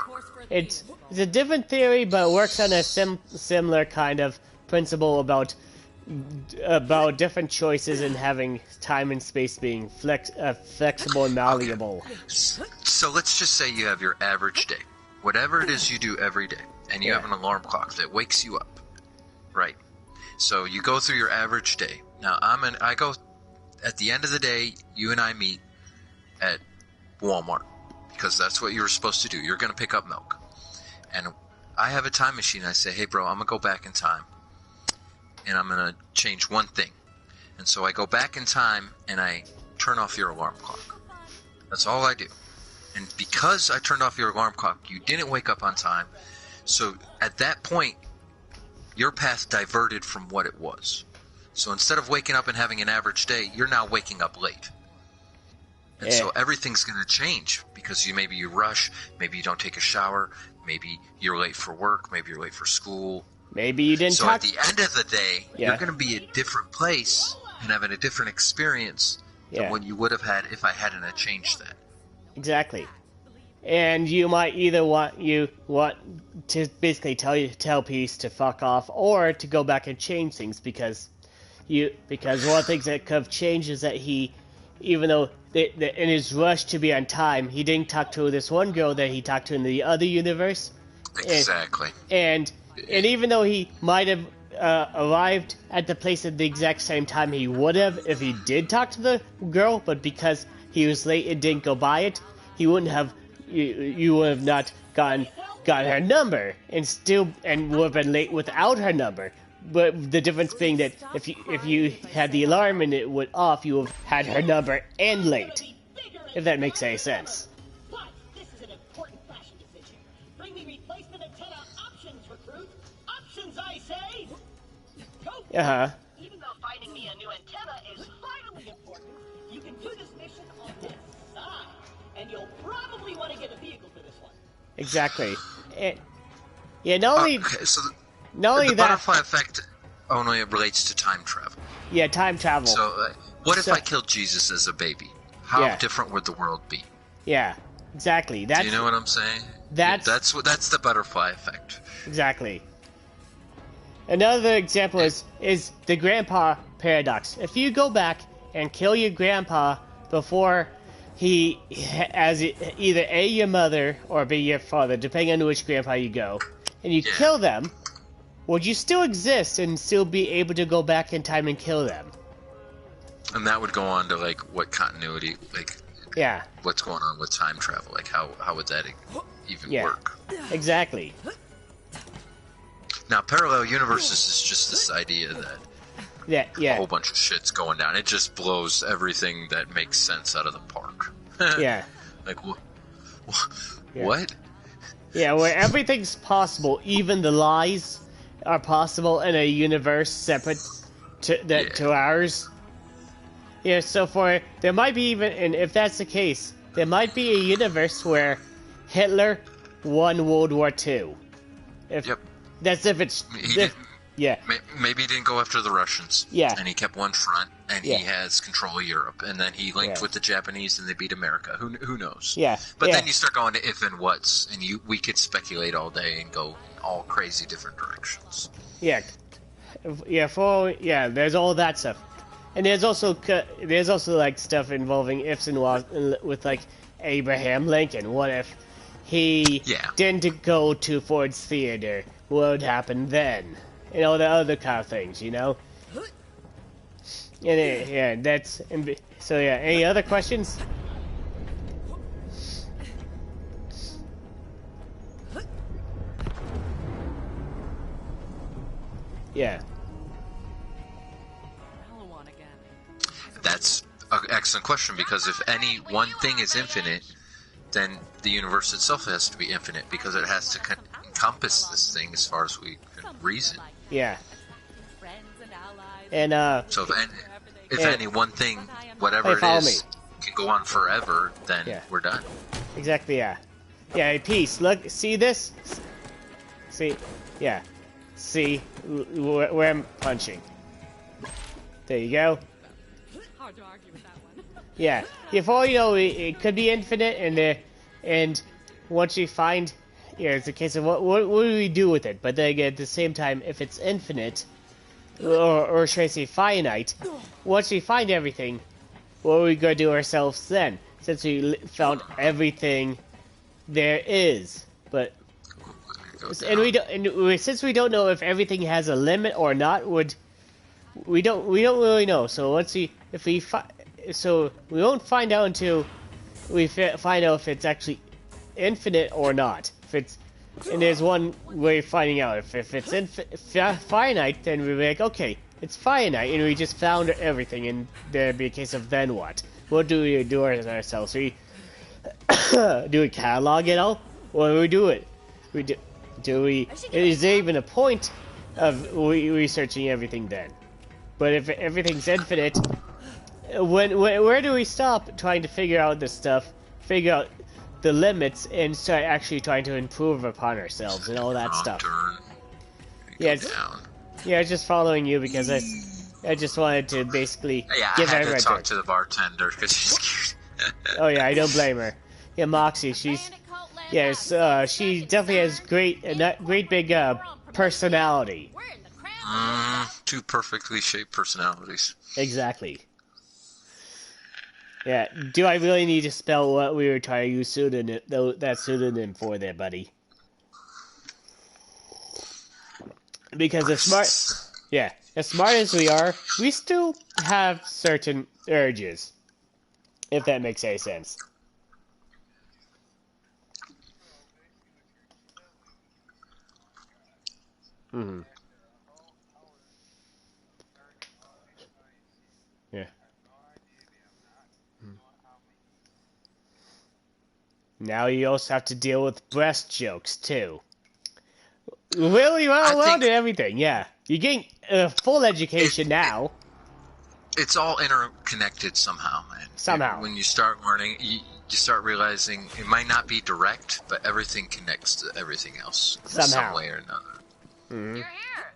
It's a different theory, but it works on a similar kind of principle about different choices and having time and space being flexible and malleable. Okay. So let's just say you have your average day, whatever it is you do every day, and you have an alarm clock that wakes you up, right? So you go through your average day. Now I go at the end of the day. You and I meet at Walmart because that's what you're supposed to do. You're going to pick up milk, and I have a time machine. I say, hey, bro, I'm gonna go back in time. And I'm going to change one thing. And so I go back in time and I turn off your alarm clock. That's all I do. And because I turned off your alarm clock, you didn't wake up on time. So at that point, your path diverted from what it was. So instead of waking up and having an average day, you're now waking up late. And so everything's going to change because maybe you rush, maybe you don't take a shower, maybe you're late for work, maybe you're late for school. Maybe you didn't So at the end of the day, you're going to be a different place and having a different experience than what you would have had if I hadn't changed that. Exactly. And you might either want to basically tell Peace to fuck off or to go back and change things because one of the things that could have changed is that he, even though in his rush to be on time, he didn't talk to this one girl that he talked to in the other universe. Exactly. And even though he might have arrived at the place at the exact same time he would have if he did talk to the girl, but because he was late and didn't go by it, he wouldn't have. You would have not got her number and would have been late without her number. But the difference being that if you had the alarm and it went off, you would have had her number and late. If that makes any sense. Even though finding me a new antenna is vitally important, you can do this mission on the side, and you'll probably want to get a vehicle for this one. Exactly. Not only the butterfly effect only relates to time travel. Yeah, time travel. So, what if I killed Jesus as a baby? How different would the world be? Yeah, exactly. Do you know what I'm saying? That's the butterfly effect. Exactly. Another example is the grandpa paradox. If you go back and kill your grandpa before he as either A, your mother, or B, your father, depending on which grandpa you go, and you kill them, would you still exist and still be able to go back in time and kill them? And that would go on to, like, what continuity, like, what's going on with time travel? Like, how would that even work? Exactly. Now, parallel universes is just this idea that a whole bunch of shit's going down. It just blows everything that makes sense out of the park. Like, what? Yeah, where everything's possible, even the lies are possible in a universe separate to ours. Yeah, so there might be even, and if that's the case, there might be a universe where Hitler won World War II. That's if it's... Maybe he didn't go after the Russians. Yeah. And he kept one front, and he has control of Europe. And then he linked with the Japanese, and they beat America. Who knows? Yeah. But then you start going to if and whats, and we could speculate all day and go in all crazy different directions. Yeah. There's all that stuff. And there's also like stuff involving ifs and whats with like Abraham Lincoln. What if he didn't go to Ford's Theater? What would happen then? And all the other kind of things, you know. And yeah, that's so. Yeah, any other questions? Yeah. That's an excellent question, because if any one thing is infinite, then the universe itself has to be infinite, because it has to encompass this thing as far as we can reason. Yeah. And so if any one thing, whatever it is, can go on forever, then we're done. Exactly. Yeah. Yeah. Peace. Look. See this? See? Yeah. See where I'm punching. There you go. Hard to argue with that one. Yeah. If all you know, it could be infinite, and once you find, it's a case of what do we do with it? But then again, at the same time, if it's infinite, or should I say finite, once we find everything, what are we gonna do ourselves then? Since we found everything there is, but. And since we don't know if everything has a limit or not, we don't really know. So we won't find out until we find out if it's actually infinite or not. And there's one way of finding out if it's finite, then we'll be like, okay, it's finite, and we just found everything, and there'd be a case of then what? What do we do ourselves? Do we catalog it all, or do we do it? Is there even a point of researching everything then? But if everything's infinite, where do we stop trying to figure out this stuff, figure out the limits, and start actually trying to improve upon ourselves and all that stuff? Yeah, just following you because I just wanted to basically give I had to talk to the bartender because she's cute. Oh yeah, I don't blame her. Yeah, Moxie, she's. Yes, she definitely has great big personality. Two perfectly shaped personalities. Exactly. Yeah. Do I really need to spell what we were trying to use that pseudonym for there, buddy? Because as smart as we are, we still have certain urges. If that makes any sense. Mm-hmm. Yeah. Now you also have to deal with breast jokes, too. Really well and everything, yeah. You're getting a full education now. It's all interconnected somehow, man. Somehow. When you start learning, you start realizing it might not be direct, but everything connects to everything else. Somehow. Some way or another. Mm-hmm. You're here.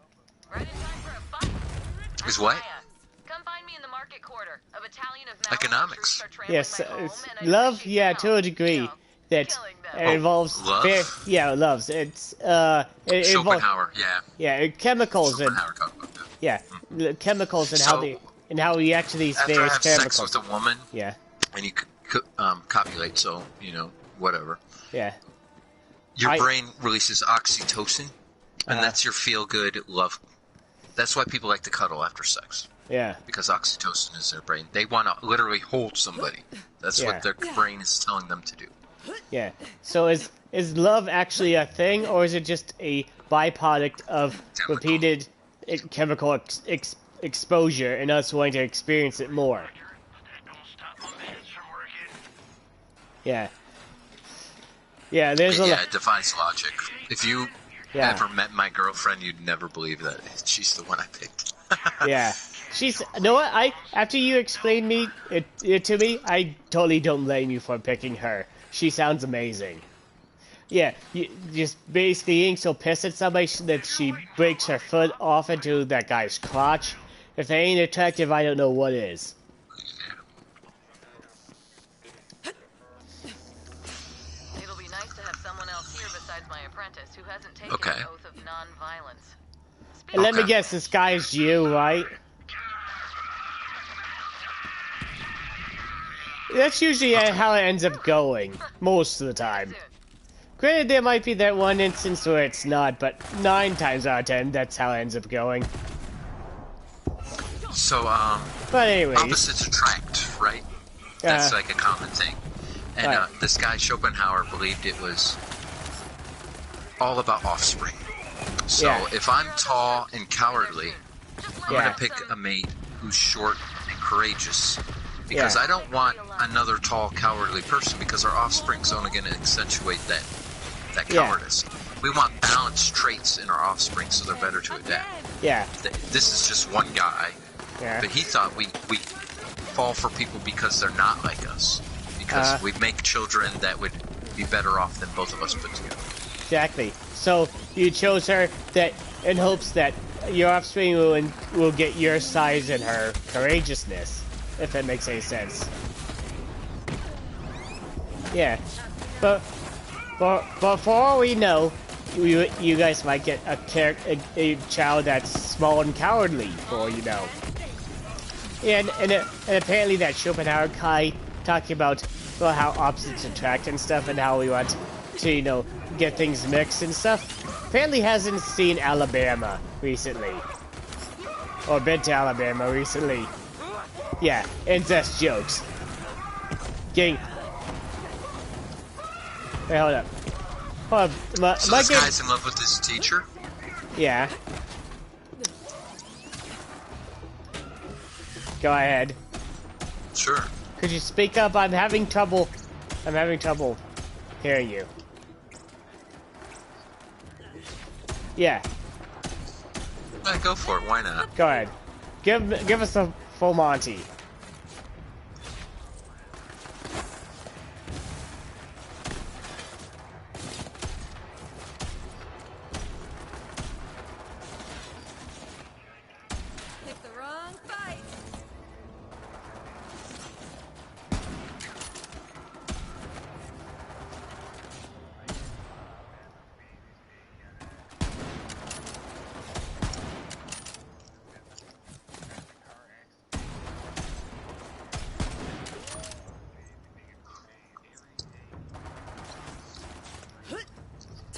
Right in time for a fight. Is what? Come find me in the market quarter. A battalion of economics. Yes, love, to a degree. That involves love? Loves. It's Schopenhauer, chemicals and chemicals and how we react to these various chemicals. After I have chemicals. sex with a woman, and you copulate, so whatever. Yeah. Your brain releases oxytocin, and that's your feel-good love. That's why people like to cuddle after sex. Yeah. Because oxytocin is their brain. They want to literally hold somebody. That's what their brain is telling them to do. Yeah. So is love actually a thing, or is it just a byproduct of repeated chemical exposure and us wanting to experience it more? Yeah. Yeah, there's it defies logic. If you ever met my girlfriend, you'd never believe that she's the one I picked. Yeah. She's, you know what, after you explained it to me, I totally don't blame you for picking her. She sounds amazing. Yeah, you just basically being so pissed at somebody that she breaks her foot off into that guy's crotch. If they ain't attractive, I don't know what is. It'll be nice to have someone else here besides my apprentice who hasn't taken an oath of non-violence. And let me guess, this guy's you, right? that's usually how it ends up going most of the time. Granted, there might be that one instance where it's not, but 9 times out of 10, that's how it ends up going. So, but anyways, opposites attract, right? That's like a common thing. And this guy Schopenhauer believed it was all about offspring. So if I'm tall and cowardly, I'm gonna pick a mate who's short and courageous. Because I don't want another tall, cowardly person, because our offspring's only gonna accentuate that cowardice. We want balanced traits in our offspring, so they're better to adapt. Yeah. This is just one guy. Yeah. But he thought we fall for people because they're not like us. Because we make children that would be better off than both of us put together. Exactly. So you chose her that in hopes that your offspring will get your size and her courageousness, if that makes any sense. Yeah. But for all we know, you guys might get a child that's small and cowardly, for all you know. And apparently that Schopenhauer guy talking about how opposites attract and stuff, and how we want to, you know, get things mixed and stuff. Apparently hasn't seen Alabama recently. Or been to Alabama recently. Yeah, incest jokes. Hey, hold up. Hold up. So this guy's in love with his teacher? Yeah. Go ahead. Sure. Could you speak up? I'm having trouble hearing you. Yeah. Go for it. Why not? Go ahead. Give us a full Monty. Pick the wrong fight.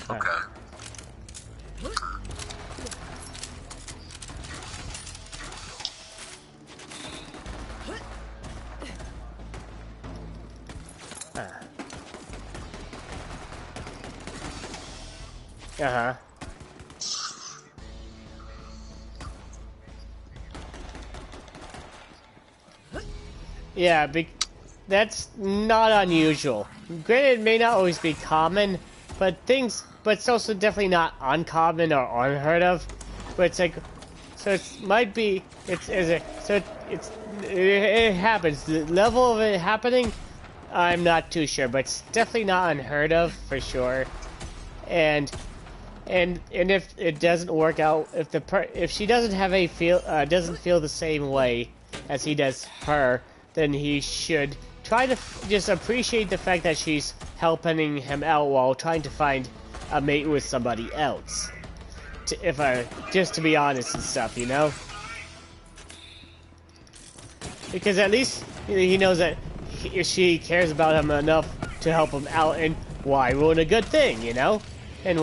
Okay. Uh-huh. Yeah, that's not unusual. Granted, it may not always be common, but it's also definitely not uncommon or unheard of. But it's like, so it might be, it happens. The level of it happening, I'm not too sure, but it's definitely not unheard of for sure. And if it doesn't work out, if she doesn't have doesn't feel the same way as he does her, then he should try to just appreciate the fact that she's helping him out while trying to find a mate with somebody else. Just to be honest and stuff, you know? Because at least he knows that she cares about him enough to help him out, and why ruin a good thing, you know? And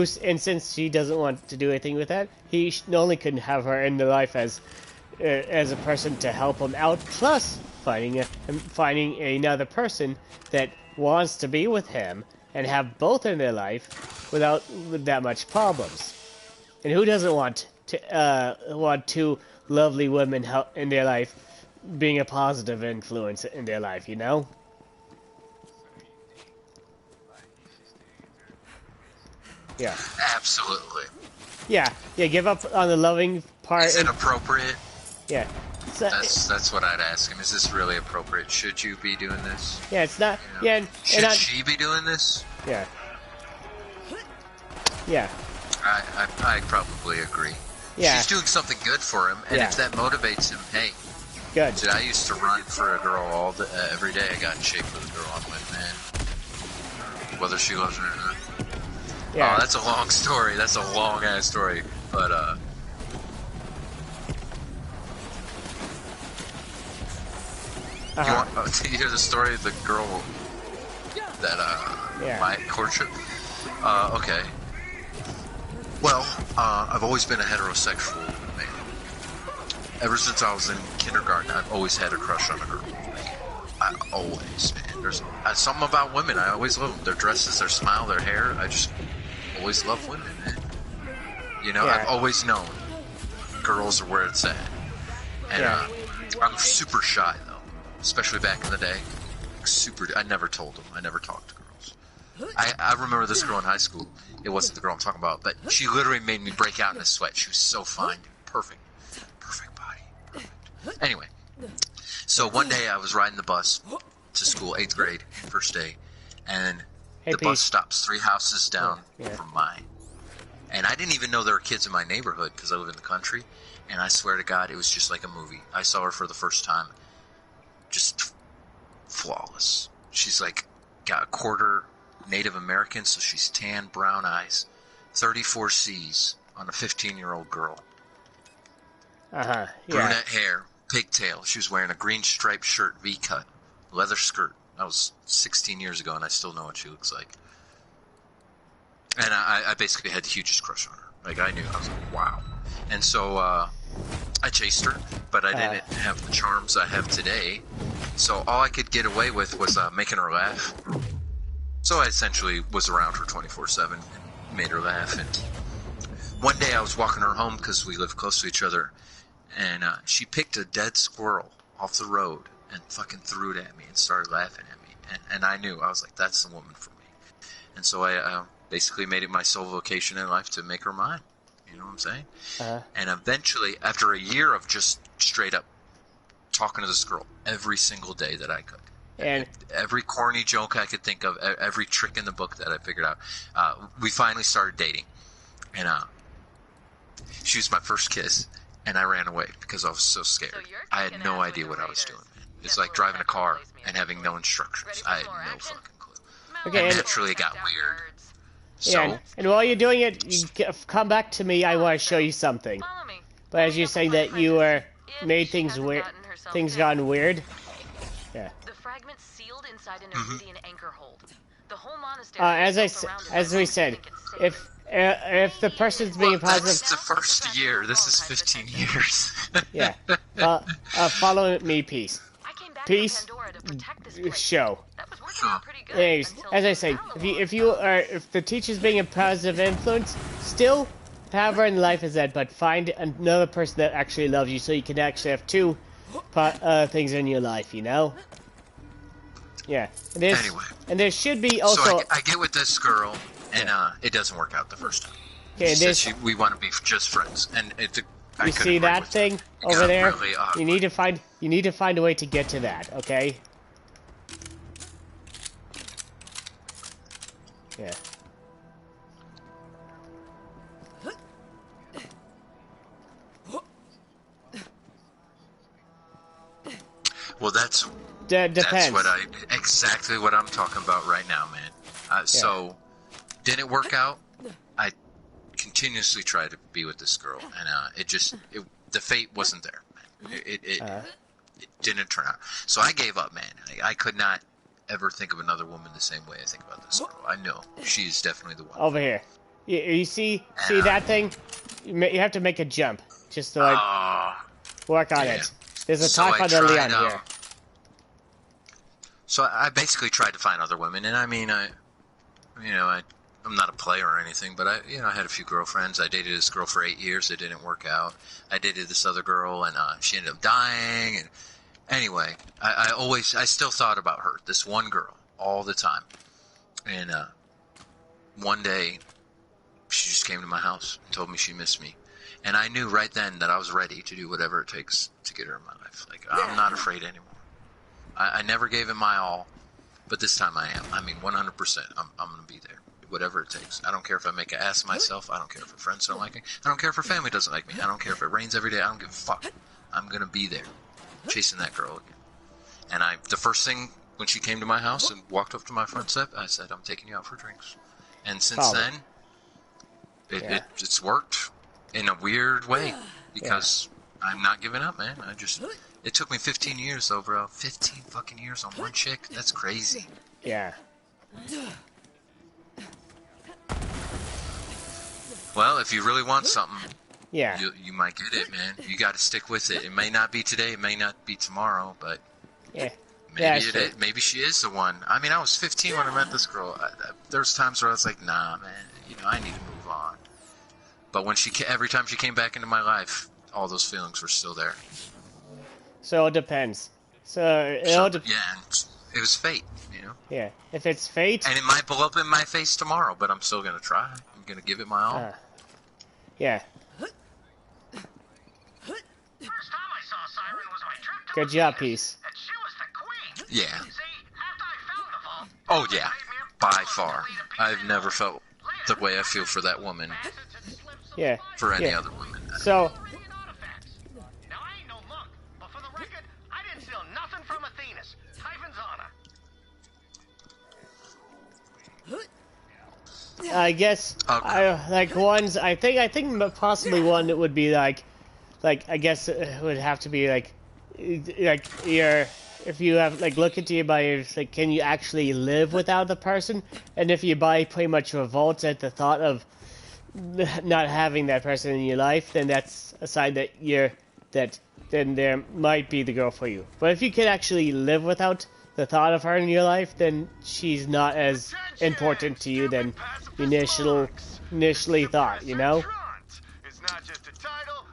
since she doesn't want to do anything with that, he only couldn't have her in the life as a person to help him out, plus finding another person that wants to be with him and have both in their life with that much problems. And who doesn't want two lovely women in their life being a positive influence in their life, you know? Yeah. Absolutely. Yeah, give up on the loving part. Is it appropriate? Yeah. That's what I'd ask him. Is this really appropriate? Should you be doing this? Yeah, it's not. You know? Should she be doing this? Yeah. Yeah. I probably agree. Yeah. She's doing something good for him, and if that motivates him, hey. Good. Dude, I used to run for a girl every day. I got in shape with a girl. I'm like, man, whether she loves me or not. Yeah. Oh, that's a long story. That's a long ass story. But You want to hear the story of the girl that my courtship? Okay. Well, I've always been a heterosexual man. Ever since I was in kindergarten, I've always had a crush on a girl. I always, man. There's something about women. I always love them. Their dresses, their smile, their hair. I just always love women, man. You know, I've always known girls are where it's at. And I'm super shy, though. Especially back in the day. I never told them. I never talked to girls. I remember this girl in high school. It wasn't the girl I'm talking about, but she literally made me break out in a sweat. She was so fine. Perfect. Perfect body. Perfect. Anyway, so one day I was riding the bus to school, 8th grade, first day, and the bus stops 3 houses down from mine. And I didn't even know there were kids in my neighborhood because I live in the country. And I swear to God, it was just like a movie. I saw her for the first time. Just flawless. She's like got a quarter Native American, so she's tan, brown eyes, 34 C's on a 15-year-old girl. Brunette hair, pigtail. She was wearing a green striped shirt, V-cut, leather skirt. That was 16 years ago, and I still know what she looks like. And I basically had the hugest crush on her. Like, I knew. I was like, wow. And so I chased her, but I didn't have the charms I have today. So all I could get away with was making her laugh. So I essentially was around her 24/7 and made her laugh. And one day I was walking her home because we live close to each other, and she picked a dead squirrel off the road and fucking threw it at me and started laughing at me. And I knew. I was like, that's the woman for me. And so I basically made it my sole vocation in life to make her mine. You know what I'm saying? And eventually, after a year of just straight up talking to this girl every single day that I could, and every corny joke I could think of, every trick in the book that I figured out, we finally started dating. And she was my first kiss, and I ran away because I was so scared. I had no idea what I was doing. It's like driving a car and having no instructions. I had no fucking clue. Okay, and naturally it got weird. So, yeah, and while you're doing it, you come back to me. I want to show you something. But as you're saying that you made things weird, things gotten weird. Yeah. The fragment sealed inside an obsidian anchor hold. The whole monastery. As we said, if the person's being positive, that's the first year. This is 15 years. Yeah. Follow me, peace. Peace. Show. Anyways, as I say, if the teacher's being a positive influence, still have her in life as that, but find another person that actually loves you, so you can actually have two things in your life, you know? Yeah. And there should be also. So I get with this girl, and it doesn't work out the first time. Okay, we want to be just friends, and you see that thing over there? Really you need to find a way to get to that, okay? Yeah. Well, that's depends. Exactly what I'm talking about right now, man. So, didn't work out. I continuously tried to be with this girl, and the fate wasn't there. It didn't turn out. So I gave up, man. I could not ever think of another woman the same way I think about this girl. I know she's definitely the one. Over here, you see that thing? You have to make a jump just to work on it. There's a TIE Fighter Leon here. So I basically tried to find other women, and I mean, I'm not a player or anything, but I had a few girlfriends. I dated this girl for 8 years. It didn't work out. I dated this other girl, and she ended up dying. And anyway, I still thought about her, this one girl, all the time. And one day, she just came to my house and told me she missed me. And I knew right then that I was ready to do whatever it takes to get her in my life. Like, I'm not afraid anymore. I never gave it my all, but this time I am. I mean, 100%. I'm going to be there. Whatever it takes. I don't care if I make an ass of myself. I don't care if her friends don't like me. I don't care if her family doesn't like me. I don't care if it rains every day. I don't give a fuck. I'm going to be there, chasing that girl again. And the first thing, when she came to my house and walked up to my front step, I said, I'm taking you out for drinks. And since then, it's worked in a weird way, because I'm not giving up, man. It took me 15 years though, bro. 15 fucking years on one chick? That's crazy. Yeah. Well, if you really want something, yeah, you might get it, man. You got to stick with it. It may not be today, it may not be tomorrow, but yeah, maybe she is the one. I mean, I was 15 when I met this girl. There's times where I was like, nah, man, you know, I need to move on. But when every time she came back into my life, all those feelings were still there. So it depends. So it all depends. Yeah, it was fate, you know. Yeah, if it's fate, and it might blow up in my face tomorrow, but I'm still gonna try. I'm gonna give it my all. Yeah. First time I saw Siren was my trip to Good job, Peace. and she was the queen. Yeah. See, after I found the vault, Oh yeah, by far. I've never felt the way I feel for that woman. Yeah. For any other woman. So. Now I ain't no monk, but for the record, I didn't steal nothing from Athena's. Typhon's honor. I guess I think possibly one that would be like I guess it would have to be like if you have look into your body, like can you actually live without the person, and if your body pretty much revolts at the thought of not having that person in your life, then that's a sign that then there might be the girl for you. But if you can actually live without the thought of her in your life, then she's not as important to you than you initially thought, you know?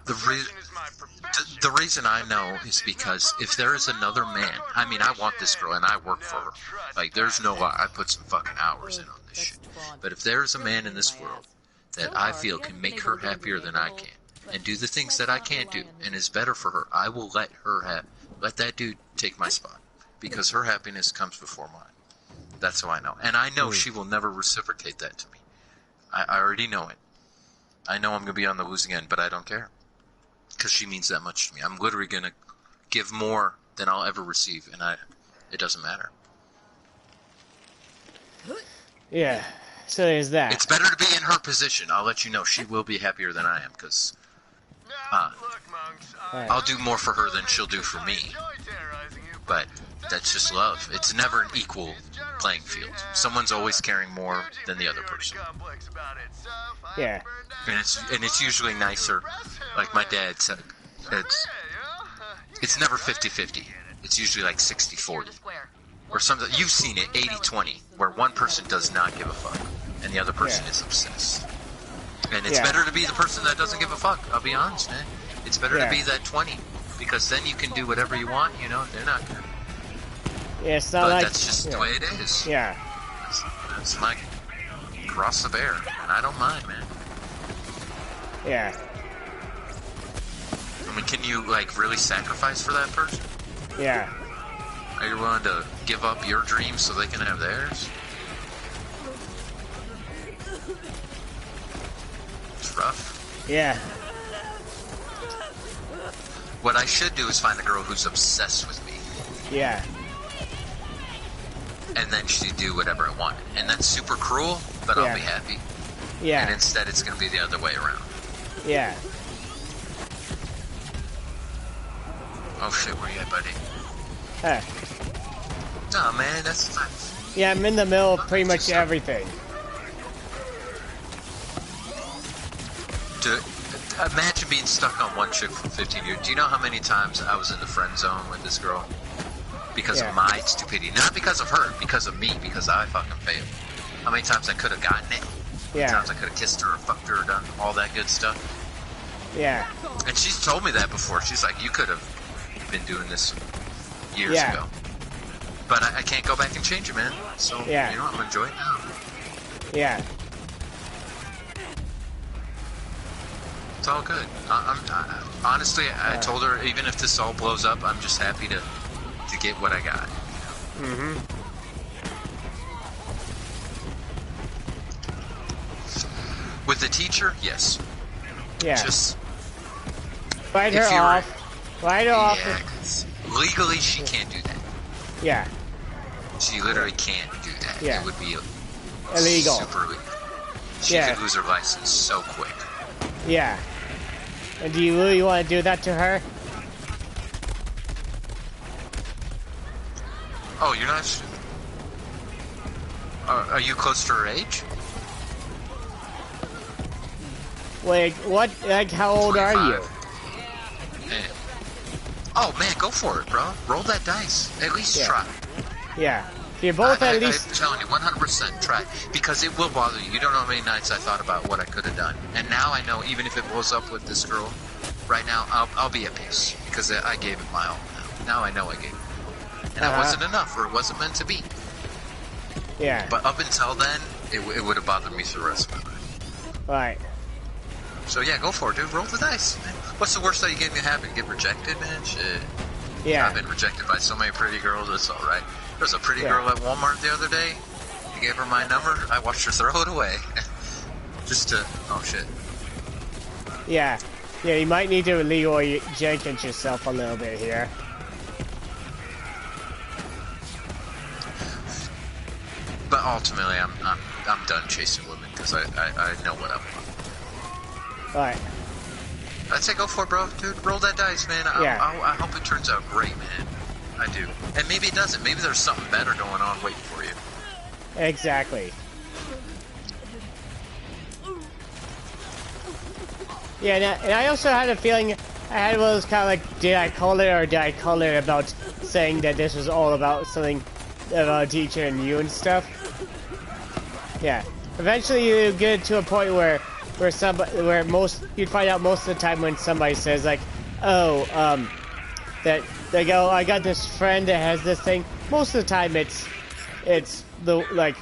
The reason I know is because if there is another man, I mean, I want this girl and I work for her. Like, there's no lie. I put some fucking hours in on this shit. But if there is a man in this world that I feel can make her happier than I can, and do the things that I can't do, and is better for her, I will let that dude take my spot. Because her happiness comes before mine. That's how I know. And I know she will never reciprocate that to me. I already know it. I know I'm going to be on the losing end, but I don't care. Because she means that much to me. I'm literally going to give more than I'll ever receive, and it doesn't matter. Yeah. So there's that. It's better to be in her position. I'll let you know. She will be happier than I am, because I'll do more for her than she'll do for me. But that's just love. It's never an equal playing field. Someone's always caring more than the other person. Yeah. And it's usually nicer. Like my dad said, it's never 50-50. It's usually like 60-40. Or something. You've seen it, 80-20, where one person does not give a fuck and the other person is obsessed. And it's better to be the person that doesn't give a fuck. I'll be honest, man. It's better to be that 20, because then you can do whatever you want. You know, they're not gonna. Yeah, it's not but that's just the way it is. Yeah. That's my cross the bear, and I don't mind, man. Yeah. I mean, can you really sacrifice for that person? Yeah. Are you willing to give up your dreams so they can have theirs? It's rough. Yeah. What I should do is find a girl who's obsessed with me. Yeah. And then she'd do whatever I want. And that's super cruel, but I'll be happy. Yeah. And instead it's going to be the other way around. Yeah. Oh shit, where you at, buddy? Huh. Oh man, that's nice. Yeah, I'm in the middle of pretty much everything. Imagine being stuck on one chick for 15 years. Do you know how many times I was in the friend zone with this girl? Because of my stupidity. Not because of her, because of me, because I fucking failed. How many times I could have gotten it? How many times I could have kissed her, fucked her, done all that good stuff? Yeah. And she's told me that before. She's like, you could have been doing this years ago. But I can't go back and change it, man. So, you know, I'm gonna enjoy it now. Yeah. It's all good. Honestly, I told her, even if this all blows up, I'm just happy to get what I got. Mm-hmm. With the teacher, yes. Yeah. Just fight her off. Fight her off. Legally, she can't do that. Yeah. She literally can't do that. Yeah. It would be illegal. Super illegal. She could lose her license so quick. Yeah. And do you really want to do that to her? Oh, you're not. Are you close to her age? Wait, what? Like, how old 25. are you? Man. Oh man, go for it, bro. Roll that dice. At least try. Yeah. You're both at least. I'm telling you, 100% try, because it will bother you. You don't know how many nights I thought about what I could have done, and now I know. Even if it blows up with this girl, right now I'll be at peace because I gave it my all. Now I know I gave it, and it wasn't enough, or it wasn't meant to be. Yeah. But up until then, it would have bothered me for the rest of my life. Right. So yeah, go for it, dude. Roll the dice. Man. What's the worst that you gave me happen? Get rejected, man? Shit. Yeah. I've been rejected by so many pretty girls. It's all right. There was a pretty girl at Walmart the other day. I gave her my number. I watched her throw it away. Just to... Oh, shit. Yeah. Yeah, you might need to Leroy Jenkins yourself a little bit here. But ultimately, I'm done chasing women because I know what I want. Alright. I'd say go for it, bro. Dude, roll that dice, man. I hope it turns out great, man. I do. And maybe it doesn't. Maybe there's something better going on waiting for you. Exactly. Yeah, and I also had a feeling, I had one of those kind of like, did I call it or did I call it about saying that this was all about something about a teacher and you and stuff? Yeah. Eventually you get to a point where you'd find out most of the time when somebody says like, oh, that they go, I got this friend that has this thing. Most of the time it's the like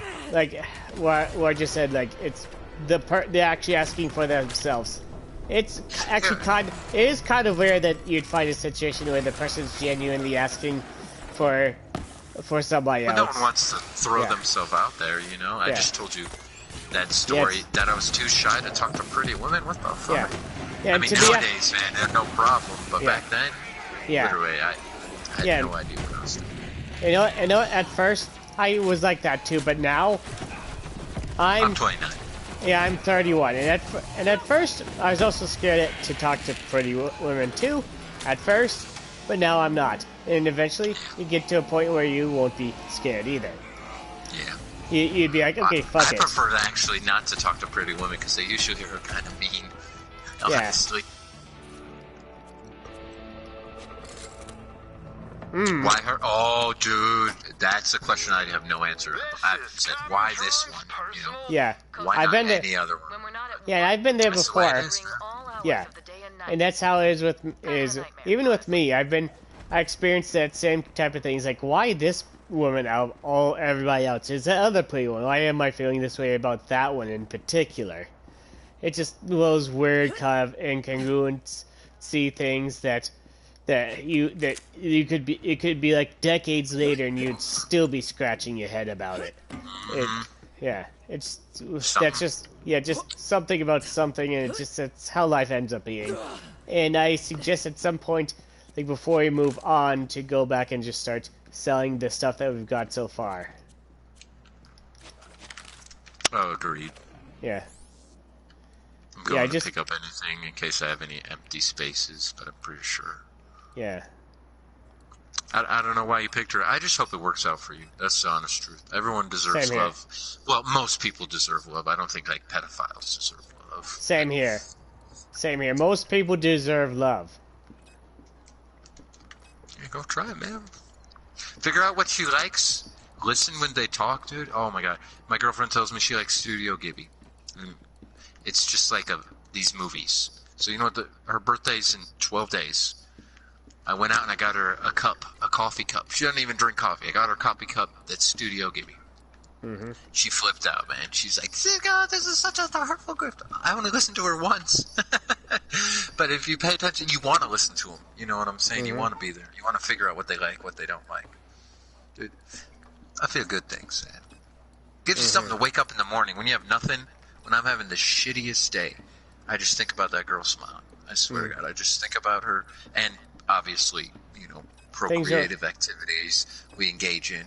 what I just said, like it's they're actually asking for themselves. It's actually it is kind of rare that you'd find a situation where the person's genuinely asking for somebody else. But no one wants to throw themselves out there, you know? I just told you that story that I was too shy to talk to pretty women. What the fuck? Yeah, I mean, nowadays, man, they're no problem. But back then, literally, I had no idea what I was doing. You know, at first, I was like that too, but now, I'm 29. Yeah, I'm 31, and at first, I was also scared to talk to pretty women too, at first, but now I'm not. And eventually, you get to a point where you won't be scared either. Yeah. You'd be like, okay, fuck it. I prefer actually not to talk to pretty women because they usually are kind of mean. Honestly. Why her? Oh, dude, that's a question I have no answer. I said, why this one? You know? Yeah. Why I've not been any other one? Yeah, I've been there before. Yeah. And that's how it is even with me. I experienced that same type of thing. It's like, why this woman out of everybody else? Is that other pretty one? Why am I feeling this way about that one in particular? It's just those weird kind of incongruency things that you could be. It could be like decades later, and you'd still be scratching your head about it. That's just something about something, and it's how life ends up being. And I suggest at some point, like before we move on, to go back and just start selling the stuff that we've got so far. Oh, agreed. Yeah. I'm going to pick up anything in case I have any empty spaces, but I'm pretty sure. Yeah. I don't know why you picked her. I just hope it works out for you. That's the honest truth. Everyone deserves love. Well, most people deserve love. I don't think, like, pedophiles deserve love. Same here. Same here. Most people deserve love. Yeah, go try it, man. Figure out what she likes. Listen when they talk, dude. Oh, my God. My girlfriend tells me she likes Studio Ghibli. And it's just like these movies. So, you know what? Her birthday's in 12 days. I went out and I got her a coffee cup. She doesn't even drink coffee. I got her a coffee cup that's Studio Ghibli. Mm-hmm. She flipped out, man. She's like, God, this is such a hurtful gift. I only listened to her once. But if you pay attention, you want to listen to them. You know what I'm saying? Mm-hmm. You want to be there. You want to figure out what they like, what they don't like. Dude, I feel good things, man. Gives you something to wake up in the morning. When you have nothing, when I'm having the shittiest day, I just think about that girl smiling. I swear to God, I just think about her. And obviously, you know, procreative activities we engage in.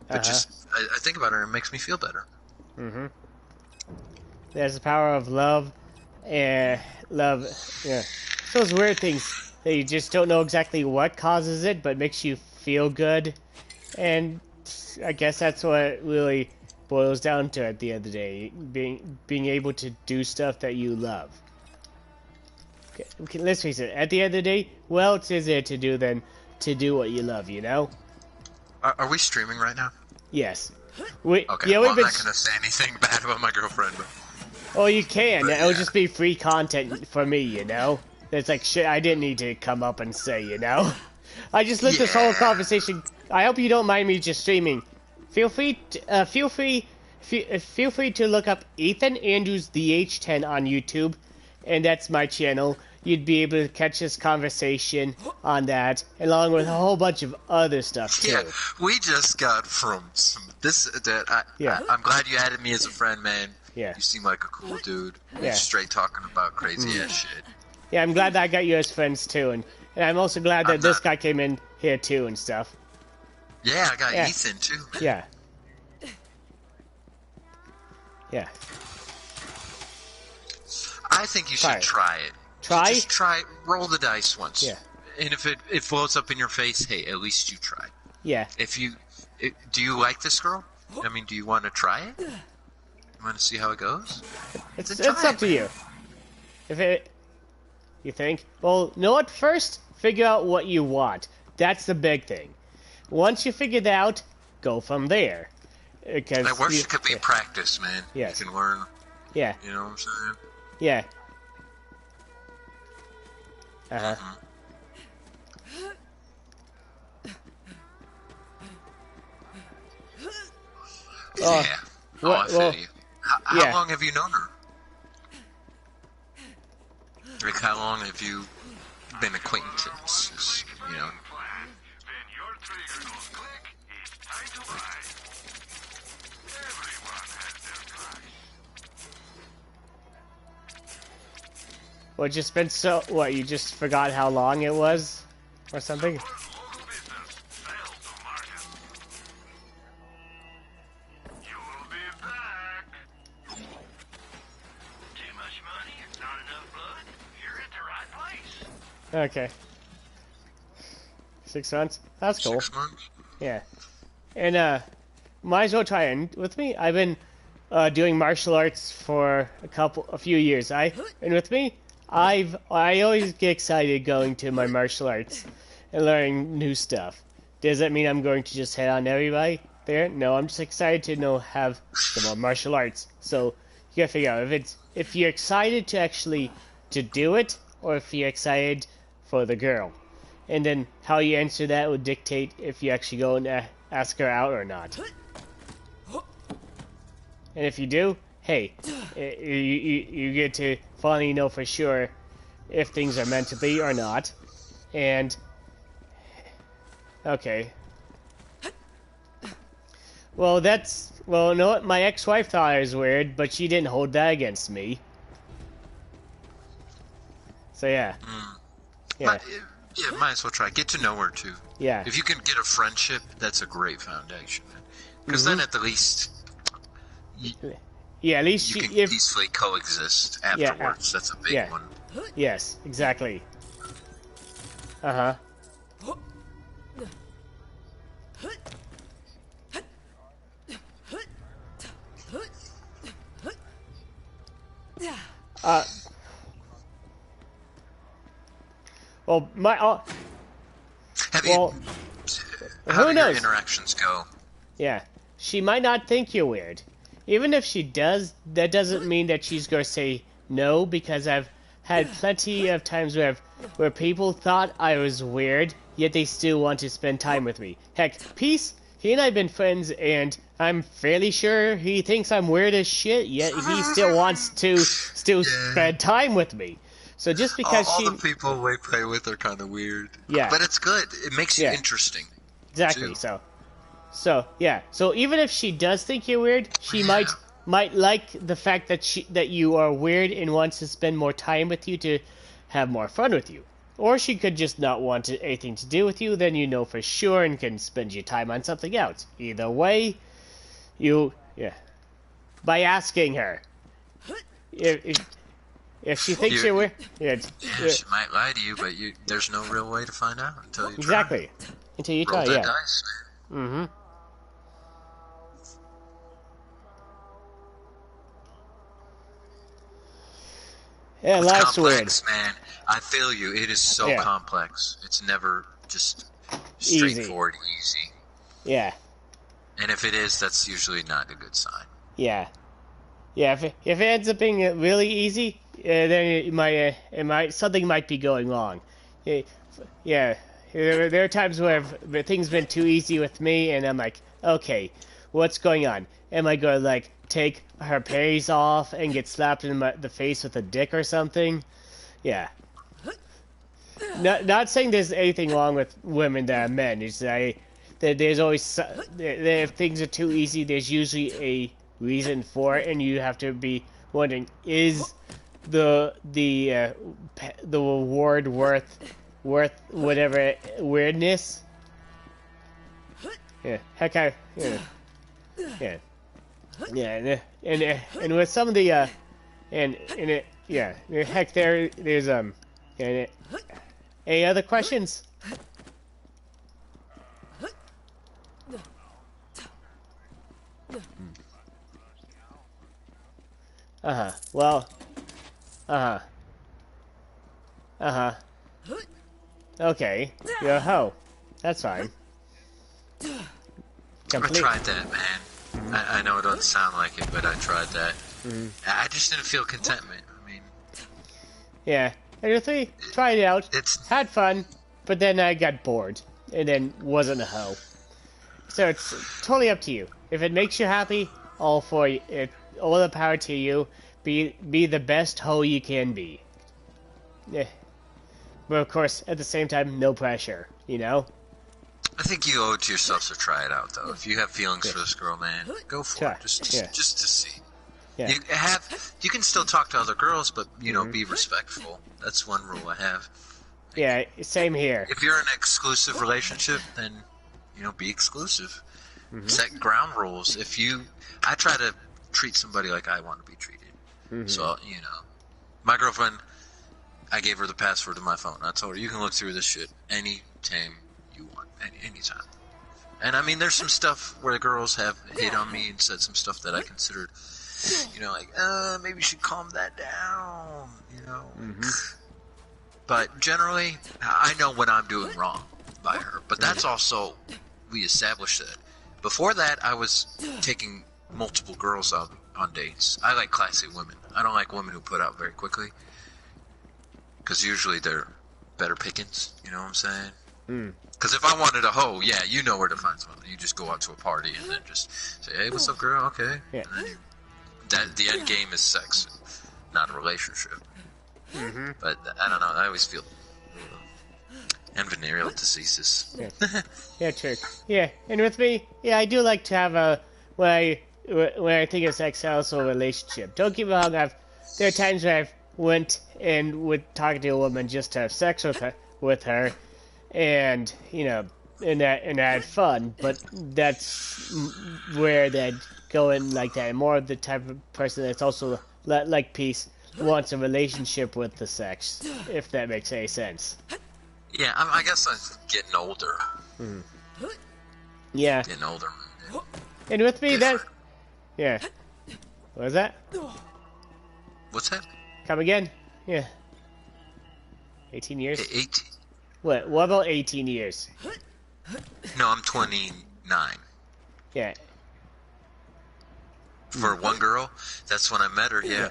But just, I think about her and it makes me feel better. Mm-hmm. There's the power of love. Love, yeah. Those weird things that you just don't know exactly what causes it, but makes you feel good. And I guess that's what it really boils down to at the end of the day, being able to do stuff that you love. Okay, let's face it, at the end of the day, what else is there to do than to do what you love, you know? Are we streaming right now? Yes. Okay, yeah, well, I'm not gonna say anything bad about my girlfriend, but... Oh, you can. But, it'll just be free content for me, you know? It's like shit I didn't need to come up and say, you know? I just let this whole conversation... I hope you don't mind me just streaming. Feel free to look up Ethan Andrews DH10 on YouTube, and that's my channel. You'd be able to catch this conversation on that, along with a whole bunch of other stuff too. Yeah, we just got from some I'm glad you added me as a friend, man. Yeah, you seem like a cool dude. Yeah, straight talking about crazy ass shit. Yeah, I'm glad that I got you as friends too, and I'm also glad that this guy came in here too and stuff. Yeah, I got Ethan too. Man. Yeah. Yeah. I think you should try it. Try? Just try. Roll the dice once. Yeah. And if it floats up in your face, hey, at least you tried. Yeah. Do you like this girl? I mean, do you want to try it? You want to see how it goes? It's up to you. You think? Well, you know what? First, figure out what you want. That's the big thing. Once you figure that out, go from there. Because I wish it could be practice, man. Yes. You can learn. Yeah. You know what I'm saying? Yeah. Uh-huh. Yeah. I feel you. How long have you known her? Like, how long have you been acquaintances? You know? Well, it just been so... What, you just forgot how long it was? Or something? Okay. 6 months? That's cool. 6 months? Yeah. And, might as well try it with me. I've been, doing martial arts for a few years. And with me, I always get excited going to my martial arts and learning new stuff. Does that mean I'm going to just head on everybody there? No, I'm just excited to have some more martial arts. So, you gotta figure out if you're excited to actually to do it, or if you're excited for the girl. And then how you answer that would dictate if you actually go and ask her out or not. And if you do, hey, you get to finally know for sure if things are meant to be or not. And okay. Well, you know what? My ex-wife thought I was weird, but she didn't hold that against me. So yeah. Yeah. Yeah, might as well try. Get to know her too. Yeah. If you can get a friendship, that's a great foundation. Because then at the least... Yeah, at least you can peacefully coexist afterwards. Yeah, that's a big one. Yes, exactly. Uh-huh. Well, How do your interactions go? Yeah. She might not think you're weird. Even if she does, that doesn't mean that she's going to say no, because I've had plenty of times where people thought I was weird, yet they still want to spend time with me. Heck, Peace, he and I have been friends, and I'm fairly sure he thinks I'm weird as shit, yet he still wants to spend time with me. So just because all the people we play with are kind of weird. Yeah. But it's good. It makes you interesting. Exactly. Too. So yeah. So even if she does think you're weird, she might like the fact that you are weird and wants to spend more time with you to have more fun with you. Or she could just not want anything to do with you, then you know for sure and can spend your time on something else. Either way, by asking her. If she thinks you're weird... she might lie to you, but there's no real way to find out until you try. Exactly. Until you try, Roll that dice, Mm-hmm. Yeah, It's life's complex, man. I feel you. It is so Yeah. complex. It's never just straightforward, easy. Yeah. And if it is, that's usually not a good sign. Yeah. Yeah, if it ends up being really easy, then it might something might be going wrong. Yeah, there are times where things been too easy with me, and I'm like, okay, what's going on? Am I going to like take her panties off and get slapped in the face with a dick or something? Yeah. Not saying there's anything wrong with women that are men. It's that there's always if things are too easy, there's usually a reason for it, and you have to be wondering, is the reward worth whatever weirdness? Yeah, heck, and with some of the heck, there's any other questions? Well. Okay. You're a hoe. That's fine. I tried that, man. I know it doesn't sound like it, but I tried that. I just didn't feel contentment. I mean... Yeah. And if we tried it out, had fun, but then I got bored, and then wasn't a hoe. So it's totally up to you. If it makes you happy, all for it. All the power to you. Be the best hoe you can be. Yeah. But of course, at the same time, no pressure. You know. I think you owe it to yourself to try it out, though. If you have feelings for this girl, man, go for it. Just to see. Yeah. You can still talk to other girls, but be respectful. That's one rule I have. Yeah, same here. If you're in an exclusive relationship, then be exclusive. Set ground rules. I try to treat somebody like I want to be treated. So my girlfriend, I gave her the password to my phone. I told her, you can look through this shit anytime you want, anytime. And I mean, there's some stuff where the girls have hit on me and said some stuff that I considered, maybe you should calm that down, But generally, I know when I'm doing wrong by her. But that's also, we established that. Before that, I was taking multiple girls out on dates. I like classy women. I don't like women who put out very quickly. Because usually they're better pickings, you know what I'm saying? Because if I wanted a hoe, yeah, you know where to find someone. You just go out to a party and then just say, hey, what's up, girl? Okay. Yeah. And then the end game is sex, not a relationship. But I don't know. I always feel and venereal diseases. Yeah, true. Yeah, and with me, I do like to have when I think of sex, also a relationship. Don't get me wrong. There are times where I've went and would talk to a woman just to have sex with her, and and I had fun. But that's where that going like that. More of the type of person that's also like peace, wants a relationship with the sex, if that makes any sense. Yeah, I guess I'm getting older. Yeah. Getting older. And with me, yeah. What was that? What's that? Come again? Yeah. 18 years? 18. What about 18 years? No, I'm 29. Yeah. For one girl, that's when I met her, yeah.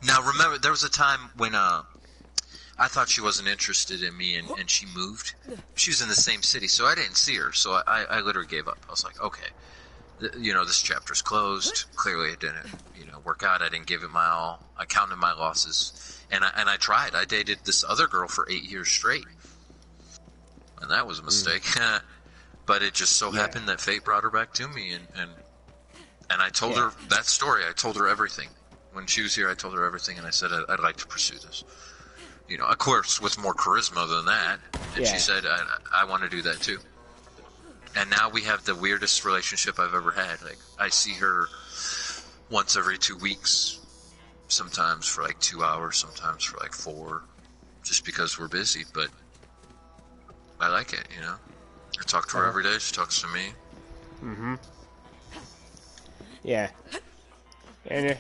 Now, remember, there was a time when I thought she wasn't interested in me, and she moved. She was in the same city, so I didn't see her, so I literally gave up. I was like, okay, this chapter's closed. Clearly it didn't, work out. I didn't give it my all. I counted my losses, and I tried. I dated this other girl for 8 years straight, and that was a mistake. But it just so happened that fate brought her back to me, and I told her that story. I told her everything. When she was here, I told her everything, and I said I'd like to pursue this. Of course, with more charisma than that. And she said, I want to do that too. And now we have the weirdest relationship I've ever had. Like, I see her once every 2 weeks, sometimes for like 2 hours, sometimes for like 4, just because we're busy. But I like it, I talk to her every day. She talks to me. Yeah. And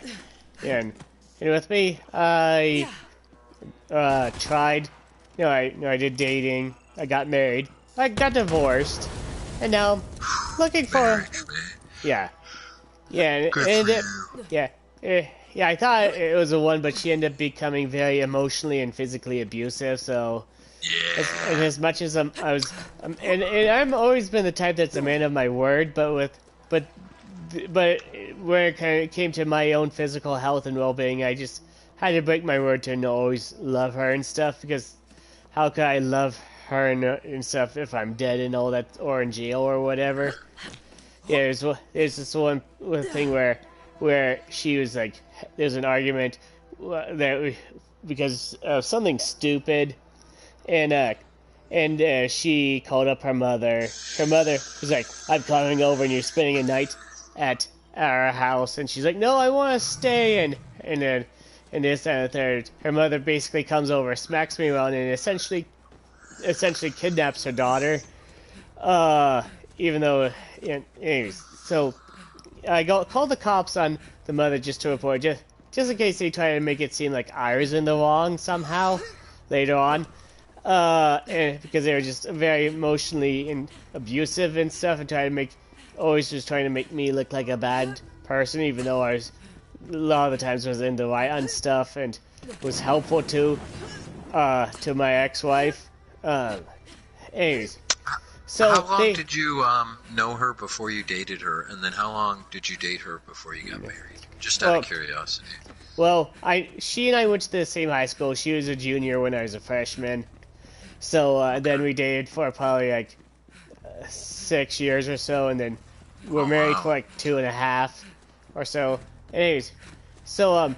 with me, I tried, I did dating. I got married. I got divorced, and now I'm looking for, yeah, yeah, yeah. I thought it was a one, but she ended up becoming very emotionally and physically abusive. So, as much as and I've always been the type that's a man of my word, but when it kind of came to my own physical health and well-being, I just had to break my word to always love her and stuff, because how could I love her and stuff if I'm dead and all that, or in jail or whatever? Yeah, there's this one thing where she was like, there's an argument because of something stupid, and she called up her mother. Her mother was like, I'm coming over and you're spending a night at our house. And she's like, no, I want to stay. And then, and this and the third. Her mother basically comes over, smacks me around, and essentially kidnaps her daughter. Even though, anyways, so I called the cops on the mother just to report, just in case they try to make it seem like I was in the wrong somehow later on. And because they were just very emotionally and abusive and stuff, and always just trying to make me look like a bad person, even though I was a lot of the times was in the right on stuff and was helpful to my ex-wife. Anyways, so how long did you know her before you dated her, and then how long did you date her before you got married? Just out of curiosity. Well, she and I went to the same high school. She was a junior when I was a freshman. So then we dated for probably like 6 years or so, and then we're married for like 2.5 or so. Anyways, so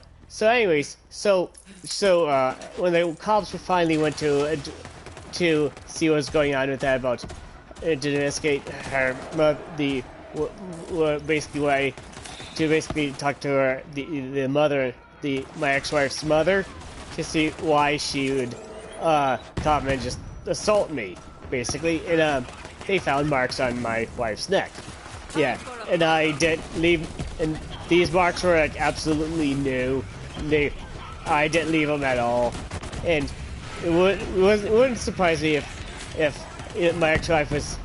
when the cops finally went to see what's going on with that, about to investigate her basically talk to her, the mother, my ex-wife's mother, to see why she would come and just assault me, basically. And they found marks on my wife's neck. Yeah, and I didn't leave, and these marks were like absolutely new. I didn't leave them at all, and it wouldn't surprise me if my ex-wife was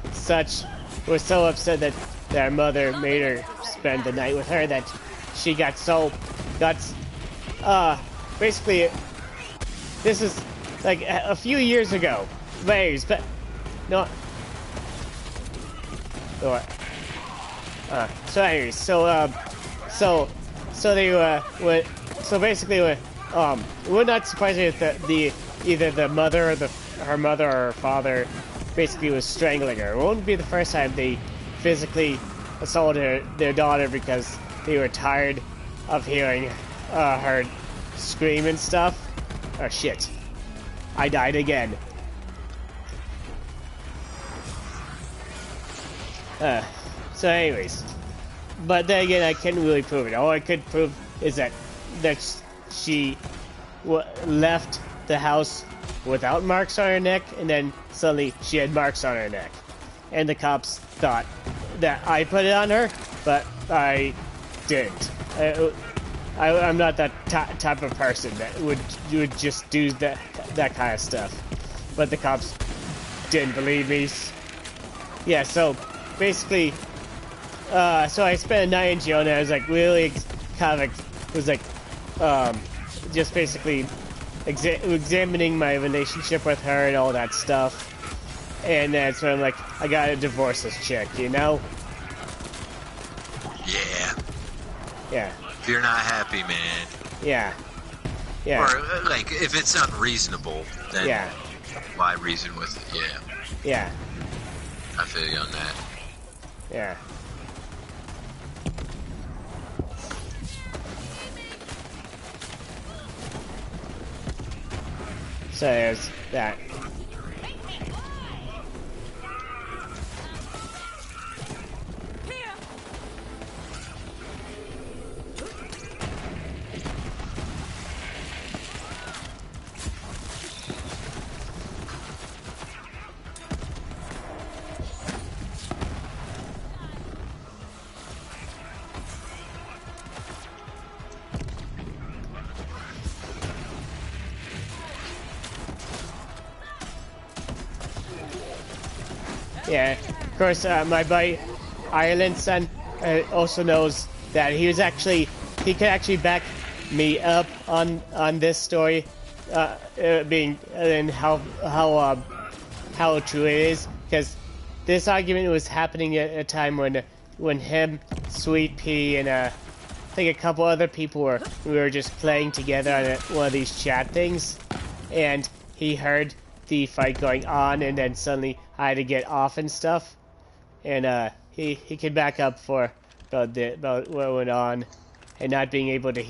so upset that her mother made her spend the night with her that she got basically, this is like a few years ago. But no. So anyways, so basically, it would not surprise me if either the mother or her mother or her father basically was strangling her. It won't be the first time they physically assaulted their daughter because they were tired of hearing her scream and stuff. Oh shit. I died again. So anyways. But then again, I couldn't really prove it. All I could prove is that she left the house without marks on her neck, and then suddenly she had marks on her neck. And the cops thought that I put it on her, but I didn't. I'm not that type of person that would just do that kind of stuff. But the cops didn't believe me. Yeah, so basically, so I spent a night in jail, and I was like really kind of just basically examining my relationship with her and all that stuff. And that's when I'm like, I gotta divorce this chick, you know? Yeah. Yeah. If you're not happy, man. Yeah. Yeah. Or, like, if it's unreasonable, then yeah. Why reason with it? Yeah. Yeah. I feel you on that. Yeah. So there's that. Yeah, of course, my buddy Ireland's son also knows that he could actually back me up on this story, being and how true it is, because this argument was happening at a time when him, Sweet Pea, and I think a couple other people we were just playing together on one of these chat things, and he heard the fight going on, and then suddenly I had to get off and stuff, and he could back up for about what went on, and not being able to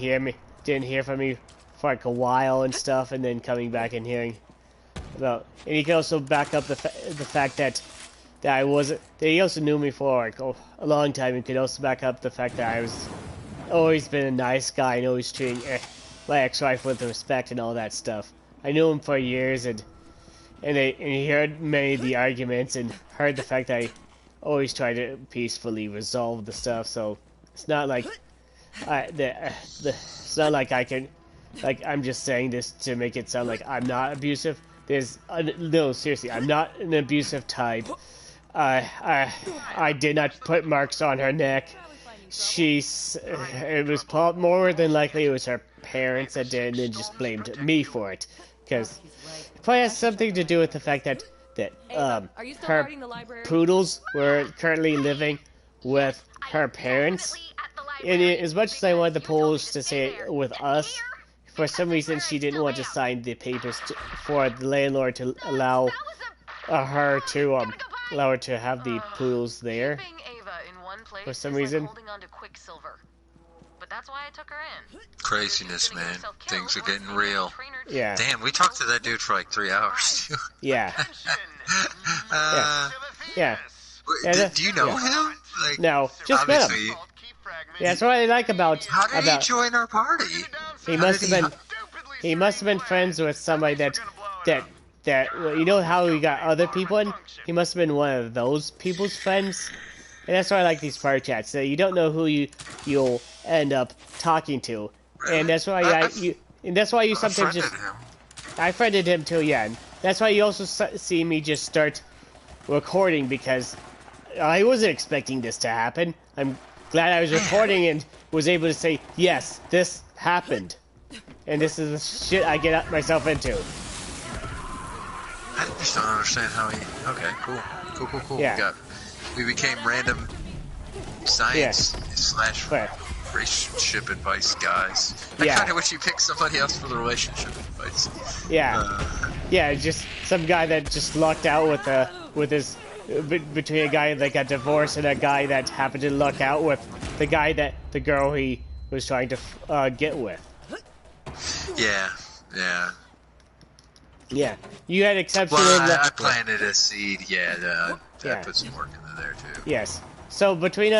didn't hear from me for like a while and stuff, and then coming back and hearing about, and he could also back up the fact that he also knew me for like a long time, and could also back up the fact that I was always been a nice guy and always treating my ex-wife with respect and all that stuff. I knew him for years, and he heard many of the arguments and heard the fact that I always try to peacefully resolve the stuff. So it's not like it's not like I can, like, I'm just saying this to make it sound like I'm not abusive. No, seriously, I'm not an abusive type. I did not put marks on her neck. It was more than likely it was her parents that did, and then just blamed me for it, because it probably has something to do with the fact that her poodles were currently living with her parents. And as much as I wanted the poodles to stay with us, for some reason she didn't want to sign the papers for the landlord to allow her to have the poodles there. For some reason. But that's why I took her in. Craziness, man. Things are getting real. Yeah. Damn, we talked to that dude for like 3 hours. Yeah. Yeah. Do you know him? Like, no, just met him. Yeah, that's what I like about. How did he join our party? He must have been friends with somebody that you know how we got other people in. He must have been one of those people's friends. And that's why I like these party chats. So you don't know who you'll end up talking to, and that's why you sometimes just. I friended him too, yeah. And that's why you also see me just start recording, because I wasn't expecting this to happen. I'm glad I was recording and was able to say, yes, this happened, and this is the shit I get myself into. I just don't understand how he. Okay, cool. Yeah. We became random science / relationship advice guys. I kind of wish you picked somebody else for the relationship advice. Yeah, just some guy that just lucked out with his between a guy that got divorced and a guy that happened to luck out with the girl he was trying to get with. Yeah, you had exceptional. Well, I planted a seed. I put some work into there too. Yes. So between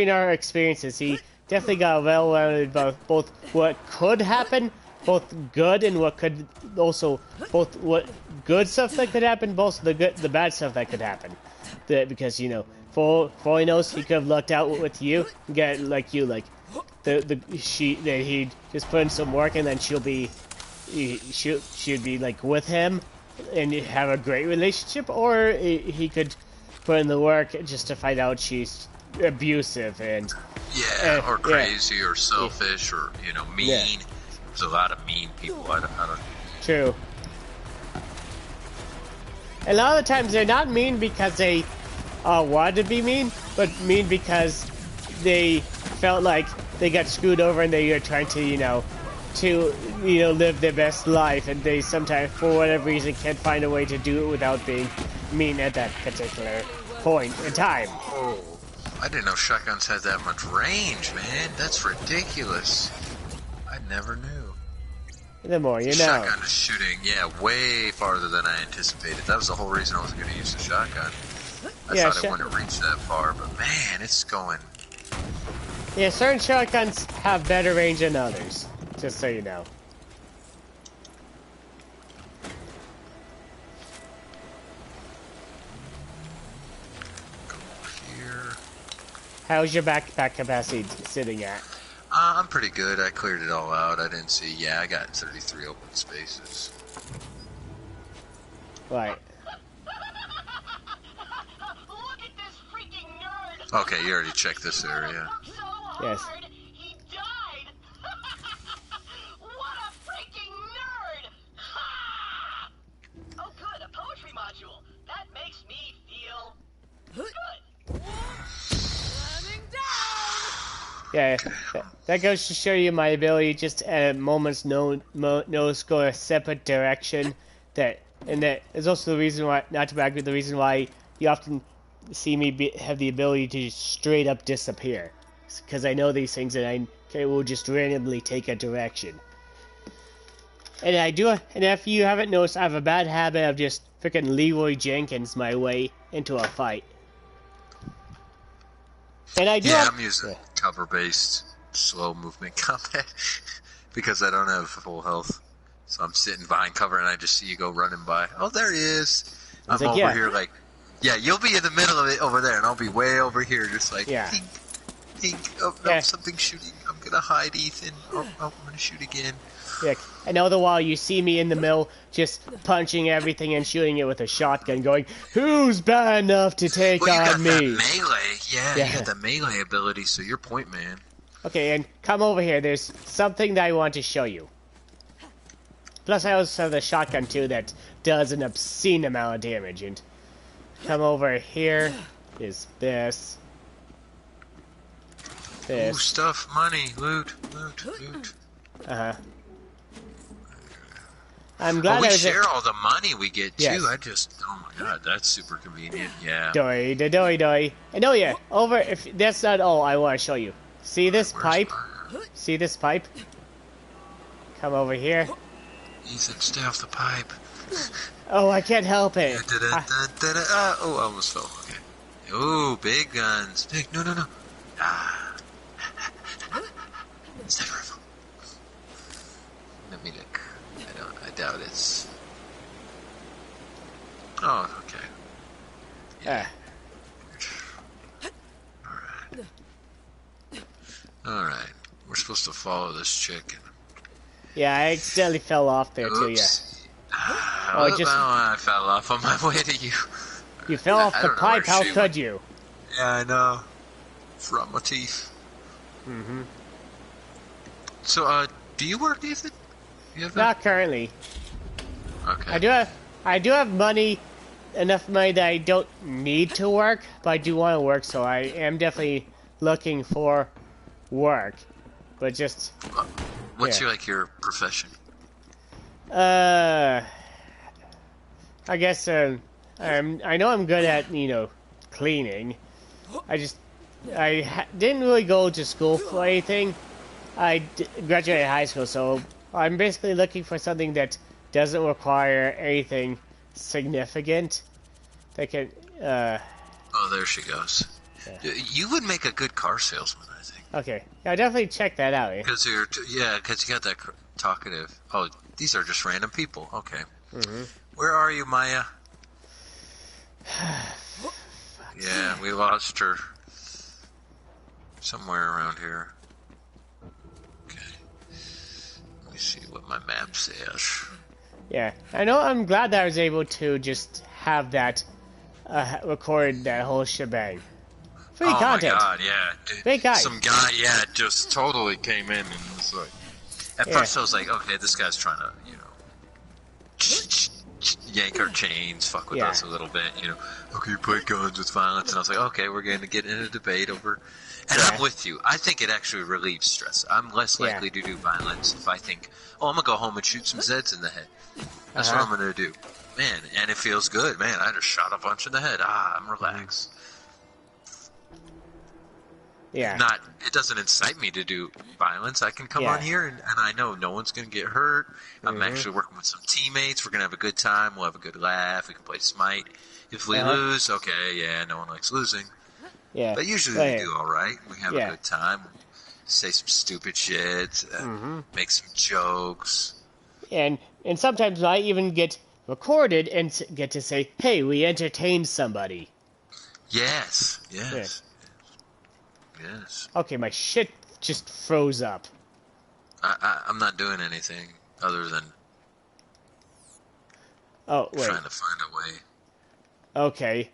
our experiences, he definitely got well-rounded about both what could happen, both good and what could also what good stuff that could happen, both the bad stuff that could happen. Because for all he knows, he could have lucked out with you, get he'd just put in some work, and then she'd be like with him and have a great relationship, or he could put in the work just to find out she's abusive and or crazy or selfish or mean. There's a lot of mean people. I don't. True. A lot of the times they're not mean because they wanted to be mean, but mean because they felt like they got screwed over and they are trying to live their best life, and they sometimes for whatever reason can't find a way to do it without being mean at that particular point in time. Oh, I didn't know shotguns had that much range, man. That's ridiculous. I never knew. The more you know. Shotgun is shooting, way farther than I anticipated. That was the whole reason I was going to use the shotgun. I thought it wouldn't reach that far, but man, it's going. Yeah, certain shotguns have better range than others, just so you know. How's your backpack capacity sitting at? I'm pretty good. I cleared it all out. I didn't see. Yeah, I got 33 open spaces. Right. Okay, you already checked this area. Yes. He died. What a freaking nerd! Oh, good, a poetry module. That makes me feel good. Yeah, that goes to show you my ability just at a moment's notice go a separate direction. And that is also the reason why, not to brag, but the reason why you often see me have the ability to just straight up disappear. Because I know these things and I will just randomly take a direction. And and if you haven't noticed, I have a bad habit of just freaking Leroy Jenkins my way into a fight. And I do I'm using cover-based slow movement combat because I don't have full health. So I'm sitting behind cover and I just see you go running by. Oh, there he is. I'm like, over here like, you'll be in the middle of it over there and I'll be way over here just like, pink, pink. Oh, no, something's shooting. I'm going to hide, Ethan. Oh, I'm going to shoot again. Yeah, and all the while you see me in the middle just punching everything and shooting it with a shotgun going, who's bad enough to take on me? Well, you got that melee. You got the melee ability, so you're point man. Okay, and come over here. There's something that I want to show you. Plus, I also have the shotgun, too, that does an obscene amount of damage. And come over here is this. Ooh, stuff, money, loot. Uh-huh. I'm glad we share all the money we get, too. Yes. Oh my god, that's super convenient, yeah. Doi. And oh yeah, if that's not all I want to show you. See this pipe? See this pipe? Come over here. Ethan, stay off the pipe. Oh, I can't help it. Oh, I almost fell. Okay. Oh, big guns. Big. No. Sniper rifle. Let me look. I doubt it's. Oh, okay. Yeah. Alright. We're supposed to follow this chick. Yeah, I accidentally fell off there too, yeah. I fell off on my way to you. You fell off the pipe, how could you? Yeah, I know. From my teeth. Mm-hmm. So, do you work, Ethan? Not currently. Okay. I do have money, enough money that I don't need to work, but I do want to work, so I am definitely looking for work. But just... What's your profession? I guess, I know I'm good at, cleaning. I didn't really go to school for anything. I graduated high school, so I'm basically looking for something that doesn't require anything significant. That can, Oh, there she goes. Yeah. You would make a good car salesman, I think. Okay. Yeah, definitely check that out. Because you got that talkative... Oh, these are just random people. Okay. Mm-hmm. Where are you, Maya? Yeah, we lost her. Somewhere around here. Okay. Let me see what my map says. Yeah, I know. I'm glad that I was able to just have that record that whole shebang. Free content. Oh my god, yeah. Big guy. Some guy, just totally came in and was like... At first I was like, okay, this guy's trying to, yank our chains, fuck with us a little bit, Okay, play guns with violence. And I was like, okay, we're going to get in a debate over... And I'm with you. I think it actually relieves stress. I'm less likely to do violence if I think, I'm going to go home and shoot some Zeds in the head. That's what I'm going to do. Man, and it feels good. Man, I just shot a bunch in the head. I'm relaxed. Yeah. It doesn't incite me to do violence. I can come on here and I know no one's going to get hurt. I'm actually working with some teammates. We're going to have a good time. We'll have a good laugh. We can play Smite. If we lose, okay, no one likes losing. Yeah. But usually we do all right. We have a good time. Say some stupid shit. Make some jokes. And sometimes I even get recorded and get to say, hey, we entertained somebody. Yes. Yeah. Okay, my shit just froze up. I'm not doing anything other than trying to find a way. Okay,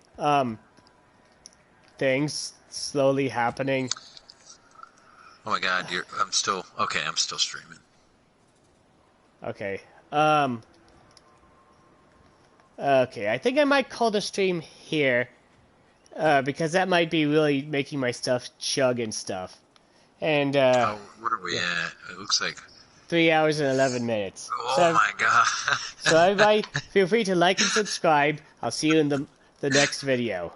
things slowly happening. Oh my god, I'm still streaming. Okay. Okay, I think I might call the stream here. Because that might be really making my stuff chug and stuff. And, what are we at? It looks like 3 hours and 11 minutes. Oh my god. So everybody, feel free to like and subscribe. I'll see you in the next video.